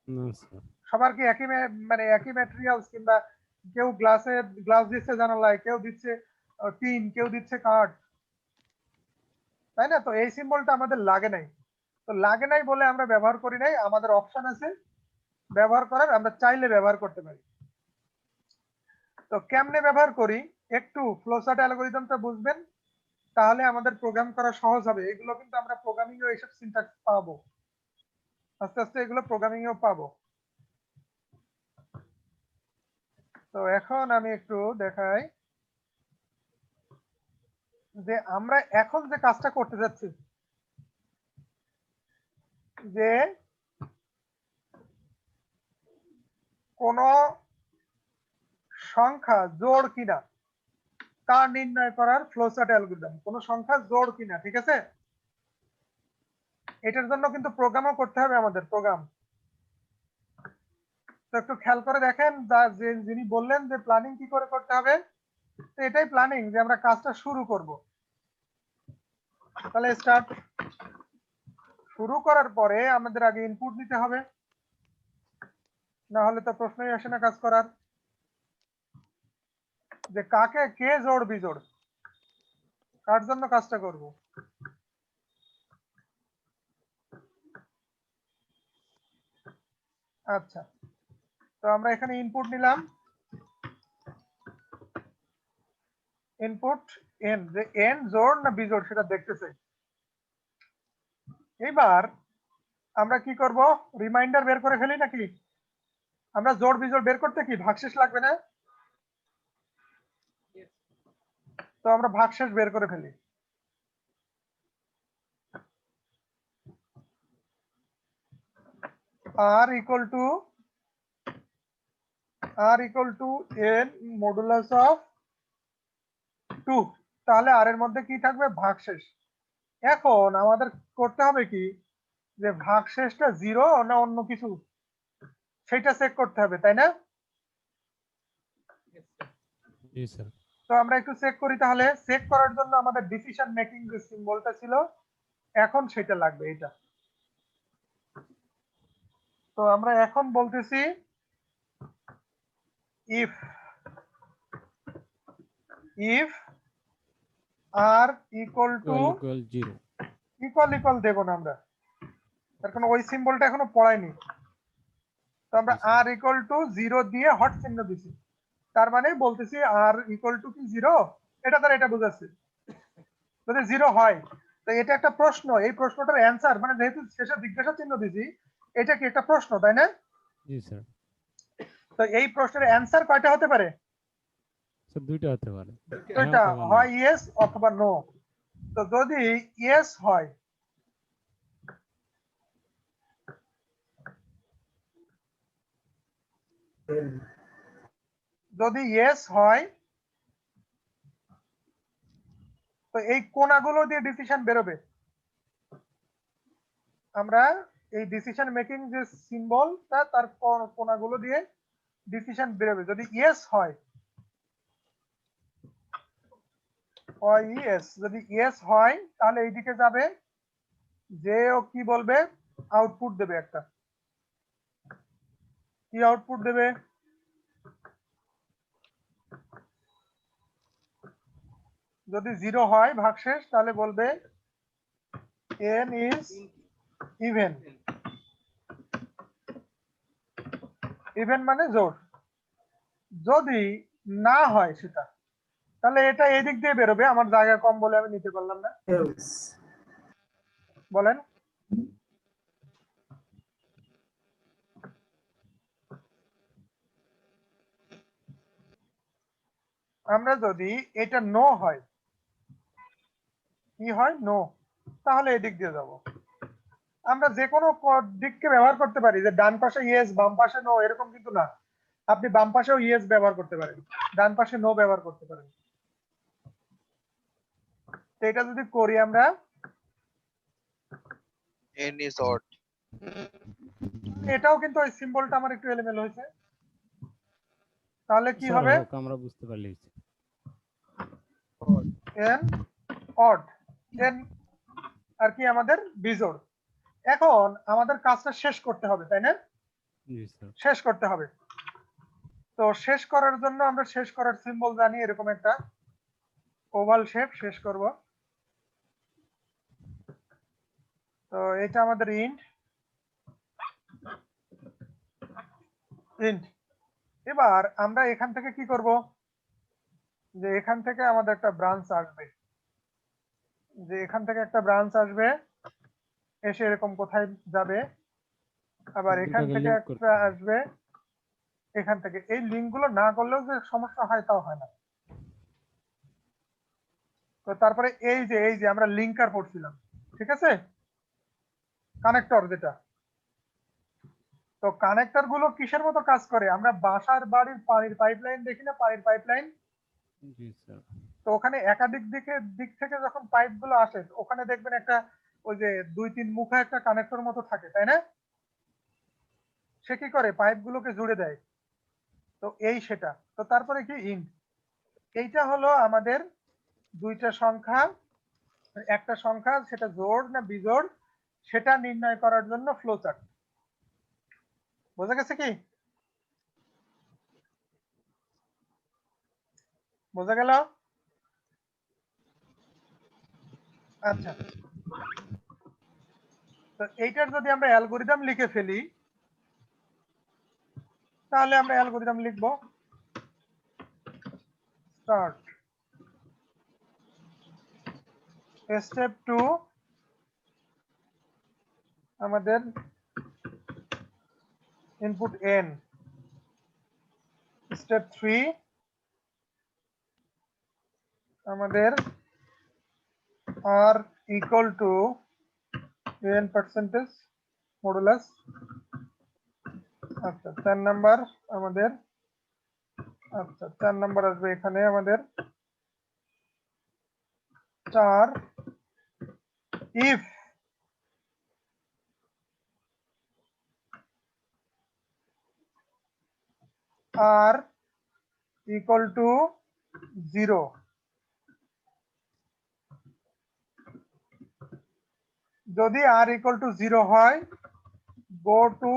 না স্যার। সবার কি একই মানে একই ম্যাটেরিয়ালস, কিংবা কেউ গ্লাস দিচ্ছে জানালায়, কেউ দিচ্ছে টিন, কেউ দিচ্ছে কাঠ, তাই না? তো এই সিম্বলটা আমাদের লাগে নাই। তো লাগে নাই বলে আমরা ব্যবহার করি নাই। আমাদের অপশন আছে ব্যবহার করার, আমরা চাইলে ব্যবহার করতে পারি। তো কেমনে ব্যবহার করি একটু ফ্লোচার্ট অ্যালগরিদমটা বুঝবেন, তাহলে আমাদের প্রোগ্রাম করা সহজ হবে। এগুলো কিন্তু আমরা প্রোগ্রামিং এও এইসব সিনট্যাক্স পাবো, আস্তে আস্তে এগুলো প্রোগ্রামিং এও পাবো। তো এখন আমি একটু দেখাই যে আমরা এখন যে কাজটা করতে যাচ্ছি, যে কোন সংখ্যা জোড় কিনা তা নির্ণয় করার ফ্লোচার্ট অ্যালগরিদম। কোন সংখ্যা জোড় কিনা, ঠিক আছে? এটার জন্য কিন্তু প্রোগ্রামও করতে হবে আমাদের, প্রোগ্রাম। তো একটু খেয়াল করে দেখেন, যিনি বললেন যে প্ল্যানিং কি করে করতে হবে, তো এটাই প্ল্যানিং, যে আমরা কাজটা শুরু করব। তাহলে স্টার্ট। শুরু করার পরে আমাদের আগে ইনপুট দিতে হবে, না হলে তো প্রশ্নই আসে না কাজ করার, যে কাকে কে জোড় বিজোড়, কার জন্য কাজটা করব। আচ্ছা, তো আমরা এখানে ইনপুট নিলাম, ইনপুট এন, যে এন জোড় না বিজোড় সেটা দেখতে চাই। এবার আমরা কি করব, রিমাইন্ডার বের করে ফেলি নাকি? আমরা জোড় বিজোড় বের করতে কি ভাগশেষ লাগবে না? তো আমরা ভাগশেষ বের করে ফেলি। r equal to n modulus of 2। তাহলে r এর মধ্যে কি থাকবে? ভাগশেষ। এখন আমাদের করতে হবে কি, যে ভাগশেষটা 0 না অন্য কিছু সেটা চেক করতে হবে, তাই না? জি স্যার। তো আমরা একটু চেক করি। তাহলে চেক করার জন্য আমাদের ডিসিশন মেকিং যে সিম্বলটা ছিল এখন সেটা লাগবে, এটা। তো আমরা এখন বলতেছি if r equal to equal দেব না আমরা, তার কারণ ওই সিম্বলটা এখনো পড়াইনি। তো আমরা r equal to 0 দিয়ে হট চিহ্ন দিছি, তার মানে বলতেছি r equal to কি 0, এটা দ্বারা এটা বোঝাচ্ছে। যদি 0 হয় তো তো এটা একটা প্রশ্ন, এই প্রশ্নটার অ্যান্সার মানে যেহেতু শেষে জিজ্ঞাসা চিহ্ন দিছি, এটা কি একটা প্রশ্ন, তাই না? জি স্যার। তো এই প্রশ্নের অ্যান্সার কয়টা হতে পারে? স্যার দুইটা হতে পারে। দুইটা, হয় ইয়েস অথবা নো। তো যদি ইয়েস হয়, যদি ইয়েস হয়, তো এই কোণাগুলো দিয়ে ডিসিশন বেরোবে। আমরা এই ডিসিশন মেকিং যে সিম্বলটা, তার কোণাগুলো দিয়ে ডিসিশন বেরোবে। যদি ইয়েস হয়, ইয়েস, যদি ইয়েস হয় তাহলে এইদিকে যাবে, যে ও কি বলবে, আউটপুট দেবে একটা। কি আউটপুট দেবে? যদি 0 হয় ভাগশেষ, তাহলে বলবে n is even। ইভেন মানে জোড়। যদি না হয় সেটা, তাহলে এটা এদিক দিয়ে বেরোবে। আমার জায়গা কম বলে আমি নিতে পারলাম না। বলেন। আমরা যদি এটা নো হয়, কি হয়, নো, তাহলে এদিক দিয়ে যাব। আমরা যে কোনো দিককে ব্যবহার করতে পারি, যে ডান পাশে ইয়েস বাম পাশে নো, এরকম কিন্তু না। আপনি বাম পাশেও ইয়েস ব্যবহার করতে পারেন, ডান পাশে নো ব্যবহার করতে পারেন। তো এটা যদি করি আমরা, n is odd, এটাও কিন্তু ওই সিম্বলটা আমার একটু এলোমেলো হয়েছে। তাহলে কি স্যার হবে? হোক, আমরা বুঝতে পারলি। n odd, n আর কি আমাদের বিজোড়। এখন আমাদের কাজটা শেষ করতে হবে, তাই না? জি স্যার। শেষ করতে হবে। তো শেষ করার জন্য আমরা শেষ করার সিম্বল জানি, এরকম একটা ওভাল শেপ শেষ করব। তো এটা আমাদের ইন্ট। এবার আমরা এখান থেকে কি করব, যে এখান থেকে আমাদের একটা ব্রাঞ্চ আসবে, যে এখান থেকে একটা ব্রাঞ্চ আসবে, এসে এরকম কোথায় যাবে, আবার এখান থেকে একটা আসবে, এখান থেকে। এই লিঙ্ক গুলো না করলেও যে সমস্যা হয় তাও হয় না। তো তারপরে এই যে আমরা লিঙ্কার পড়ছিলাম, ঠিক আছে, কানেক্টর যেটা। তো কানেক্টর গুলো কিসের মতো কাজ করে? আমরা বাসার বাড়ির পানির পাইপলাইন দেখি না, পানির পাইপলাইন। জি স্যার। তো ওখানে একাধিক দিক থেকে যখন পাইপ গুলো আসে, ওখানে দেখবেন একটা ওই যে 2-3 মুখা একটা কানেক্টর মতো থাকে, তাই না? সে কি করে, পাইপ গুলোকে জুড়ে দেয়। তো এই সেটা। তো তারপরে কি ইন্ট, এইটা হলো আমাদের দুইটা সংখ্যা, একটা সংখ্যা সেটা জোড় না বিজোড় সেটা নির্ণয় করার জন্য ফ্লো চার্ট। বোঝা গেছে কি? বোঝা গেল? আচ্ছা, তো এইটার যদি আমরা অ্যালগরিদম লিখে ফেলি, তাহলে আমরা অ্যালগরিদম লিখব। স্টার্ট স্টেপ 2, আমাদের ইনপুট n। স্টেপ 3, আমাদের r equal to n percentage modulus. আচ্ছা 4 নাম্বার আমাদের, আচ্ছা 4 নাম্বার আসবে এখানে আমাদের 4 if r equal to 0, যদি r equal to 0 হয়, go to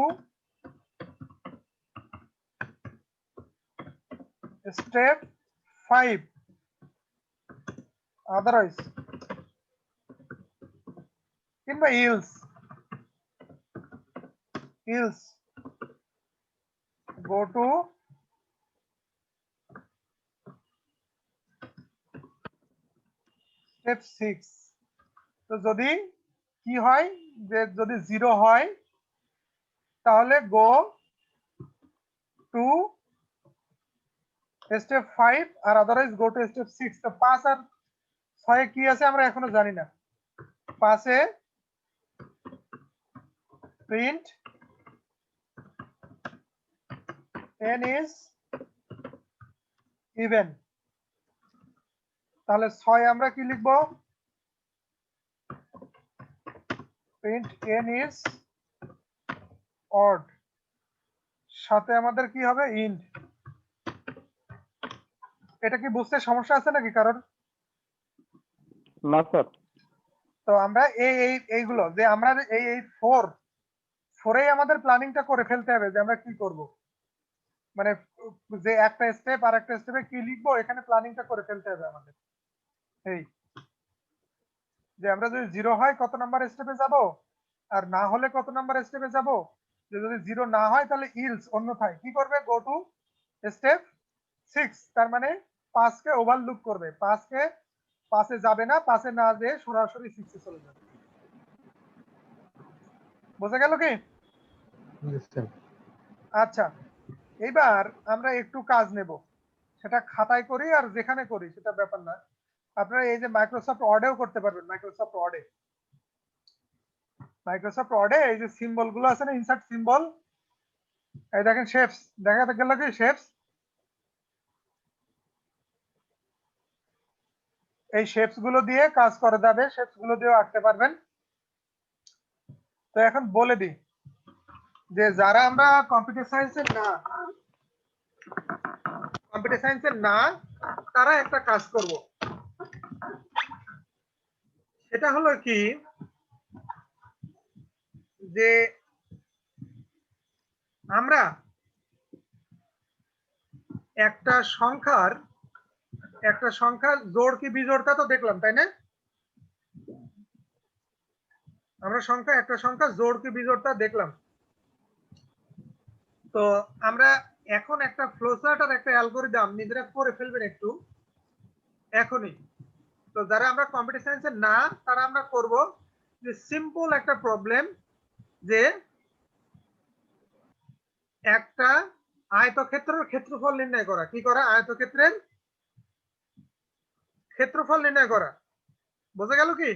step 5, otherwise কিংবা else go to step 6 তো যদি কি হয় যে যদি 0 হয় তাহলে গো টু স্টেপ 5 আর আদারওয়াইজ গো টু স্টেপ 6। তো 5 আর 6 কি আছে আমরা এখনো জানি না। 5 এ প্রিন্ট n is even। তাহলে 6 আমরা কি লিখব? প্রিন্ট n is odd, সাথে আমাদের কি হবে? ইন্ট। এটা কি বুঝতে সমস্যা আছে নাকি কারণ? না স্যার। তো আমরা এইগুলো যে আমরা এই 4 আমাদের প্ল্যানিংটা করে ফেলতে হবে যে আমরা কি করব, মানে যে একটা স্টেপ আর একটা স্টেপে কি লিখবো এখানে প্ল্যানিংটা করে ফেলতে হবে আমাদের। এই যে আমরা যদি 0 হয় কত নাম্বার স্টেপে যাব, আর না হলে কত নাম্বার স্টেপে যাব। যদি 0 না হয় তাহলে ইলস অন্যথায় কি করবে? গো টু স্টেপ 6। তার মানে 5 কে ওভারলুক করবে, 5 কে 5 এ যাবে না, 5 এ না যেয়ে সরাসরি 6 এ চলে যাবে। বোঝা গেল কি? আচ্ছা, এবার আমরা একটু কাজ নেব, সেটা খাতায় করি আর যেখানে করি সেটা ব্যাপার না। আপনারা এই যে মাইক্রোসফট ওয়ার্ডেও করতে পারবেন। মাইক্রোসফট ওয়ার্ডে এই যে সিম্বল গুলো আছে না, ইনসার্ট সিম্বল, এই দেখেন শেপস, দেখাতে গেল কি শেপস, এই শেপস গুলো দিয়ে কাজ করা যাবে, শেপস গুলো দিয়েও আঁকতে পারবেন। তো এখন বলে দিই যে যারা আমরা কম্পিউটার সায়েন্সের না তারা একটা কাজ করব, সেটা হলো কি যে আমরা একটা সংখ্যার জোড় কি বিজোড়টা তো দেখলাম, তাই না? আমরা একটা সংখ্যা জোড় কি বিজোড়টা দেখলাম। তো আমরা এখন একটা ফ্লোচার্ট আর একটা অ্যালগরিদম নিজেরা করে ফেলবেন একটু এখনই। তো যারা আমরা কম্পিউটার সায়েন্সের না তারা আমরা করব যে সিম্পল একটা প্রবলেম, যে একটা আয়তক্ষেত্রের ক্ষেত্রফল নির্ণয় করা। কি করা? আয়তক্ষেত্রের ক্ষেত্রফল নির্ণয় করা। বোঝা গেল কি?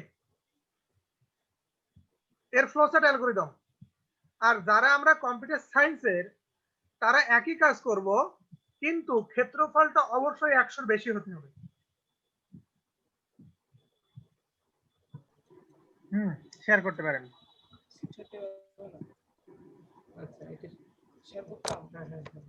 এর ফ্লোচার্ট অ্যালগরিদম। আর যারা আমরা কম্পিউটার সায়েন্সের তারা একই কাজ করব, কিন্তু ক্ষেত্রফলটা অবশ্যই 100 বেশি হতে হবে। শেয়ার করতে পারেন। আচ্ছা, এটা শেয়ার করতাম। হ্যাঁ হ্যাঁ হ্যাঁ।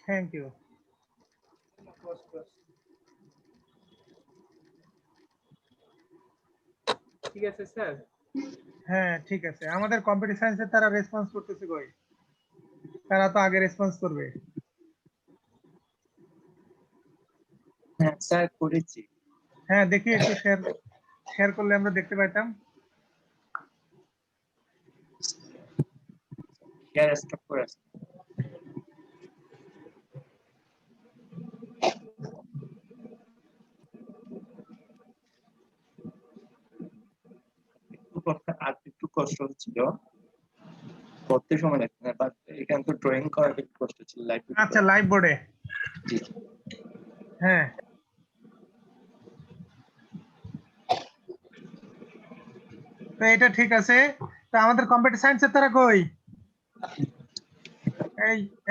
Thank you. ঠিক আছে স্যার। হ্যাঁ ঠিক আছে, আমাদের কম্পিউটার সায়েন্সের তারা রেসপন্স করতেছে কই? তারা তো আগে রেসপন্স করবে। হ্যাঁ স্যার করেছি। হ্যাঁ দেখি একটু শেয়ার করলে আমরা দেখতে পাইতাম। শেয়ার স্টপ করে আছে। একটু কষ্ট হচ্ছিল, করতে সময় লাগছে না, বাট এখানে তো ড্রয়িং করা একটু কষ্ট ছিল। আচ্ছা, লাইভ বোর্ডে। হ্যাঁ তো এটা ঠিক আছে। তো আমাদের কম্পিউটার সায়েন্সের তারা কই?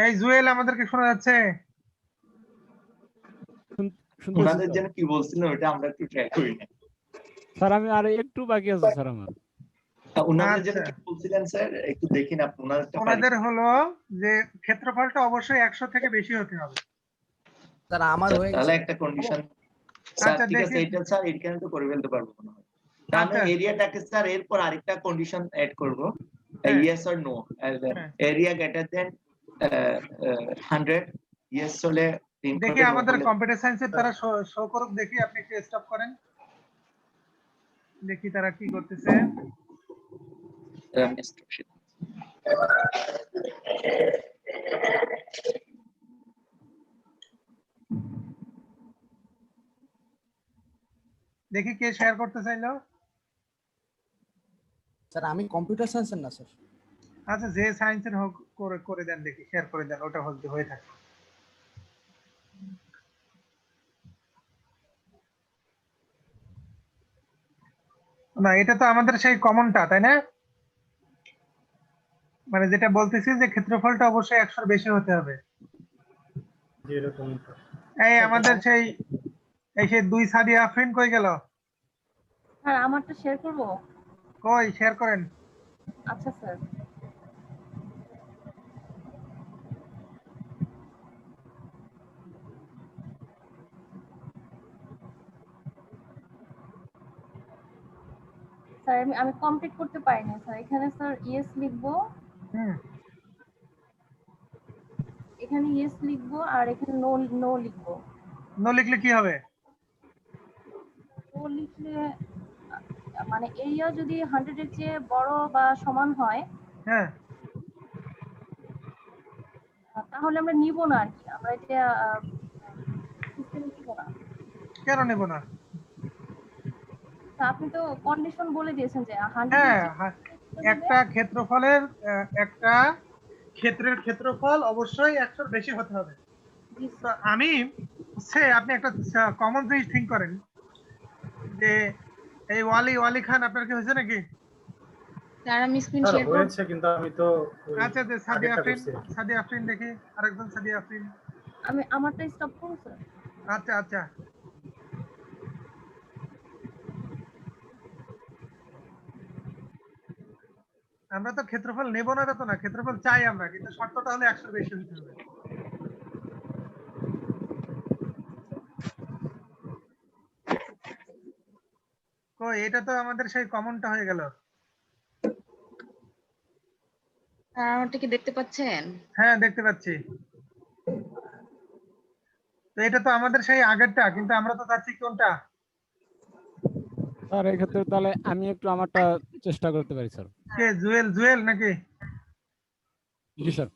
এই জুয়েল, আমাদেরকে শোনা যাচ্ছে? ওনাদের জন্য কি বলছিলেন ওটা আমরা একটু ট্রাই করি না স্যার। আমি আর একটু বাকি আছে স্যার আমার। ওনাদের জন্য কি বলছিলেন স্যার একটু দেখেন আপনি। ওনাদের হলো যে ক্ষেত্রফলটা অবশ্যই 100 থেকে বেশি হতে হবে। স্যার আমার হয়ে গেছে। তাহলে একটা কন্ডিশন স্যার, ঠিক আছে এটা স্যার এখানে তো করে ফেলতে পারবো না। তাহলে এরিয়াটাকে স্যার এরপর আরেকটা কন্ডিশন এড করব, yes or no. Area greater than 100, yes হলে দেখি আমাদের কম্পিউটার সায়েন্সের তারা শো করুক, দেখি আপনি একটু স্টপ করেন, দেখি তারা কি করতেছে। দেখি কে শেয়ার করতে চাইলো। স্যার আমি কম্পিউটার সায়েন্সের না স্যার। আচ্ছা, যে সায়েন্সের হোক করে দেন, দেখি শেয়ার করে দেন, ওটা হয়ে থাকে। না, এটা তো আমাদের সেই কমনটা, তাই না? মানে যেটা বলতেছি যে ক্ষেত্রফলটা অবশ্যই 100 এর বেশি হতে হবে। এই আমাদের সেই দুই সাদিয়া আফরিন কই গেল? হ্যাঁ, আমারটা শেয়ার করব। কই শেয়ার করেন। আচ্ছা স্যার। স্যার আমি কমপ্লিট করতে পারিনি স্যার। এখানে স্যার ইয়েস লিখবো, এখানে ইয়েস লিখবো আর এখানে নো লিখবো। নো লিখলে কি হবে? নো লিখলে মানে এরিয়া যদি 100 এর চেয়ে বড় বা সমান হয়, হ্যাঁ, তাহলে আমরা নিব না আর কি, আমরা এটা সিস্টেমে নিব না। কেন নেব না? আপনি তো কন্ডিশন বলে দিয়েছেন যে 100 হ্যাঁ, একটা ক্ষেত্রফলের একটা ক্ষেত্রের ক্ষেত্রফল অবশ্যই 100 এর বেশি হতে হবে। তো আমি আপনি একটা কমন জিনিস থিঙ্ক করেন যে এই ওয়ালি খান আপনার কি হয়েছে নাকি? স্যার আমি স্ক্রিন শেয়ার করব। হয়েছে, কিন্তু আমি তো আচ্ছা, যে সাদিয়া আফরিন দেখি, আরেকজন সাদিয়া আফরিন। আমি আমারটা স্টপ করব স্যার। আচ্ছা আচ্ছা, আমরা তো ক্ষেত্রফল নেব না, তো না, ক্ষেত্রফল চাই আমরা, কিন্তু শর্তটা হলে 100 বেশি হতে হবে। কই, এটা তো আমাদের সেই কমনটা হয়ে গেল। স্যার আমারটা কি দেখতে পাচ্ছেন? হ্যাঁ, দেখতে পাচ্ছি। তো এটা তো আমাদের সেই আগেরটা, কিন্তু আমরা তো চাচ্ছি কোনটা? স্যার এই ক্ষেত্রে তাহলে আমি একটু আমারটা চেষ্টা করতে পারি স্যার। কে জুয়েল নাকি? জি স্যার।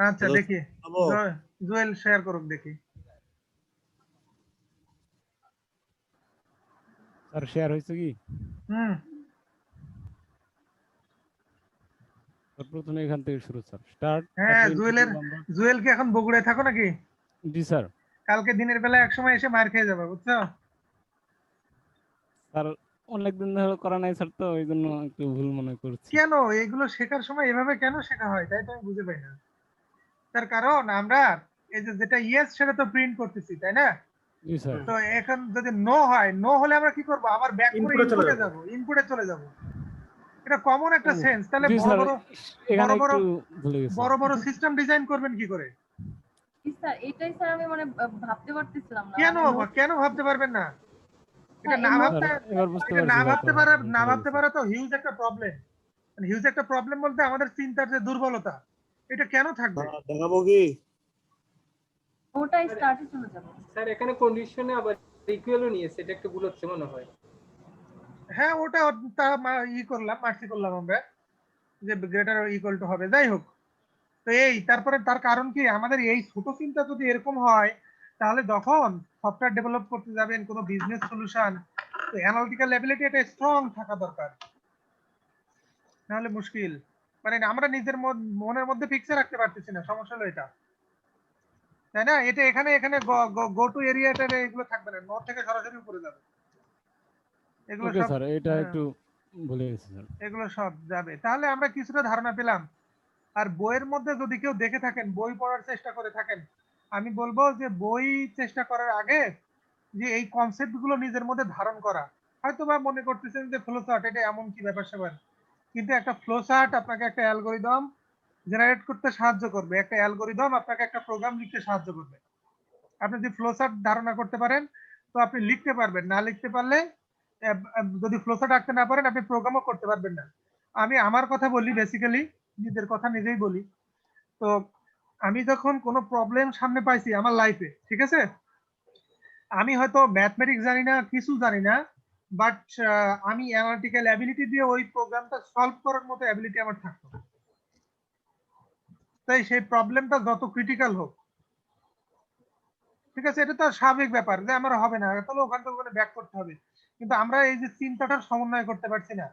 আচ্ছা, দেখি জুয়েল শেয়ার করুক দেখি। স্যার শেয়ার হয়েছে কি? প্রথমে এখান থেকে শুরু স্যার, স্টার্ট। হ্যাঁ, জুয়েল কি এখন বগুড়ায় থাকো নাকি? জি স্যার। কালকে দিনের বেলা এক সময় এসে মার খেয়ে যাবে, বুঝছো? স্যার অনেকদিন ধরে করা নাই স্যার, তো ওই জন্য একটু ভুল মনে করছি। কেন এগুলো শেখার সময় এভাবে কেন শেখা হয়, তাই তো আমি বুঝে পাই না। তার কারণ আমরা এই যে যেটা ইয়েস সেটা তো প্রিন্ট করতেছি, তাই না? জি স্যার। তো এখন যদি নো হয়, নো হলে আমরা কি করব? আবার ব্যাক করে ইনপুটে চলে যাব। এটা কমন একটা সেন্স। তাহলে বড় বড় সিস্টেম ডিজাইন করবেন কি করে? স্যার এটাই স্যার আমি মানে ভাবতে পারতেছিলাম না। কেন ভাবতে পারবেন না? এটা না ভাবতে পারা তো হিউজ একটা প্রবলেম। হিউজ একটা প্রবলেম বলতে আমাদের চিন্তার যে দুর্বলতা, এটা কেন থাকবে? দেখাবো কি? ওটা স্টার্টে চলে যাবে স্যার। এখানে কন্ডিশনে আবার ইকুয়ালও নিয়েছে, এটা একটু ভুল হচ্ছে মনে হয়। হ্যাঁ, ওটা মার্সি করলাম আমরা যে গ্রেটার ইকুয়াল টু হবে। যাই হোক, তো তারপরে তার কারণ কি, আমাদের এই ছোট চিন্তা যদি এরকম হয়, তাহলে যখন সফটওয়্যার ডেভেলপ করতে যাবেন, কোনো বিজনেস সলিউশন, তো অ্যানালিটিক্যাল এবিলিটি এটা স্ট্রং থাকা দরকার, নাহলে মুশকিল। মানে আমরা নিজের মনের মধ্যে পিকচার রাখতে পারতেছি না, সমস্যা হলো এটা, তাই না? এটা এখানে গো টু এরিয়াটা এগুলো থাকবে না, নোট থেকে সরাসরি উপরে যাবে। এগুলো সব স্যার এটা একটু ভুলে গেছি স্যার। এগুলো সব যাবে। তাহলে আমরা কিছুটা ধারণা পেলাম। আর বইয়ের মধ্যে যদি কেউ দেখে থাকেন, বই পড়ার চেষ্টা করে থাকেন, আমি বলবো যে বই চেষ্টা করার আগে যে এই কনসেপ্ট গুলো নিজের মধ্যে ধারণ করা। হয়তো বা মনে করতেছেন যে ফ্লো চার্ট এটা এমন কি ব্যাপার স্যাপার, কিন্তু একটা ফ্লো চার্ট আপনাকে একটা অ্যালগরিদম জেনারেট করতে সাহায্য করবে, একটা অ্যালগরিদম আপনাকে একটা প্রোগ্রাম লিখতে সাহায্য করবে। আপনি যদি ফ্লো চার্ট ধারণা করতে পারেন তো আপনি লিখতে পারবেন, না লিখতে পারলে, যদি ফ্লো চার্ট আঁকতে না পারেন, আপনি প্রোগ্রামও করতে পারবেন না। আমি আমার কথা বলি, বেসিক্যালি নিজের কথা নিজেই বলি। তো আমি যখন কোনো প্রবলেম সামনে পাইছি আমার লাইফে, ঠিক আছে, আমি হয়তো ম্যাথমেটিক্স জানি না, কিছু জানি না, বাট আমি অ্যানালিটিক্যাল অ্যাবিলিটি দিয়ে ওই প্রোগ্রামটা সলভ করার মতো অ্যাবিলিটি আমার থাকতো। তাই সেই প্রবলেমটা যত ক্রিটিক্যাল হোক, ঠিক আছে, এটা তো স্বাভাবিক ব্যাপার যে আমার হবে না, তাহলে ওখান থেকে ওখানে ব্যাক করতে হবে। কিন্তু আমরা এই যে চিন্তাটার সমন্বয় করতে পারছি না।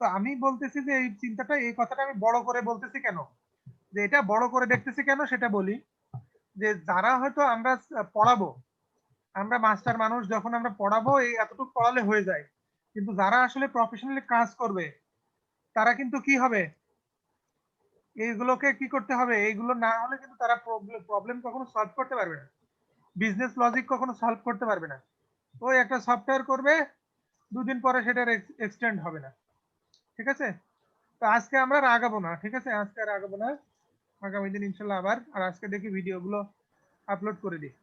তো আমি বলতেছি যে এই চিন্তাটা, এই কথাটা আমি বড় করে বলতেছি কেন, যে এটা বড় করে দেখতেছি কেন সেটা বলি। যে যারা হয়তো আমরা পড়াবো, আমরা মাস্টার মানুষ, যখন আমরা পড়াবো এই এতটুকু পড়ালে হয়ে যায়, কিন্তু যারা আসলে প্রফেশনালি কাজ করবে তারা কিন্তু কি হবে, এইগুলোকে কি করতে হবে, এইগুলো না হলে কিন্তু তারা প্রবলেম কখনো সলভ করতে পারবে না, বিজনেস লজিক কখনো সলভ করতে পারবে না। ওই একটা সফটওয়্যার করবে, দুদিন পরে সেটার এক্সটেন্ড হবে না, ঠিক আছে। তো আজকে আমরা আর আগাবো না, ঠিক আছে, আজকে আর আগাবো না, আগামী দিন ইনশাল্লাহ আবার। আর আজকে দেখি ভিডিওগুলো আপলোড করে দিই।